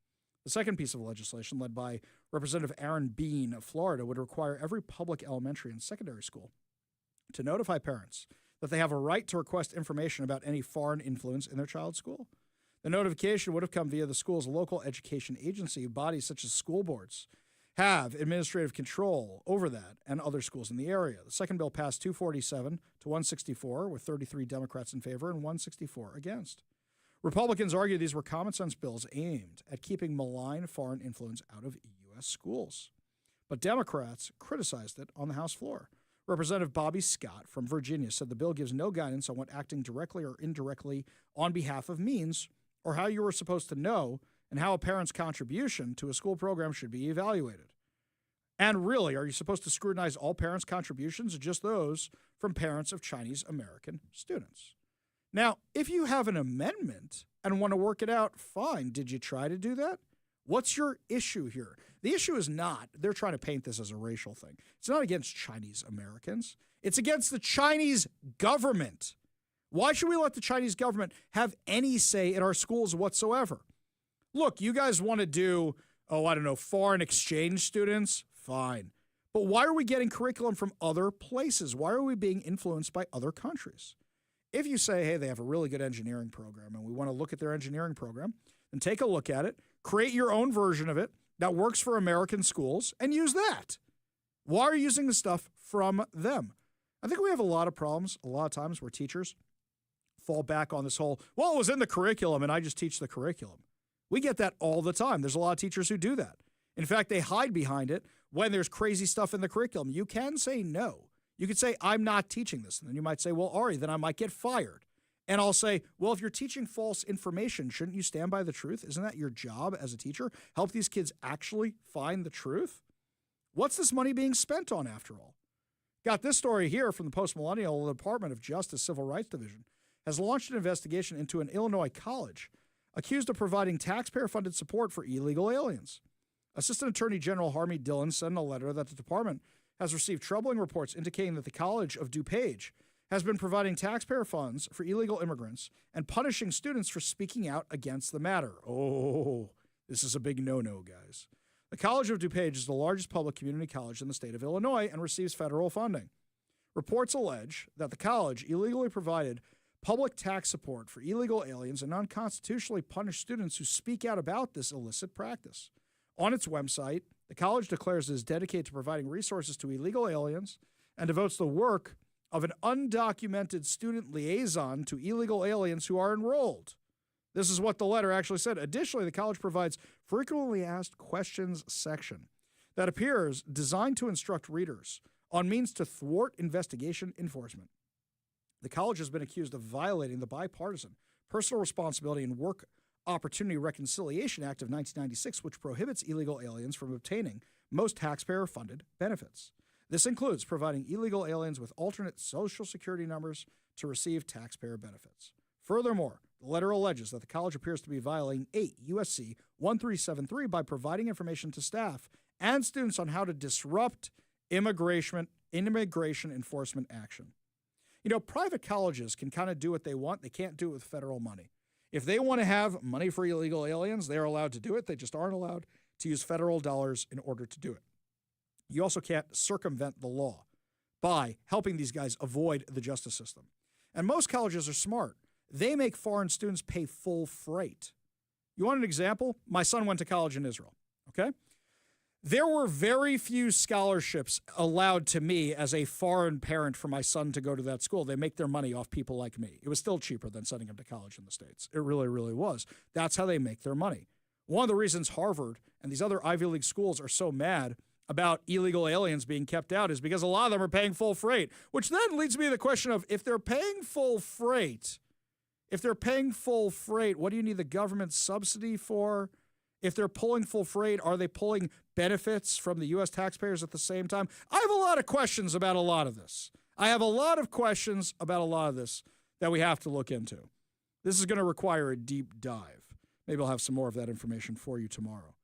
The second piece of legislation, led by Representative Aaron Bean of Florida, would require every public elementary and secondary school to notify parents that they have a right to request information about any foreign influence in their child's school. The notification would have come via the school's local education agency. Bodies such as school boards have administrative control over that and other schools in the area. The second bill passed 247 to 164, with 33 Democrats in favor and 164 against. Republicans argued these were common sense bills aimed at keeping malign foreign influence out of U.S. schools. But Democrats criticized it on the House floor. Representative Bobby Scott from Virginia said the bill gives no guidance on what acting directly or indirectly on behalf of means, or how you were supposed to know, and how a parent's contribution to a school program should be evaluated. And really, are you supposed to scrutinize all parents' contributions or just those from parents of Chinese American students? Now, if you have an amendment and want to work it out, fine. Did you try to do that? What's your issue here? The issue is not, they're trying to paint this as a racial thing. It's not against Chinese Americans. It's against the Chinese government. Why should we let the Chinese government have any say in our schools whatsoever? Look, you guys want to do, foreign exchange students? Fine. But why are we getting curriculum from other places? Why are we being influenced by other countries? If you say, hey, they have a really good engineering program and we want to look at their engineering program, then take a look at it, create your own version of it that works for American schools and use that. Why are you using the stuff from them? I think we have a lot of problems a lot of times where teachers fall back on this whole, well, it was in the curriculum and I just teach the curriculum. We get that all the time. There's a lot of teachers who do that. In fact, they hide behind it when there's crazy stuff in the curriculum. You can say no. You could say, I'm not teaching this. And then you might say, well, Ari, then I might get fired. And I'll say, well, if you're teaching false information, shouldn't you stand by the truth? Isn't that your job as a teacher? Help these kids actually find the truth? What's this money being spent on, after all? Got this story here from the Post-Millennial. The Department of Justice Civil Rights Division has launched an investigation into an Illinois college accused of providing taxpayer-funded support for illegal aliens. Assistant Attorney General Harmy Dillon said in a letter that the department has received troubling reports indicating that the College of DuPage has been providing taxpayer funds for illegal immigrants and punishing students for speaking out against the matter. Oh, this is a big no-no, guys. The College of DuPage is the largest public community college in the state of Illinois and receives federal funding. Reports allege that the college illegally provided public tax support for illegal aliens and unconstitutionally punished students who speak out about this illicit practice. On its website, the college declares it is dedicated to providing resources to illegal aliens and devotes the work of an undocumented student liaison to illegal aliens who are enrolled. This is what the letter actually said. Additionally, the college provides frequently asked questions section that appears designed to instruct readers on means to thwart investigation enforcement. The college has been accused of violating the bipartisan Personal Responsibility and Work Opportunity Reconciliation Act of 1996, which prohibits illegal aliens from obtaining most taxpayer-funded benefits. This includes providing illegal aliens with alternate Social Security numbers to receive taxpayer benefits. Furthermore, the letter alleges that the college appears to be violating 8 U.S.C. 1373 by providing information to staff and students on how to disrupt immigration enforcement action. You know, private colleges can kind of do what they want. They can't do it with federal money. If they want to have money for illegal aliens, they're allowed to do it. They just aren't allowed to use federal dollars in order to do it. You also can't circumvent the law by helping these guys avoid the justice system. And most colleges are smart. They make foreign students pay full freight. You want an example? My son went to college in Israel, okay? There were very few scholarships allowed to me as a foreign parent for my son to go to that school. They make their money off people like me. It was still cheaper than sending him to college in the States. It really, really was. That's how they make their money. One of the reasons Harvard and these other Ivy League schools are so mad about illegal aliens being kept out is because a lot of them are paying full freight, which then leads me to the question of if they're paying full freight, what do you need the government subsidy for? If they're pulling full freight, are they pulling benefits from the U.S. taxpayers at the same time? I have a lot of questions about a lot of this. That we have to look into. This is going to require a deep dive. Maybe I'll have some more of that information for you tomorrow.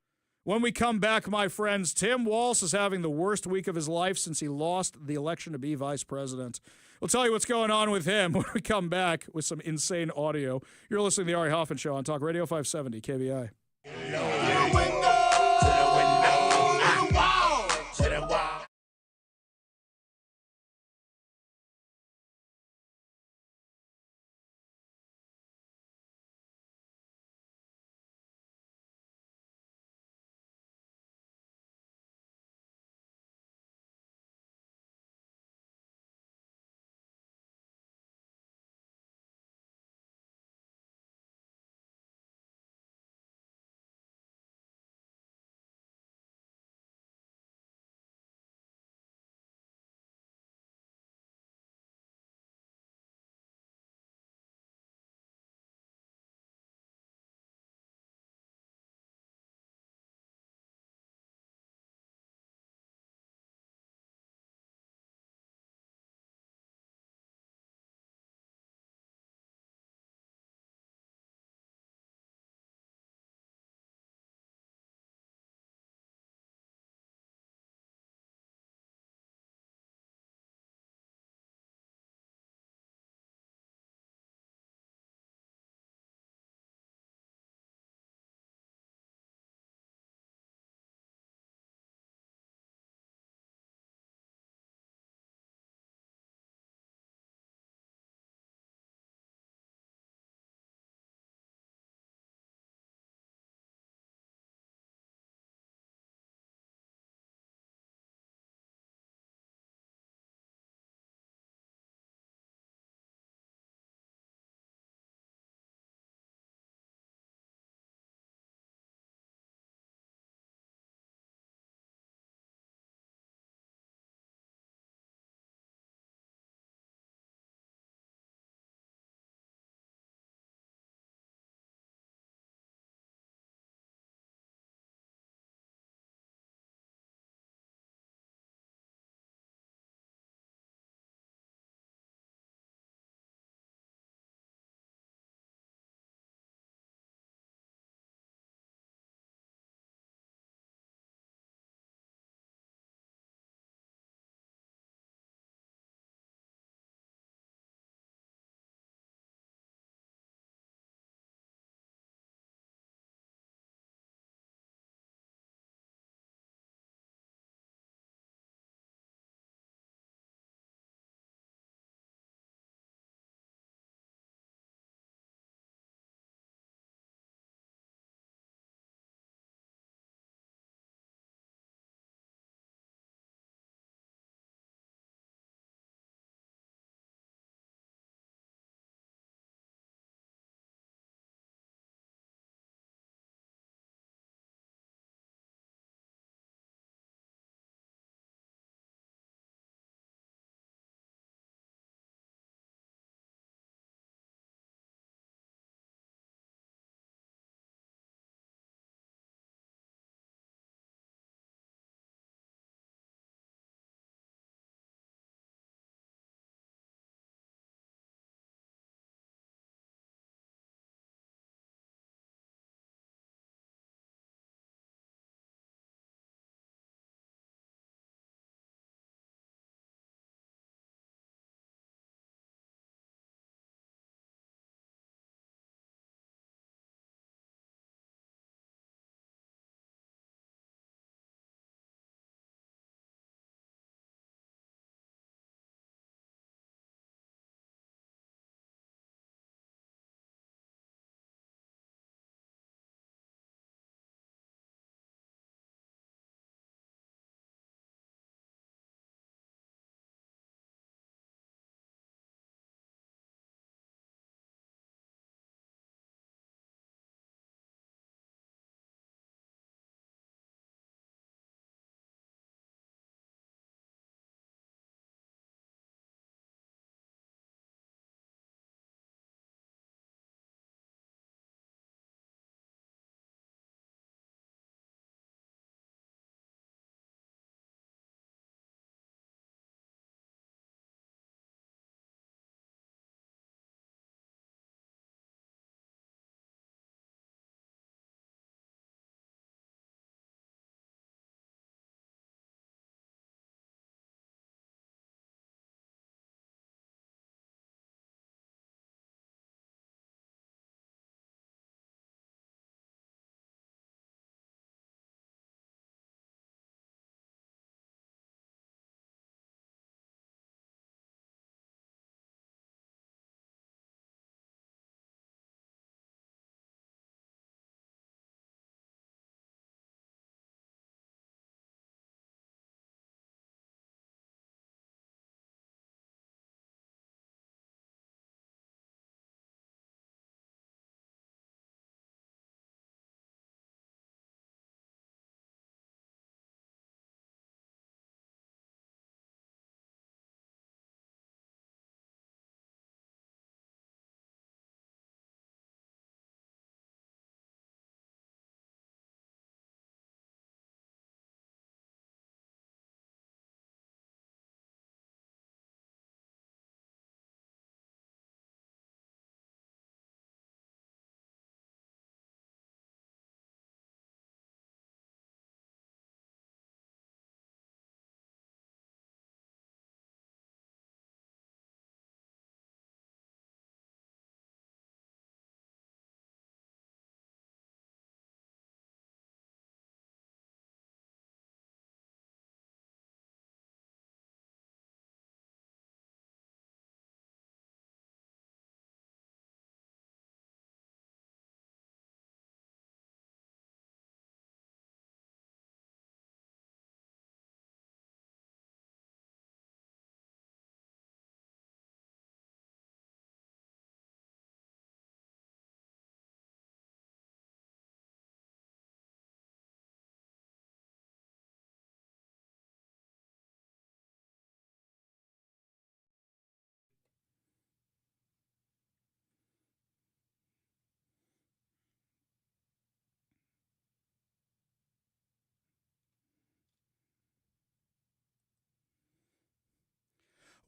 When we come back, my friends, Tim Walz is having the worst week of his life since he lost the election to be vice president. We'll tell you what's going on with him when we come back with some insane audio. You're listening to the Ari Hoffman Show on Talk Radio 570 KBI.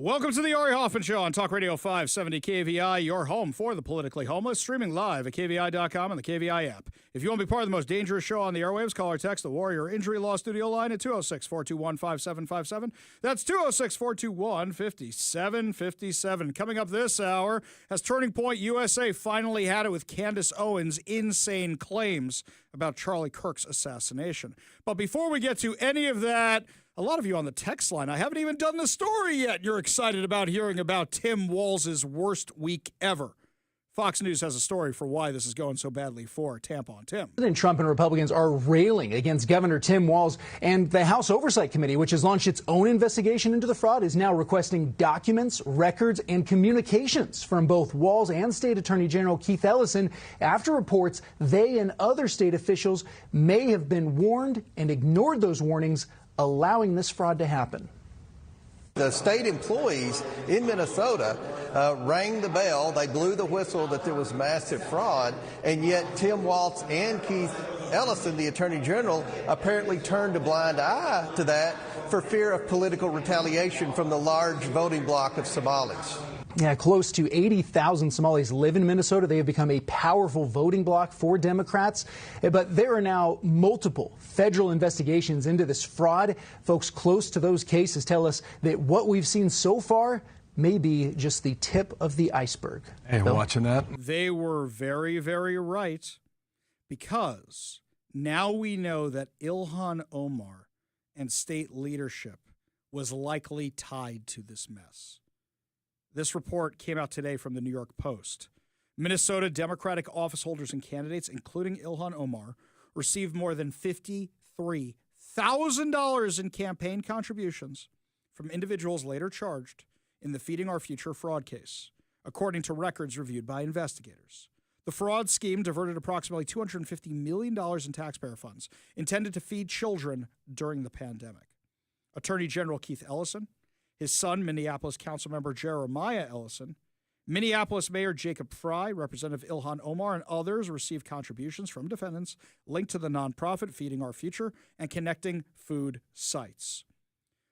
Welcome to the Ari Hoffman Show on Talk Radio 570 KVI, your home for the politically homeless, streaming live at KVI.com and the KVI app. If you want to be part of the most dangerous show on the airwaves, call or text the Warrior Injury Law Studio line at 206-421-5757. That's 206-421-5757. Coming up this hour, has Turning Point USA finally had it with Candace Owens' insane claims about Charlie Kirk's assassination. But before we get to any of that, a lot of you on the text line, I haven't even done the story yet. You're excited about hearing about Tim Walz's worst week ever. Fox News has a story for why this is going so badly for Tampon Tim. President Trump and Republicans are railing against Governor Tim Walz, and the House Oversight Committee, which has launched its own investigation into the fraud, is now requesting documents, records, and communications from both Walz and State Attorney General Keith Ellison after reports they and other state officials may have been warned and ignored those warnings, allowing this fraud to happen. The state employees in Minnesota rang the bell. They blew the whistle that there was massive fraud, and yet Tim Walz and Keith Ellison, the Attorney General, apparently turned a blind eye to that for fear of political retaliation from the large voting bloc of Somalis. Yeah, close to 80,000 Somalis live in Minnesota. They have become a powerful voting bloc for Democrats. But there are now multiple federal investigations into this fraud. Folks close to those cases tell us that what we've seen so far may be just the tip of the iceberg. Hey, watching that? They were very, very right, because now we know that Ilhan Omar and state leadership was likely tied to this mess. This report came out today from the New York Post. Minnesota Democratic office holders and candidates, including Ilhan Omar, received more than $53,000 in campaign contributions from individuals later charged in the Feeding Our Future fraud case, according to records reviewed by investigators. The fraud scheme diverted approximately $250 million in taxpayer funds intended to feed children during the pandemic. Attorney General Keith Ellison, his son, Minneapolis Councilmember Jeremiah Ellison, Minneapolis Mayor Jacob Fry, Representative Ilhan Omar, and others received contributions from defendants linked to the nonprofit Feeding Our Future and connecting food sites.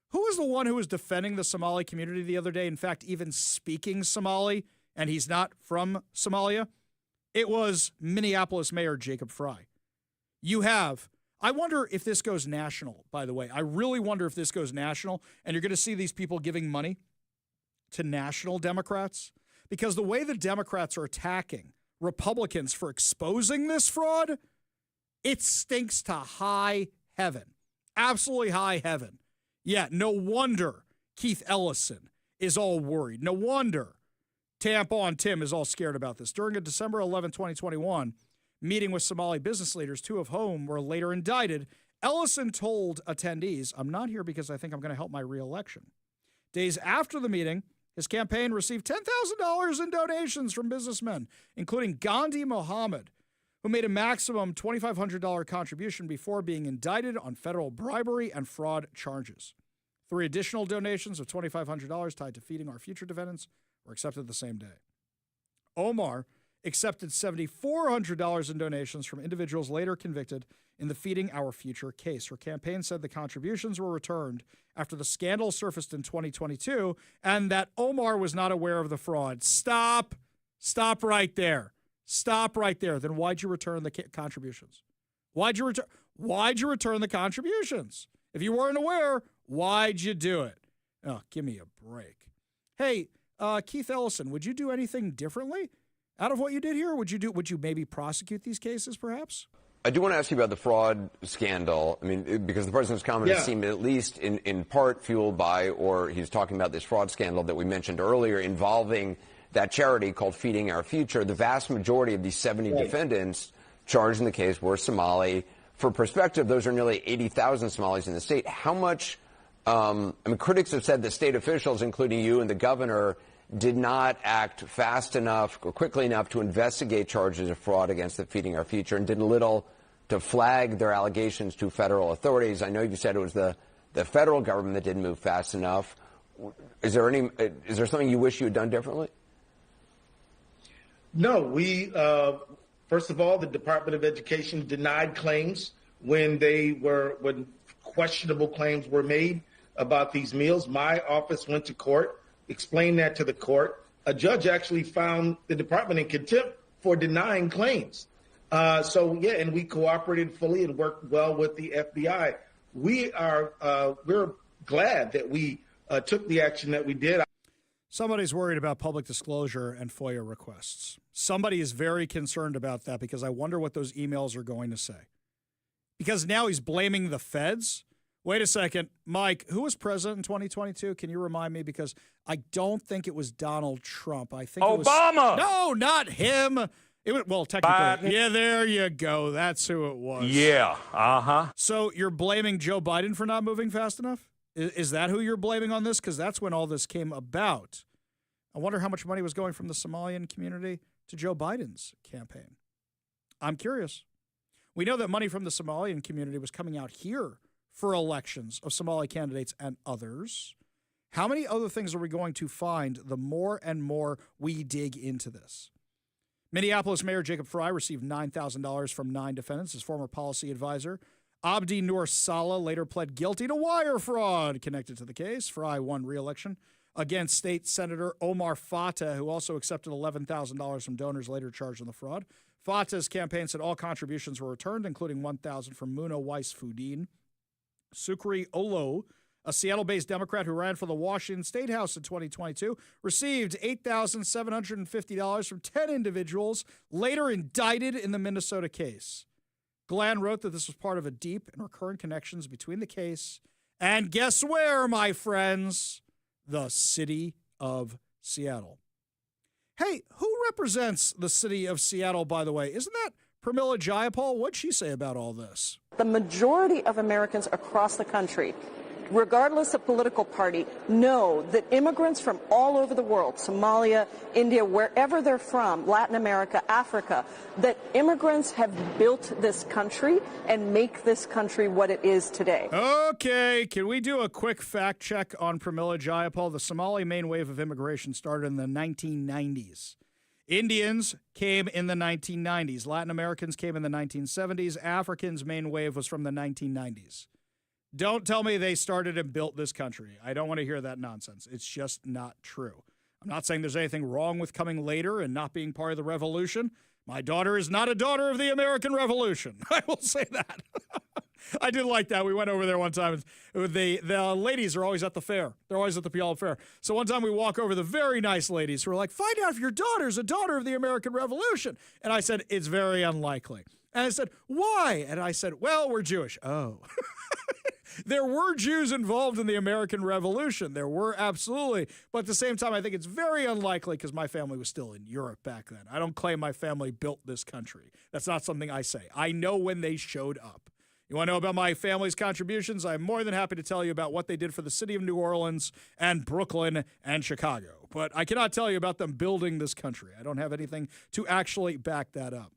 Who was the one who was defending the Somali community the other day? In fact, even speaking Somali, and he's not from Somalia? It was Minneapolis Mayor Jacob Fry. I wonder if this goes national, by the way. I really wonder if this goes national, and you're going to see these people giving money to national Democrats, because the way the Democrats are attacking Republicans for exposing this fraud, it stinks to high heaven. Absolutely high heaven. Yeah, no wonder Keith Ellison is all worried. No wonder Tampon Tim is all scared about this. During a December 11, 2021, meeting with Somali business leaders, two of whom were later indicted, Ellison told attendees, "I'm not here because I think I'm going to help my reelection." Days after the meeting, his campaign received $10,000 in donations from businessmen, including Gandhi Mohammed, who made a maximum $2,500 contribution before being indicted on federal bribery and fraud charges. 3 additional donations of $2,500 tied to Feeding Our Future defendants were accepted the same day. Omar accepted $7,400 in donations from individuals later convicted in the Feeding Our Future case. Her campaign said the contributions were returned after the scandal surfaced in 2022 and that Omar was not aware of the fraud. Stop right there. Stop right there. Then why'd you return the contributions? Why'd you return the contributions? If you weren't aware, why'd you do it? Oh, give me a break. Hey, Keith Ellison, would you do anything differently out of what you did here? Would you maybe prosecute these cases, perhaps? I do want to ask you about the fraud scandal. I mean, because the president's comments seem at least in part fueled by, or he's talking about this fraud scandal that we mentioned earlier involving that charity called Feeding Our Future. The vast majority of these 70 defendants charged in the case were Somali. For perspective, those are nearly 80,000 Somalis in the state. How much, critics have said that state officials, including you and the governor, did not act fast enough or quickly enough to investigate charges of fraud against the Feeding Our Future and did little to flag their allegations to federal authorities. I know you said it was the federal government that didn't move fast enough. Is there something you wish you had done differently? No, first of all, the Department of Education denied claims when questionable claims were made about these meals. My office went to court explained that to the court. A judge actually found the department in contempt for denying claims. And we cooperated fully and worked well with the FBI. We're glad that we took the action that we did. Somebody's worried about public disclosure and FOIA requests. Somebody is very concerned about that because I wonder what those emails are going to say. Because now he's blaming the feds. Wait a second, Mike, who was president in 2022? Can you remind me? Because I don't think it was Donald Trump. I think Obama. No, not him. It was, well, technically. Biden. Yeah, there you go. That's who it was. Yeah, uh-huh. So you're blaming Joe Biden for not moving fast enough? Is that who you're blaming on this? Because that's when all this came about. I wonder how much money was going from the Somalian community to Joe Biden's campaign. I'm curious. We know that money from the Somalian community was coming out here for elections of Somali candidates and others. How many other things are we going to find the more and more we dig into this? Minneapolis Mayor Jacob Fry received $9,000 from 9 defendants. His former policy advisor, Abdi Nur Salah, later pled guilty to wire fraud connected to the case. Fry won re-election against State Senator Omar Fatah, who also accepted $11,000 from donors later charged in the fraud. Fatah's campaign said all contributions were returned, including $1,000 from Muna Weiss Fudin. Sukri Olo, a Seattle-based Democrat who ran for the Washington State House in 2022, received $8,750 from 10 individuals, later indicted in the Minnesota case. Glenn wrote that this was part of a deep and recurrent connections between the case and guess where, my friends? The city of Seattle. Hey, who represents the city of Seattle, by the way? Isn't that Pramila Jayapal? What'd she say about all this? The majority of Americans across the country, regardless of political party, know that immigrants from all over the world, Somalia, India, wherever they're from, Latin America, Africa, that immigrants have built this country and make this country what it is today. Okay, can we do a quick fact check on Pramila Jayapal? The Somali main wave of immigration started in the 1990s. Indians came in the 1990s. Latin Americans came in the 1970s. Africans' main wave was from the 1990s. Don't tell me they started and built this country. I don't want to hear that nonsense. It's just not true. I'm not saying there's anything wrong with coming later and not being part of the revolution. My daughter is not a daughter of the American Revolution. I will say that. I did like that. We went over there one time. The ladies are always at the fair. They're always at the Puyallup Fair. So one time we walk over, the very nice ladies who are like, find out if your daughter's a daughter of the American Revolution. And I said, it's very unlikely. And I said, why? And I said, well, we're Jewish. Oh. There were Jews involved in the American Revolution. There were, absolutely. But at the same time, I think it's very unlikely because my family was still in Europe back then. I don't claim my family built this country. That's not something I say. I know when they showed up. You want to know about my family's contributions? I'm more than happy to tell you about what they did for the city of New Orleans and Brooklyn and Chicago. But I cannot tell you about them building this country. I don't have anything to actually back that up.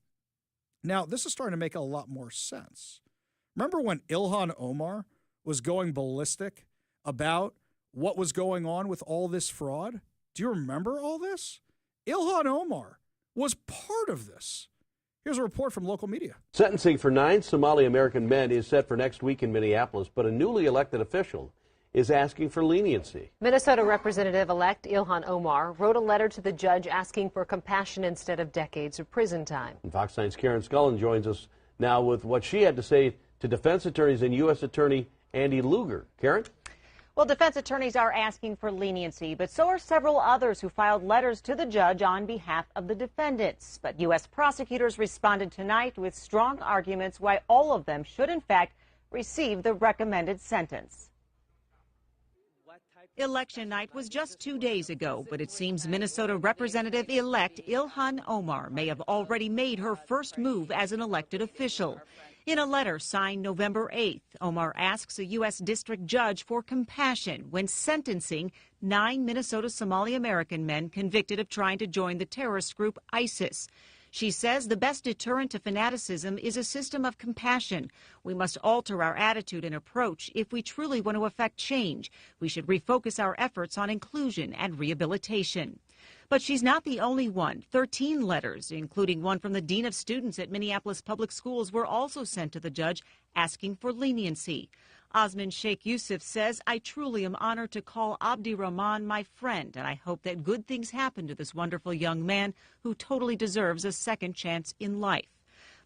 Now, this is starting to make a lot more sense. Remember when Ilhan Omar was going ballistic about what was going on with all this fraud? Do you remember all this? Ilhan Omar was part of this. Here's a report from local media. Sentencing for 9 Somali American men is set for next week in Minneapolis, but a newly elected official is asking for leniency. Minnesota Representative-elect Ilhan Omar wrote a letter to the judge asking for compassion instead of decades of prison time. And Fox 9's Karen Scullin joins us now with what she had to say to defense attorneys and U.S. Attorney Andy Lugar. Karen? Well, defense attorneys are asking for leniency, but so are several others who filed letters to the judge on behalf of the defendants. But U.S. prosecutors responded tonight with strong arguments why all of them should, in fact, receive the recommended sentence. Election night was just 2 days ago, but it seems Minnesota Representative-elect Ilhan Omar may have already made her first move as an elected official. In a letter signed November 8th, Omar asks a U.S. district judge for compassion when sentencing 9 Minnesota Somali American men convicted of trying to join the terrorist group ISIS. She says the best deterrent to fanaticism is a system of compassion. We must alter our attitude and approach if we truly want to affect change. We should refocus our efforts on inclusion and rehabilitation. But she's not the only one. 13 letters, including one from the Dean of Students at Minneapolis Public Schools, were also sent to the judge asking for leniency. Osman Sheikh Yusuf says, I truly am honored to call Abdi Rahman my friend, and I hope that good things happen to this wonderful young man who totally deserves a second chance in life.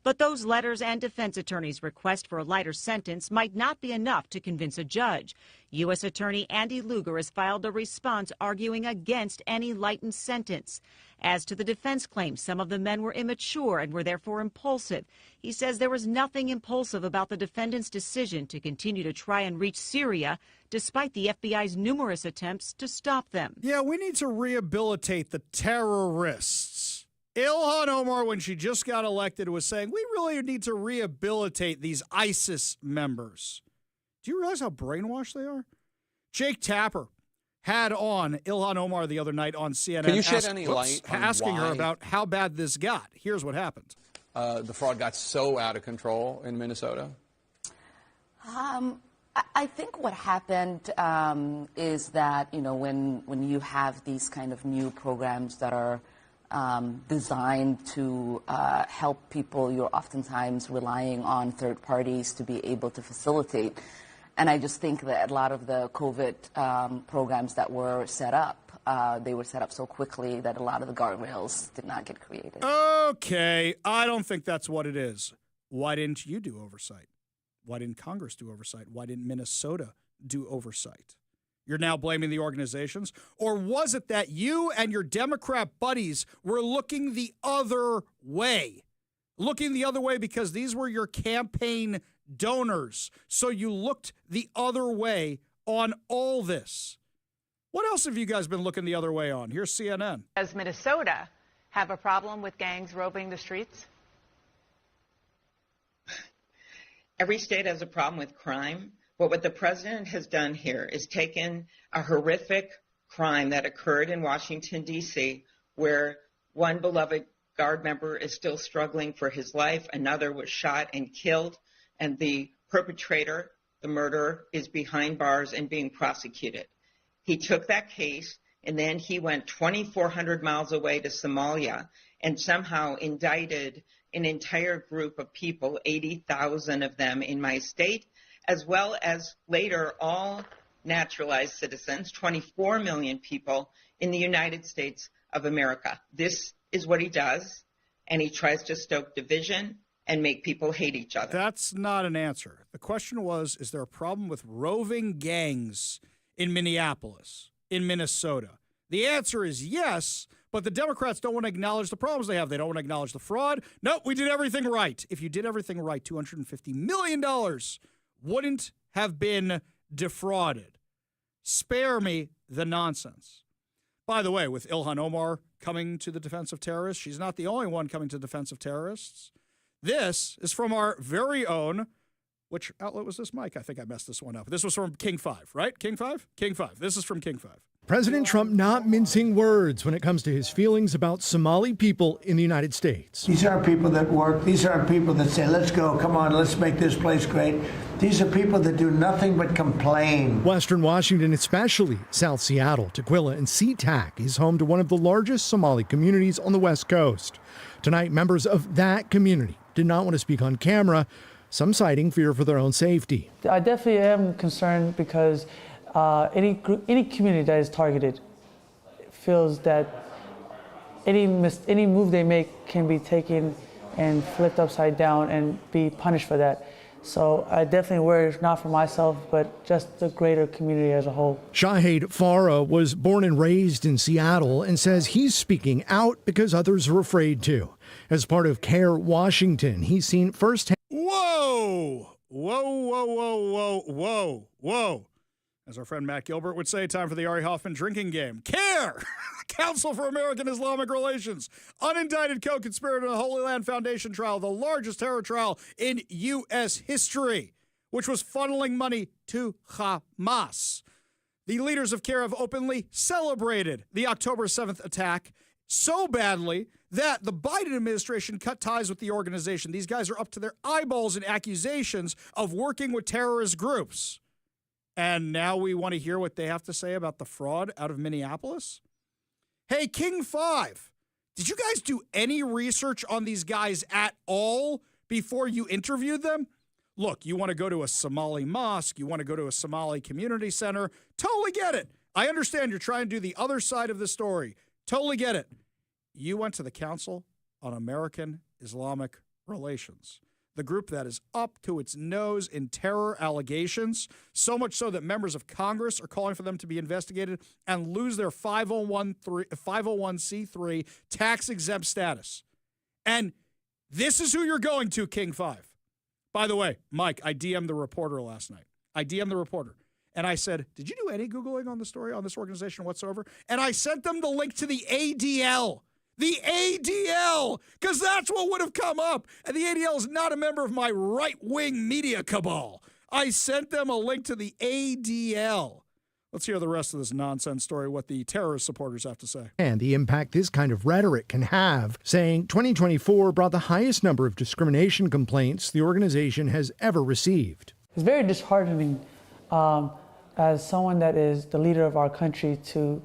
But those letters and defense attorneys' request for a lighter sentence might not be enough to convince a judge. U.S. Attorney Andy Lugar has filed a response arguing against any lightened sentence. As to the defense claims, some of the men were immature and were therefore impulsive. He says there was nothing impulsive about the defendant's decision to continue to try and reach Syria, despite the FBI's numerous attempts to stop them. Yeah, we need to rehabilitate the terrorists. Ilhan Omar, when she just got elected, was saying, we really need to rehabilitate these ISIS members. Do you realize how brainwashed they are? Jake Tapper had on Ilhan Omar the other night on CNN. Can you shed any light on asking her why about how bad this got? Here's what happened. The fraud got so out of control in Minnesota? I think what happened is that, when you have these kind of new programs that are designed to help people, you're oftentimes relying on third parties to be able to facilitate. And I just think that a lot of the COVID programs that were set up, they were set up so quickly that a lot of the guardrails did not get created. Okay, I don't think that's what it is. Why didn't you do oversight? Why didn't Congress do oversight? Why didn't Minnesota do oversight? You're now blaming the organizations? Or was it that you and your Democrat buddies were looking the other way? Looking the other way because these were your campaign donors. So you looked the other way on all this. What else have you guys been looking the other way on? Here's CNN. Does Minnesota have a problem with gangs roving the streets? Every state has a problem with crime. But what the president has done here is taken a horrific crime that occurred in Washington, D.C., where one beloved Guard member is still struggling for his life. Another was shot and killed. And the perpetrator, the murderer, is behind bars and being prosecuted. He took that case, and then he went 2,400 miles away to Somalia and somehow indicted an entire group of people, 80,000 of them in my state, as well as later all naturalized citizens, 24 million people in the United States of America. This is what he does, and he tries to stoke division and make people hate each other. That's not an answer. The question was, is there a problem with roving gangs in Minneapolis, in Minnesota? The answer is yes, but the Democrats don't want to acknowledge the problems they have. They don't want to acknowledge the fraud. Nope, we did everything right. If you did everything right, $250 million wouldn't have been defrauded. Spare me the nonsense. By the way, with Ilhan Omar coming to the defense of terrorists, she's not the only one coming to the defense of terrorists. This is from our very own, which outlet was this, Mike? I think I messed this one up. This was from King 5, right? King 5? King 5. This is from King 5. President Trump not mincing words when it comes to his feelings about Somali people in the United States. These aren't people that work. These aren't people that say, let's go, come on, let's make this place great. These are people that do nothing but complain. Western Washington, especially South Seattle, Tukwila, and SeaTac, is home to one of the largest Somali communities on the West Coast. Tonight, members of that community did not want to speak on camera, some citing fear for their own safety. I definitely am concerned because any community that is targeted feels that any move they make can be taken and flipped upside down and be punished for that. So I definitely worry, not for myself, but just the greater community as a whole. Shahid Farah was born and raised in Seattle and says he's speaking out because others are afraid to. As part of CARE Washington, he's seen firsthand. Whoa! Whoa, whoa, whoa, whoa, whoa, whoa. As our friend Matt Gilbert would say, time for the Ari Hoffman drinking game. CARE! Council for American Islamic Relations. Unindicted co-conspirator in the Holy Land Foundation trial, the largest terror trial in U.S. history, which was funneling money to Hamas. The leaders of CARE have openly celebrated the October 7th attack so badly that the Biden administration cut ties with the organization. These guys are up to their eyeballs in accusations of working with terrorist groups. And now we want to hear what they have to say about the fraud out of Minneapolis? Hey, King 5, did you guys do any research on these guys at all before you interviewed them? Look, you want to go to a Somali mosque, you want to go to a Somali community center, totally get it. I understand you're trying to do the other side of the story. Totally get it. You went to the Council on American Islamic Relations, the group that is up to its nose in terror allegations, so much so that members of Congress are calling for them to be investigated and lose their 501c3 tax-exempt status. And this is who you're going to, King 5. By the way, Mike, I DM'd the reporter last night. And I said, did you do any Googling on the story, on this organization whatsoever? And I sent them the link to the ADL. The ADL, because that's what would have come up. And the ADL is not a member of my right-wing media cabal. I sent them a link to the ADL. Let's hear the rest of this nonsense story, what the terrorist supporters have to say. And the impact this kind of rhetoric can have, saying 2024 brought the highest number of discrimination complaints the organization has ever received. It's very disheartening as someone that is the leader of our country to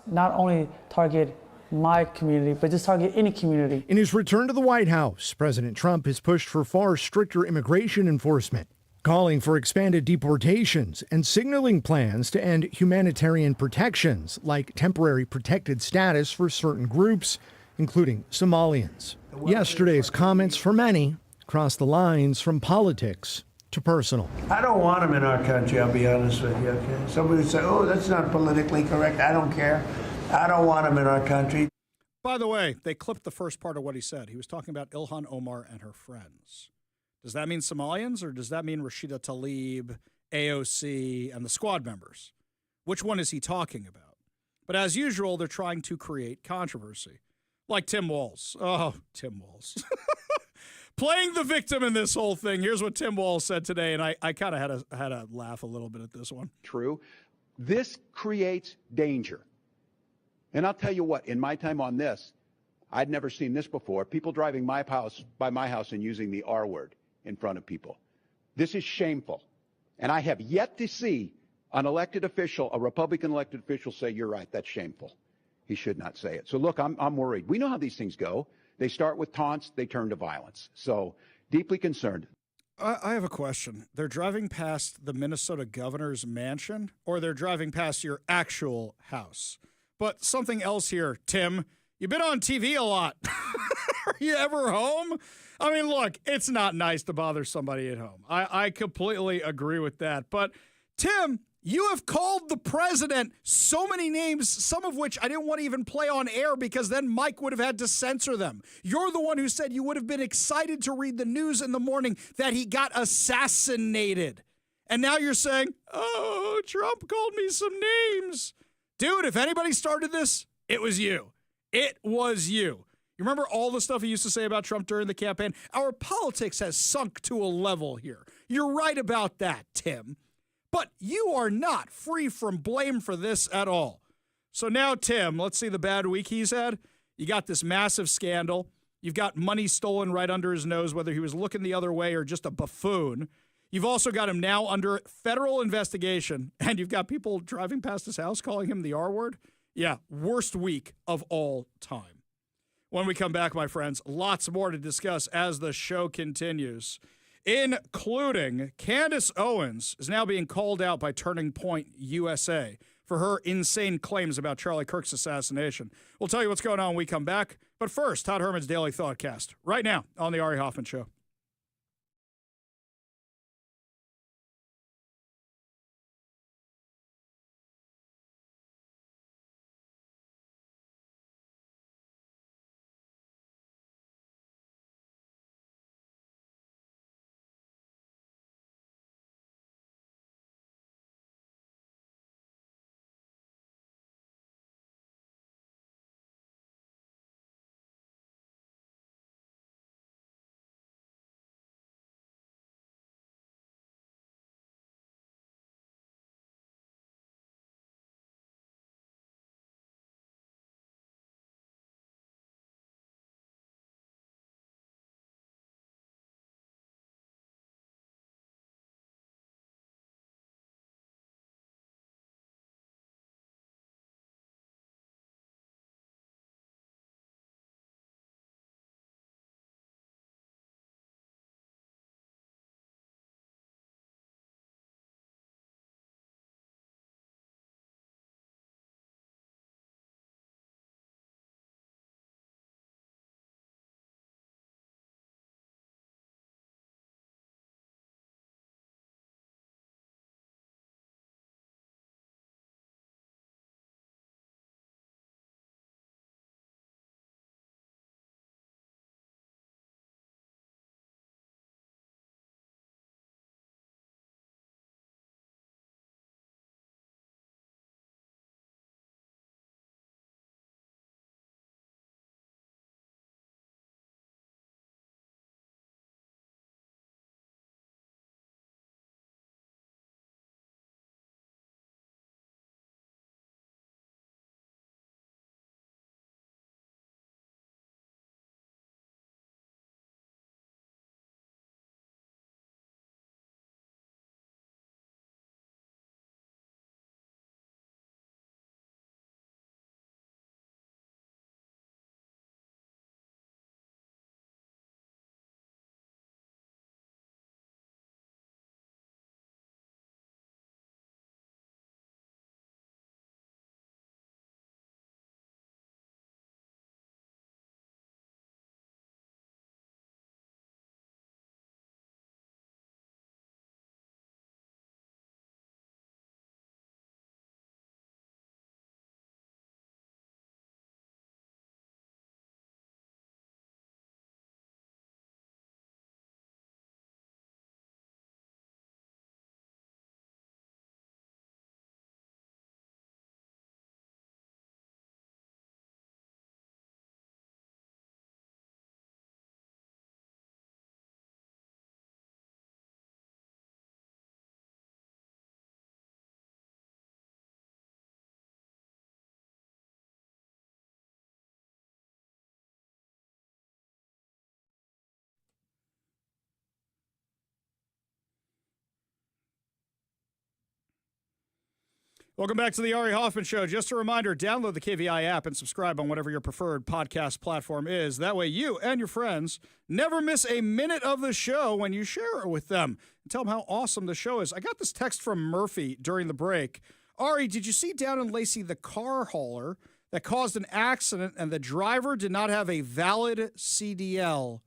not only target my community, but just target any community. In his return to the White House, President Trump has pushed for far stricter immigration enforcement, calling for expanded deportations and signaling plans to end humanitarian protections like temporary protected status for certain groups, including Somalians. Yesterday's comments for many crossed the lines from politics to personal. I don't want them in our country, I'll be honest with you. Okay? Somebody would say, oh, that's not politically correct. I don't care. I don't want them in our country. By the way, they clipped the first part of what he said. He was talking about Ilhan Omar and her friends. Does that mean Somalians, or does that mean Rashida Tlaib, AOC, and the squad members? Which one is he talking about? But as usual, they're trying to create controversy. Like Tim Walz. Oh, Tim Walz. Playing the victim in this whole thing. Here's what Tim Walz said today, and I kind of had to laugh a little bit at this one. True. This creates danger. And I'll tell you what, in my time on this, I'd never seen this before. People driving by my house and using the R word in front of people. This is shameful. And I have yet to see an elected official, a Republican elected official, say, you're right, that's shameful. He should not say it. So look, I'm worried. We know how these things go. They start with taunts, they turn to violence. So deeply concerned. I have a question. They're driving past the Minnesota governor's mansion, or they're driving past your actual house? But something else here, Tim. You've been on TV a lot. Are you ever home? I mean, look, it's not nice to bother somebody at home. I completely agree with that. But, Tim, you have called the president so many names, some of which I didn't want to even play on air because then Mike would have had to censor them. You're the one who said you would have been excited to read the news in the morning that he got assassinated. And now you're saying, oh, Trump called me some names. Dude, if anybody started this, it was you. It was you. You remember all the stuff he used to say about Trump during the campaign? Our politics has sunk to a level here. You're right about that, Tim. But you are not free from blame for this at all. So now, Tim, let's see the bad week he's had. You got this massive scandal. You've got money stolen right under his nose, whether he was looking the other way or just a buffoon. You've also got him now under federal investigation, and you've got people driving past his house calling him the R word. Yeah, worst week of all time. When we come back, my friends, lots more to discuss as the show continues, including Candace Owens is now being called out by Turning Point USA for her insane claims about Charlie Kirk's assassination. We'll tell you what's going on when we come back. But first, Todd Herman's Daily Thoughtcast, right now on the Ari Hoffman Show. Welcome back to the Ari Hoffman Show. Just a reminder, download the KVI app and subscribe on whatever your preferred podcast platform is. That way you and your friends never miss a minute of the show when you share it with them. And tell them how awesome the show is. I got this text from Murphy during the break. Ari, did you see down in Lacey the car hauler that caused an accident and the driver did not have a valid CDL?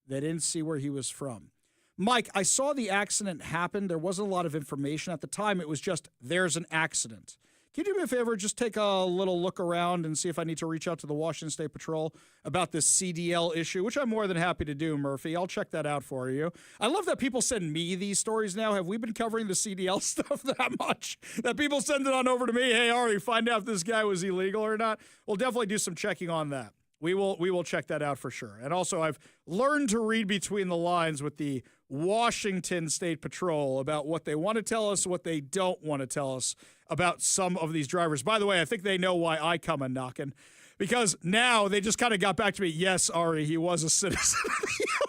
They didn't see where he was from. Mike, I saw the accident happen. There wasn't a lot of information at the time. It was just, there's an accident. Can you do me a favor? Just take a little look around and see if I need to reach out to the Washington State Patrol about this CDL issue, which I'm more than happy to do, Murphy. I'll check that out for you. I love that people send me these stories now. Have we been covering the CDL stuff that much? That people send it on over to me? Hey, Ari, find out if this guy was illegal or not. We'll definitely do some checking on that. We will check that out for sure. And also, I've learned to read between the lines with the Washington State Patrol about what they want to tell us, what they don't want to tell us about some of these drivers. By the way, I think they know why I come a knocking, because now they just kind of got back to me. Yes, Ari, he was a citizen.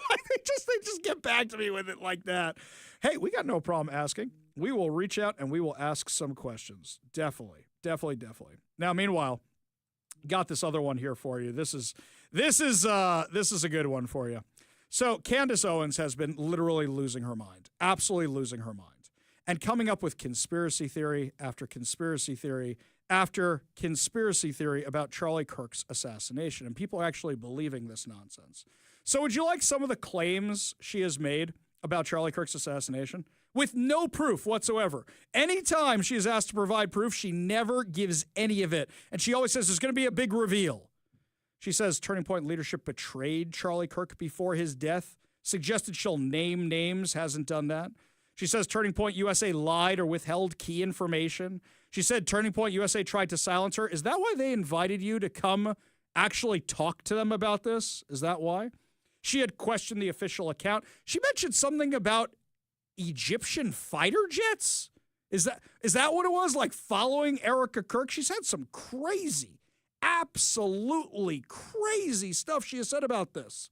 They just get back to me with it like that. Hey, we got no problem asking. We will reach out and we will ask some questions. Definitely. Now, meanwhile, got this other one here for you. This is a good one for you. So Candace Owens has been literally losing her mind, absolutely losing her mind, and coming up with conspiracy theory after conspiracy theory after conspiracy theory about Charlie Kirk's assassination, and people are actually believing this nonsense. So would you like some of the claims she has made about Charlie Kirk's assassination? With no proof whatsoever. Anytime she is asked to provide proof, she never gives any of it. And she always says there's going to be a big reveal. She says Turning Point leadership betrayed Charlie Kirk before his death, suggested she'll name names, hasn't done that. She says Turning Point USA lied or withheld key information. She said Turning Point USA tried to silence her. Is that why they invited you to come actually talk to them about this? Is that why? She had questioned the official account. She mentioned something about Egyptian fighter jets? Is that what it was? Like following Erica Kirk? She's had some crazy, absolutely crazy stuff she has said about this.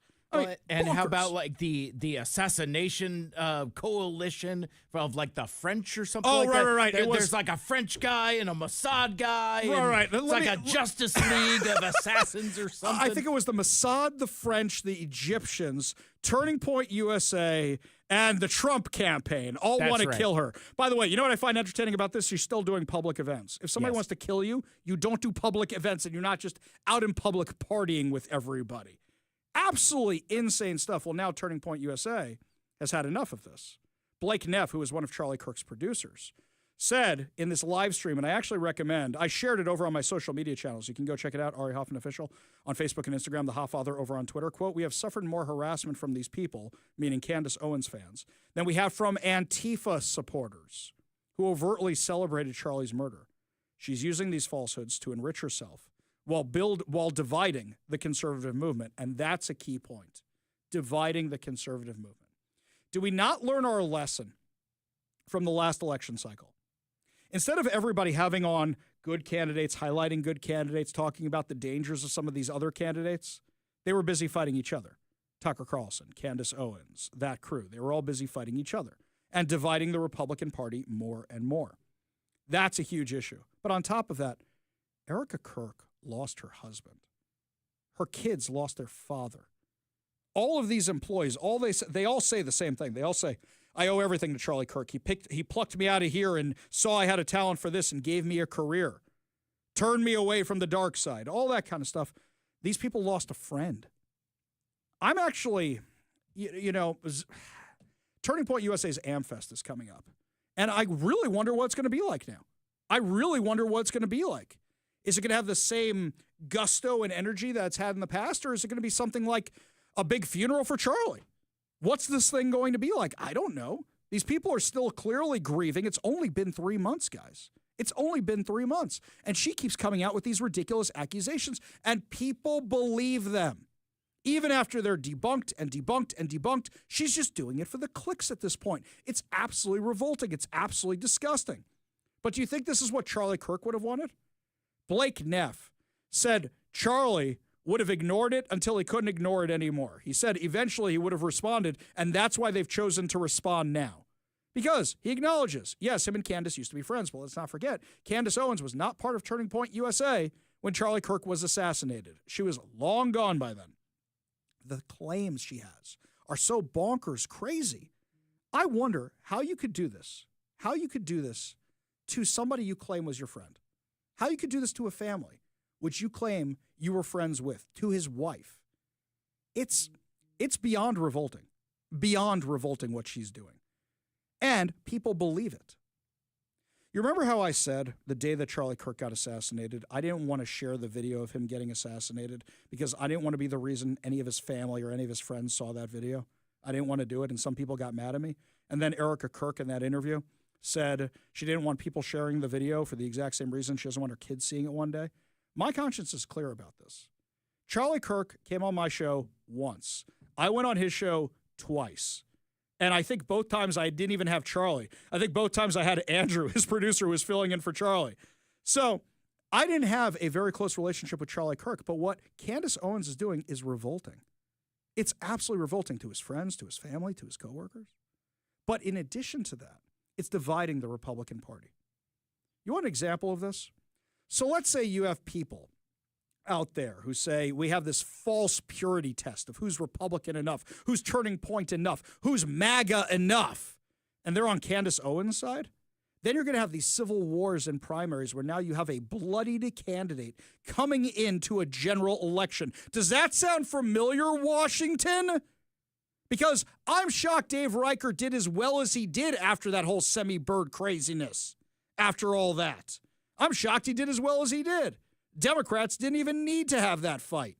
And how about like the assassination coalition of like the French or something like that? Right. There's like a French guy and a Mossad guy. Right. It's like a Justice League of assassins or something. I think it was the Mossad, the French, the Egyptians, Turning Point USA, and the Trump campaign all want to kill her. By the way, you know what I find entertaining about this? She's still doing public events. If somebody wants to kill you, you don't do public events, and you're not just out in public partying with everybody. Absolutely insane stuff. Well, now Turning Point USA has had enough of this. Blake Neff, who is one of Charlie Kirk's producers, said in this live stream, and I actually recommend, I shared it over on my social media channels. You can go check it out, Ari Hoffman Official, on Facebook and Instagram, The Hofffather over on Twitter. Quote, "We have suffered more harassment from these people," meaning Candace Owens fans, "than we have from Antifa supporters who overtly celebrated Charlie's murder. She's using these falsehoods to enrich herself while dividing the conservative movement." And that's a key point, dividing the conservative movement. Do we not learn our lesson from the last election cycle? Instead of everybody having on good candidates, highlighting good candidates, talking about the dangers of some of these other candidates, they were busy fighting each other. Tucker Carlson, Candace Owens, that crew, they were all busy fighting each other and dividing the Republican Party more and more. That's a huge issue. But on top of that, Erica Kirk lost her husband. Her kids lost their father. All of these employees, they all say the same thing. They all say, "I owe everything to Charlie Kirk. He plucked me out of here and saw I had a talent for this and gave me a career, turned me away from the dark side," all that kind of stuff. These people lost a friend. I'm actually, Turning Point USA's AmFest is coming up, and I really wonder what it's going to be like now. I really wonder what it's going to be like. Is it going to have the same gusto and energy that it's had in the past, or is it going to be something like a big funeral for Charlie? What's this thing going to be like? I don't know. These people are still clearly grieving. It's only been 3 months, guys. It's only been 3 months. And she keeps coming out with these ridiculous accusations, and people believe them. Even after they're debunked and debunked and debunked, she's just doing it for the clicks at this point. It's absolutely revolting. It's absolutely disgusting. But do you think this is what Charlie Kirk would have wanted? Blake Neff said Charlie would have ignored it until he couldn't ignore it anymore. He said eventually he would have responded, and that's why they've chosen to respond now. Because he acknowledges, yes, him and Candace used to be friends, but let's not forget, Candace Owens was not part of Turning Point USA when Charlie Kirk was assassinated. She was long gone by then. The claims she has are so bonkers crazy. I wonder how you could do this. How you could do this to somebody you claim was your friend. How you could do this to a family which you claim you were friends with, to his wife. It's beyond revolting. Beyond revolting what she's doing. And people believe it. You remember how I said the day that Charlie Kirk got assassinated, I didn't want to share the video of him getting assassinated because I didn't want to be the reason any of his family or any of his friends saw that video. I didn't want to do it, and some people got mad at me. And then Erica Kirk in that interview said she didn't want people sharing the video for the exact same reason. She doesn't want her kids seeing it one day. My conscience is clear about this. Charlie Kirk came on my show once. I went on his show twice. And I think both times I didn't even have Charlie. I think both times I had Andrew, his producer, who was filling in for Charlie. So I didn't have a very close relationship with Charlie Kirk, but what Candace Owens is doing is revolting. It's absolutely revolting to his friends, to his family, to his coworkers. But in addition to that, it's dividing the Republican Party. You want an example of this? So let's say you have people out there who say we have this false purity test of who's Republican enough, who's Turning Point enough, who's MAGA enough, and they're on Candace Owens' side. Then you're going to have these civil wars and primaries where now you have a bloodied candidate coming into a general election. Does that sound familiar, Washington? Because I'm shocked Dave Reicher did as well as he did after that whole semi-bird craziness. After all that, I'm shocked he did as well as he did. Democrats didn't even need to have that fight,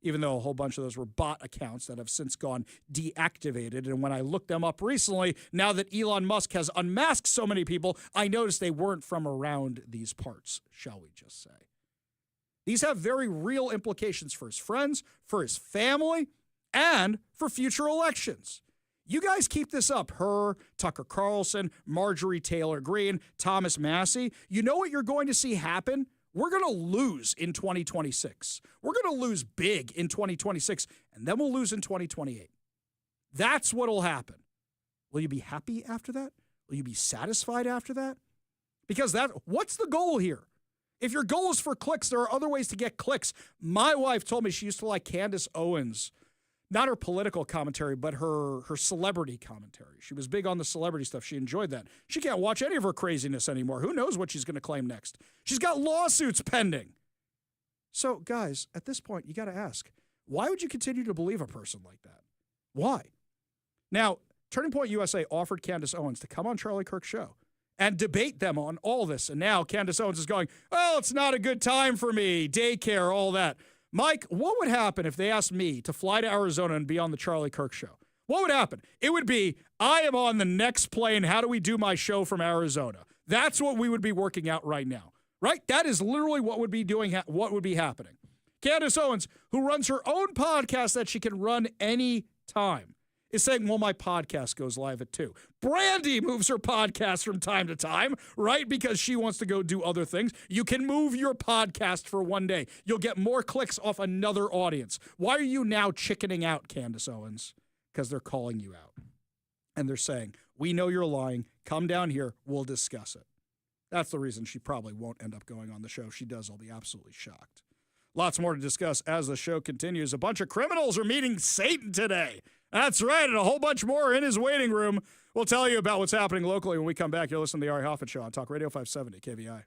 even though a whole bunch of those were bot accounts that have since gone deactivated. And when I looked them up recently, now that Elon Musk has unmasked so many people, I noticed they weren't from around these parts, shall we just say. These have very real implications for his friends, for his family, and for future elections. You guys keep this up, her, Tucker Carlson, Marjorie Taylor Greene, Thomas Massey. You know what you're going to see happen? We're going to lose in 2026. We're going to lose big in 2026, and then we'll lose in 2028. That's what will happen. Will you be happy after that? Will you be satisfied after that? Because what's the goal here? If your goal is for clicks, there are other ways to get clicks. My wife told me she used to like Candace Owens. Not her political commentary, but her celebrity commentary. She was big on the celebrity stuff. She enjoyed that. She can't watch any of her craziness anymore. Who knows what she's going to claim next? She's got lawsuits pending. So, guys, at this point, you got to ask, why would you continue to believe a person like that? Why? Now, Turning Point USA offered Candace Owens to come on Charlie Kirk's show and debate them on all this. And now Candace Owens is going, oh, it's not a good time for me, daycare, all that. Mike, what would happen if they asked me to fly to Arizona and be on the Charlie Kirk show? What would happen? It would be, I am on the next plane. How do we do my show from Arizona? That's what we would be working out right now, right? That is literally what would be what would be happening. Candace Owens, who runs her own podcast that she can run any time, is saying, well, my podcast goes live at 2. Brandy moves her podcast from time to time, right? Because she wants to go do other things. You can move your podcast for one day. You'll get more clicks off another audience. Why are you now chickening out, Candace Owens? Because they're calling you out. And they're saying, we know you're lying. Come down here. We'll discuss it. That's the reason she probably won't end up going on the show. If she does, I'll be absolutely shocked. Lots more to discuss as the show continues. A bunch of criminals are meeting Satan today. That's right, and a whole bunch more in his waiting room. We'll tell you about what's happening locally when we come back. You'll listen to the Ari Hoffman Show on Talk Radio 570 KVI.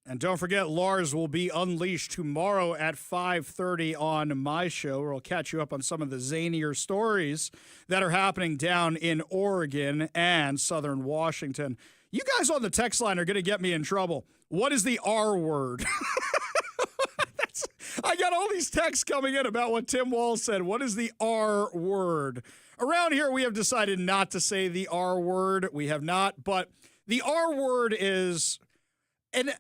And don't forget, Lars will be unleashed tomorrow at 5:30 on my show, where I'll catch you up on some of the zanier stories that are happening down in Oregon and southern Washington. You guys on the text line are going to get me in trouble. What is the R word? I got all these texts coming in about what Tim Walz said. What is the R word? Around here, we have decided not to say the R word. We have not, but the R word is an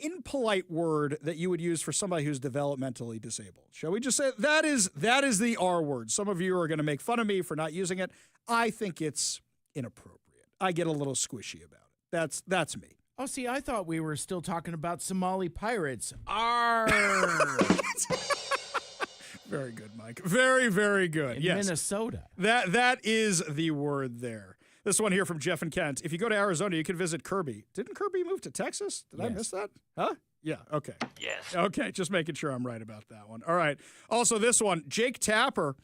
impolite word that you would use for somebody who's developmentally disabled. Shall we just say that is the R word? Some of you are going to make fun of me for not using it. I think it's inappropriate. I get a little squishy about it. That's me. Oh, see, I thought we were still talking about Somali pirates. Arr! Very good, Mike. Very, very good. In yes. Minnesota. That is the word there. This one here from Jeff and Kent. If you go to Arizona, you can visit Kirby. Didn't Kirby move to Texas? Did I miss that? Huh? Yeah, okay. Yes. Okay, just making sure I'm right about that one. All right. Also, this one, Jake Tapper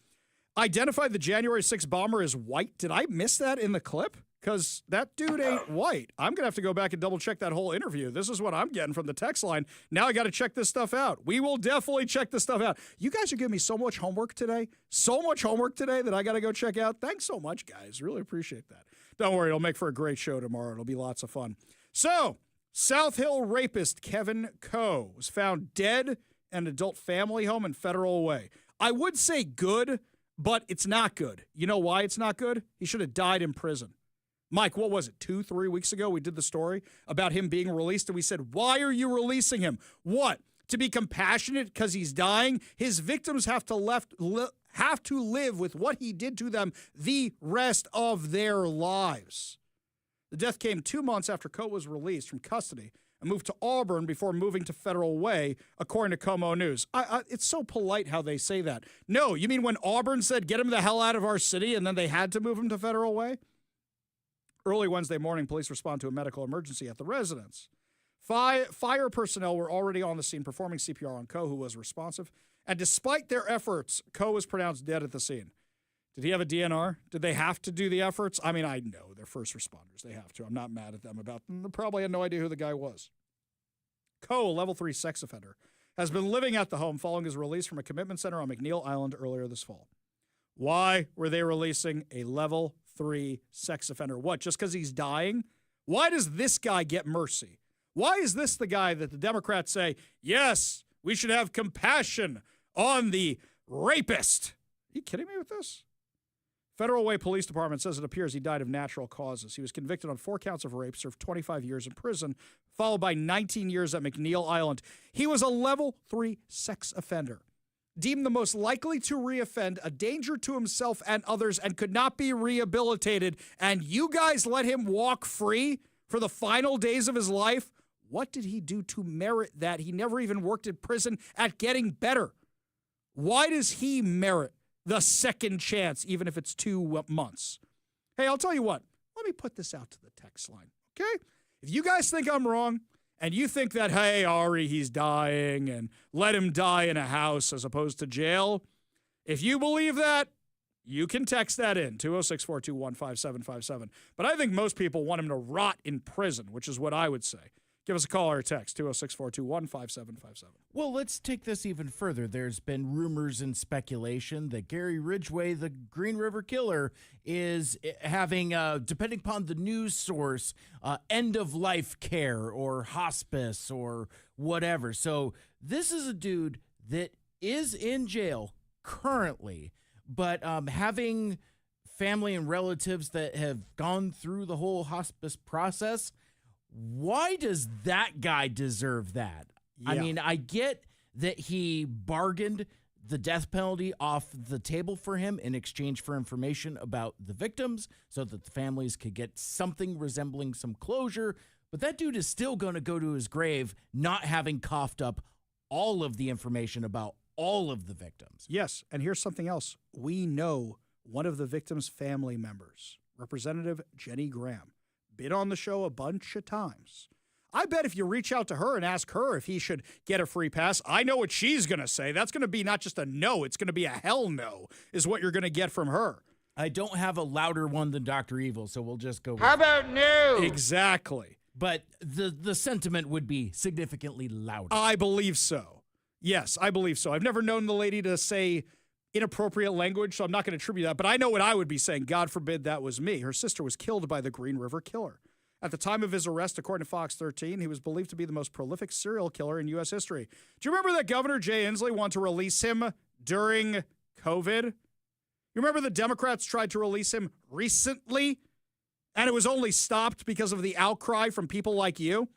identified the January 6th bomber as white. Did I miss that in the clip? Because that dude ain't white. I'm going to have to go back and double check that whole interview. This is what I'm getting from the text line. Now I got to check this stuff out. We will definitely check this stuff out. You guys are giving me so much homework today. So much homework today that I got to go check out. Thanks so much, guys. Really appreciate that. Don't worry. It'll make for a great show tomorrow. It'll be lots of fun. So, South Hill rapist Kevin Coe was found dead in an adult family home in Federal Way. I would say good, but it's not good. You know why it's not good? He should have died in prison. Mike, what was it, 2-3 weeks ago? We did the story about him being released, and we said, why are you releasing him? What? To be compassionate because he's dying? His victims have to live with what he did to them the rest of their lives. The death came 2 months after Coe was released from custody and moved to Auburn before moving to Federal Way, according to Como News. It's so polite how they say that. No, you mean when Auburn said, get him the hell out of our city, and then they had to move him to Federal Way? Early Wednesday morning, police respond to a medical emergency at the residence. Fire personnel were already on the scene performing CPR on Coe, who was responsive. And despite their efforts, Coe was pronounced dead at the scene. Did he have a DNR? Did they have to do the efforts? I mean, I know they're first responders. They have to. I'm not mad at them about them. They probably had no idea who the guy was. Coe, a level 3 sex offender, has been living at the home following his release from a commitment center on McNeil Island earlier this fall. Why were they releasing a level 3 sex offender? What, just because he's dying? Why does this guy get mercy? Why is this the guy that the Democrats say, yes, we should have compassion on the rapist? Are you kidding me with this? Federal Way Police Department says it appears he died of natural causes. He was convicted on 4 counts of rape, served 25 years in prison, followed by 19 years at McNeil Island. He was a level 3 sex offender, deemed the most likely to reoffend, a danger to himself and others, and could not be rehabilitated. And you guys let him walk free for the final days of his life? What did he do to merit that? He never even worked in prison at getting better. Why does he merit the second chance, even if it's 2 months? Hey, I'll tell you what. Let me put this out to the text line, okay? If you guys think I'm wrong, and you think that, hey, Ari, he's dying, and let him die in a house as opposed to jail, if you believe that, you can text that in, 206-421-5757. But I think most people want him to rot in prison, which is what I would say. Give us a call or a text, 206-421-5757. Well, let's take this even further. There's been rumors and speculation that Gary Ridgway, the Green River Killer, is having, depending upon the news source, end-of-life care or hospice or whatever. So this is a dude that is in jail currently, but having family and relatives that have gone through the whole hospice process. Why does that guy deserve that? Yeah. I mean, I get that he bargained the death penalty off the table for him in exchange for information about the victims so that the families could get something resembling some closure. But that dude is still going to go to his grave not having coughed up all of the information about all of the victims. Yes, and here's something else. We know one of the victims' family members, Representative Jenny Graham, been on the show a bunch of times. I bet if you reach out to her and ask her if he should get a free pass, I know what she's going to say. That's going to be not just a no, it's going to be a hell no, is what you're going to get from her. I don't have a louder one than Dr. Evil, so we'll just go with How about no? Exactly. but the sentiment would be significantly louder. I believe so. Yes, I believe so. I've never known the lady to say inappropriate language, so I'm not going to attribute that. But I know what I would be saying. God forbid that was me. Her sister was killed by the Green River Killer. At the time of his arrest, according to Fox 13, he was believed to be the most prolific serial killer in U.S. history. Do you remember that Governor Jay Inslee wanted to release him during COVID? You remember the Democrats tried to release him recently, and it was only stopped because of the outcry from people like you?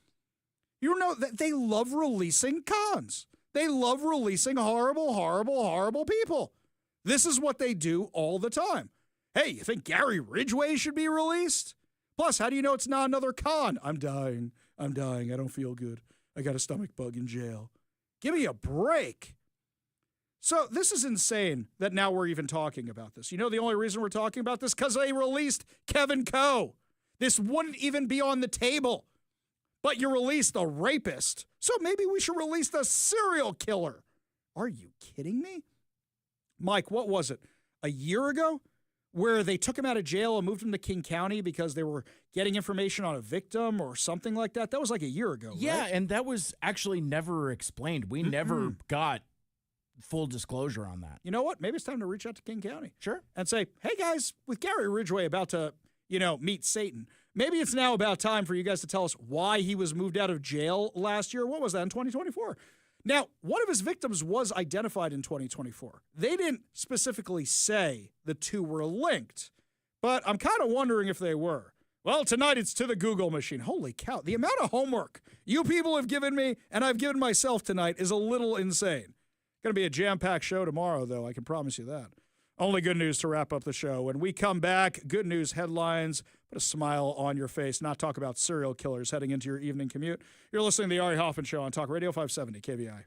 You know that they love releasing cons. They love releasing horrible, horrible, horrible people. This is what they do all the time. Hey, you think Gary Ridgway should be released? Plus, how do you know it's not another con? I'm dying. I don't feel good. I got a stomach bug in jail. Give me a break. So this is insane that now we're even talking about this. You know the only reason we're talking about this? Because they released Kevin Coe. This wouldn't even be on the table. But you released a rapist. So maybe we should release the serial killer. Are you kidding me? Mike, what was it? A year ago? Where they took him out of jail and moved him to King County because they were getting information on a victim or something like that. That was like a year ago, yeah, right? And that was actually never explained. We never got full disclosure on that. You know what? Maybe it's time to reach out to King County. Sure. And say, hey, guys, with Gary Ridgway about to, meet Satan, maybe it's now about time for you guys to tell us why he was moved out of jail last year. What was that, in 2024? Now, one of his victims was identified in 2024. They didn't specifically say the two were linked, but I'm kind of wondering if they were. Well, tonight it's to the Google machine. Holy cow. The amount of homework you people have given me and I've given myself tonight is a little insane. Going to be a jam-packed show tomorrow, though. I can promise you that. Only good news to wrap up the show. When we come back, good news headlines. Put a smile on your face, not talk about serial killers heading into your evening commute. You're listening to the Ari Hoffman Show on Talk Radio 570 KBI.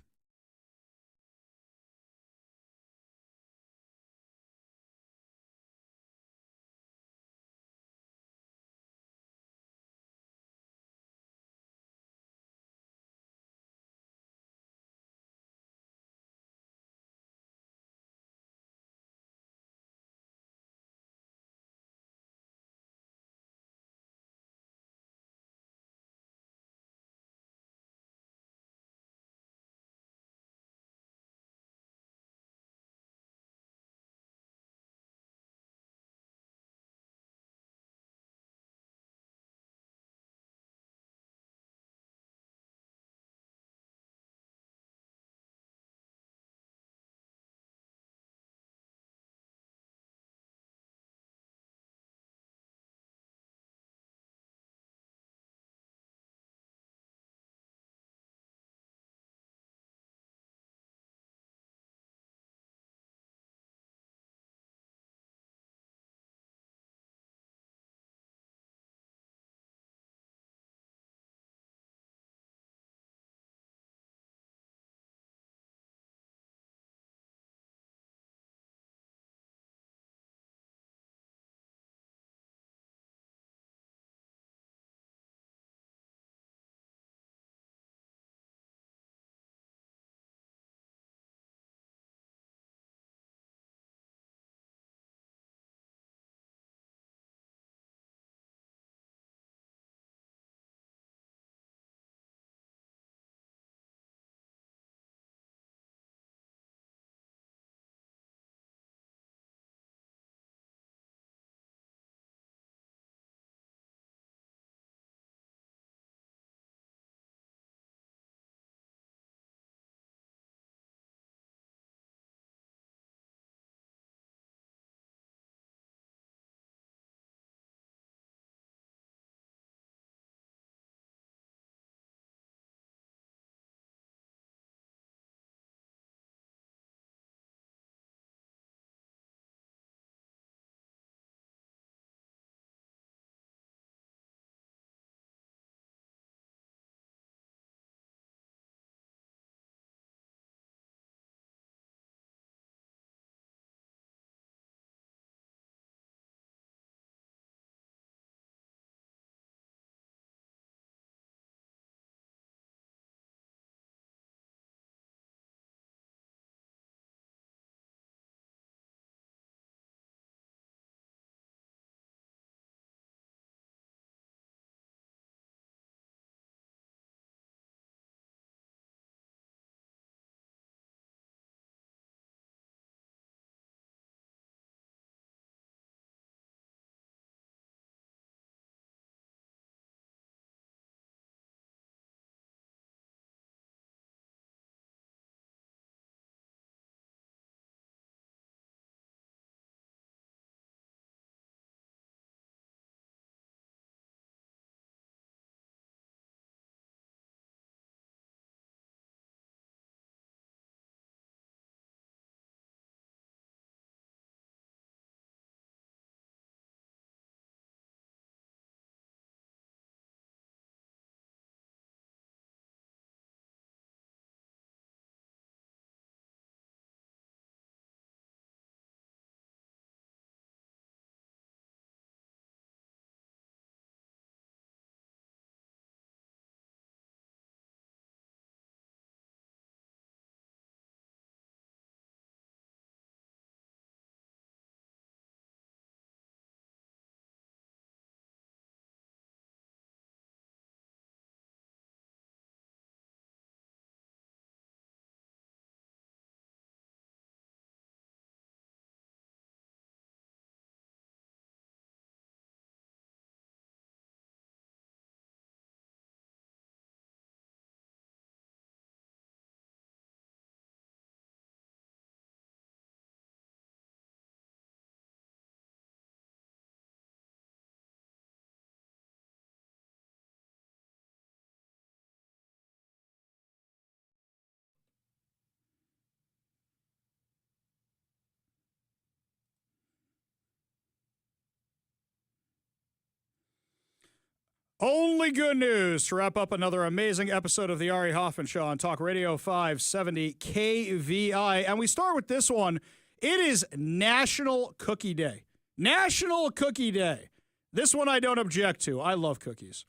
Only good news to wrap up another amazing episode of the Ari Hoffman Show on Talk Radio 570 KVI. And we start with this one. It is National Cookie Day. National Cookie Day. This one I don't object to. I love cookies.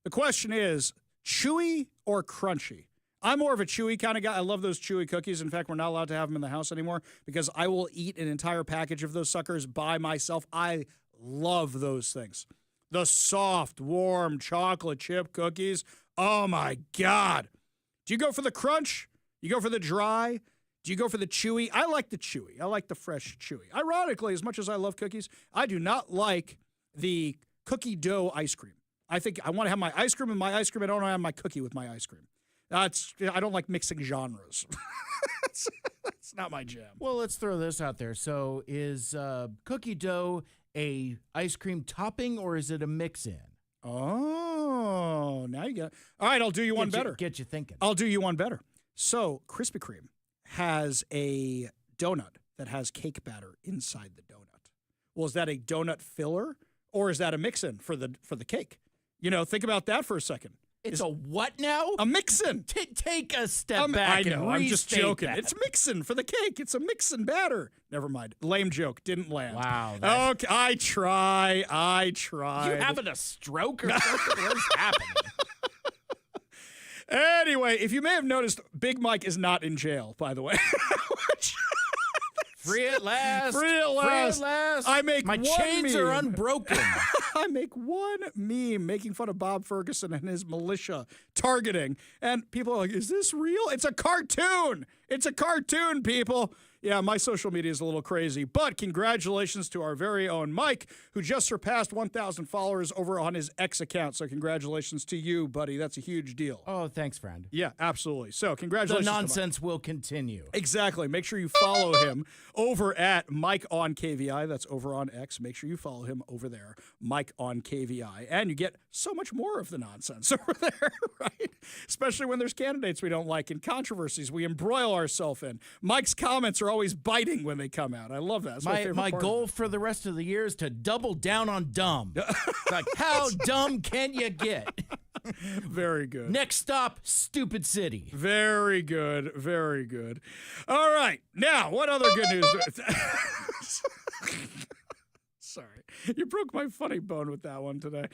The question is, chewy or crunchy? I'm more of a chewy kind of guy. I love those chewy cookies. In fact, we're not allowed to have them in the house anymore because I will eat an entire package of those suckers by myself. I love those things. The soft, warm chocolate chip cookies. Oh, my God. Do you go for the crunch? You go for the dry? Do you go for the chewy? I like the chewy. I like the fresh chewy. Ironically, as much as I love cookies, I do not like the cookie dough ice cream. I think I want to have my ice cream with my ice cream. I don't want to have my cookie with my ice cream. I don't like mixing genres. It's not my jam. Well, let's throw this out there. So is cookie dough a ice cream topping or is it a mix-in? Oh, now you got it. All right, I'll do you one better. Get you thinking. I'll do you one better. So Krispy Kreme has a donut that has cake batter inside the donut. Well, is that a donut filler or is that a mix-in for the cake? You know, think about that for a second. It's a what now? A mix-in. Take a step back. I know. I'm just joking. That. It's mixin' for the cake. It's a mixin' batter. Never mind. Lame joke. Didn't land. Wow. Okay. I tried. You having a stroke or something? What's happening? Anyway, if you may have noticed, Big Mike is not in jail, by the way. Free at last. Free at last. I make My one chains meme. are unbroken. I make one meme making fun of Bob Ferguson and his militia targeting. And people are like, is this real? It's a cartoon. It's a cartoon, people. Yeah, my social media is a little crazy, but congratulations to our very own Mike, who just surpassed 1,000 followers over on his X account. So congratulations to you, buddy. That's a huge deal. Oh, thanks, friend. Yeah, absolutely. So congratulations. The nonsense will continue. Exactly. Make sure you follow him over at Mike on KVI. That's over on X. Make sure you follow him over there, Mike on KVI. And you get so much more of the nonsense over there, right? Especially when there's candidates we don't like and controversies we embroil ourselves in. Mike's comments are always biting when they come out. I love that. That's my goal for the rest of the year is to double down on dumb. Like, how dumb can you get? Very good. Next stop, stupid city. Very good. Very good. All right. Now, what other good news? Sorry. You broke my funny bone with that one today.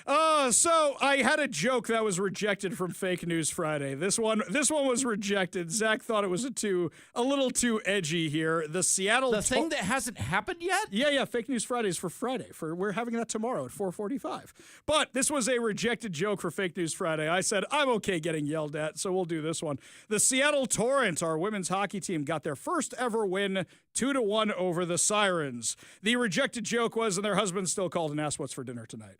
So I had a joke that was rejected from Fake News Friday. This one was rejected. Zach thought it was a little too edgy here. The thing that hasn't happened yet? Yeah. Fake News Friday is for Friday. We're having that tomorrow at 4:45. But this was a rejected joke for Fake News Friday. I said, I'm okay getting yelled at, so we'll do this one. The Seattle Torrent, our women's hockey team, got their first ever win 2-1 over the Sirens. The rejected joke was, and their husband still called and asked what's for dinner tonight.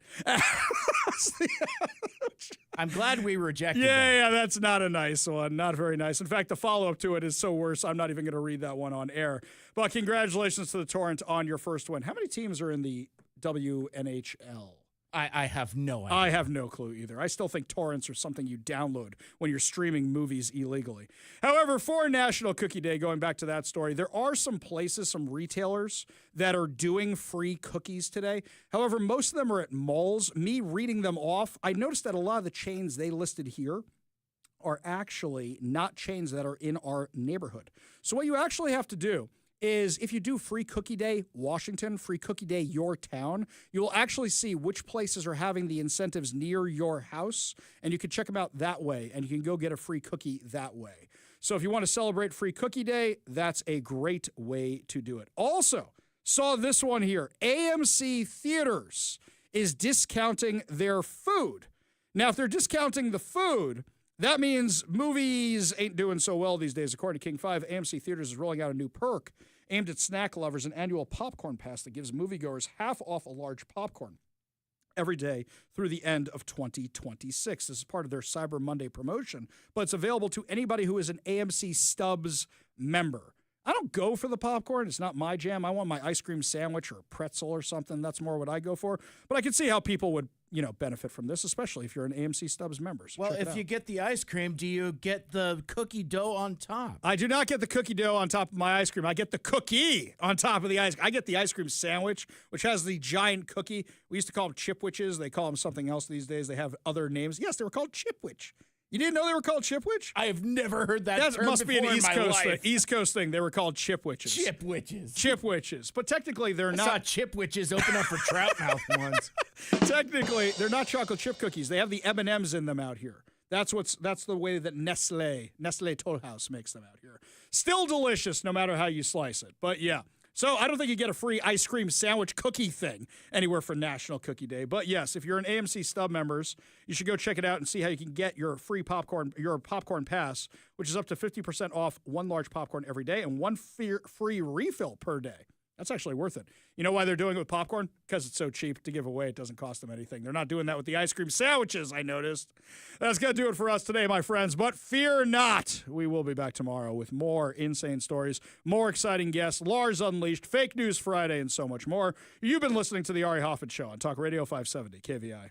I'm glad we rejected that. Yeah, that's not a nice one. Not very nice. In fact, the follow-up to it is so worse, I'm not even going to read that one on air. But congratulations to the Torrent on your first win. How many teams are in the WNHL? I have no idea. I have no clue either. I still think torrents are something you download when you're streaming movies illegally. However, for National Cookie Day, going back to that story, there are some places, some retailers that are doing free cookies today. However, most of them are at malls. Me reading them off, I noticed that a lot of the chains they listed here are actually not chains that are in our neighborhood. So what you actually have to do is if you do Free Cookie Day Washington, Free Cookie Day your town, you'll actually see which places are having the incentives near your house, and you can check them out that way, and you can go get a free cookie that way. So if you want to celebrate Free Cookie Day, that's a great way to do it. Also, saw this one here. AMC Theaters is discounting their food. Now, if they're discounting the food, that means movies ain't doing so well these days. According to King 5, AMC Theaters is rolling out a new perk aimed at snack lovers, an annual popcorn pass that gives moviegoers half off a large popcorn every day through the end of 2026. This is part of their Cyber Monday promotion, but it's available to anybody who is an AMC Stubs member. I don't go for the popcorn. It's not my jam. I want my ice cream sandwich or a pretzel or something. That's more what I go for. But I can see how people would benefit from this, especially if you're an AMC Stubs member. So Well, check it if out. you get the ice cream, do you get the cookie dough on top? I do not get the cookie dough on top of my ice cream. I get the cookie on top of the ice. I get the ice cream sandwich, which has the giant cookie. We used to call them chipwiches. They call them something else these days. They have other names. Yes, they were called chipwich. You didn't know they were called chipwich? I have never heard that term must be an before in East my Coast thing. life. East Coast thing. They were called chipwiches. Chipwiches. Chipwiches. But technically, they're I not. saw chipwiches open up for trout mouth once. Technically, they're not chocolate chip cookies. They have the M&Ms in them out here. That's the way that Nestle Toll House makes them out here. Still delicious, no matter how you slice it. But yeah. So I don't think you get a free ice cream sandwich cookie thing anywhere for National Cookie Day. But yes, if you're an AMC Stub members, you should go check it out and see how you can get your free popcorn pass, which is up to 50% off one large popcorn every day and one free refill per day. That's actually worth it. You know why they're doing it with popcorn? Because it's so cheap to give away. It doesn't cost them anything. They're not doing that with the ice cream sandwiches, I noticed. That's going to do it for us today, my friends. But fear not. We will be back tomorrow with more insane stories, more exciting guests, Lars Unleashed, Fake News Friday, and so much more. You've been listening to The Ari Hoffman Show on Talk Radio 570 KVI.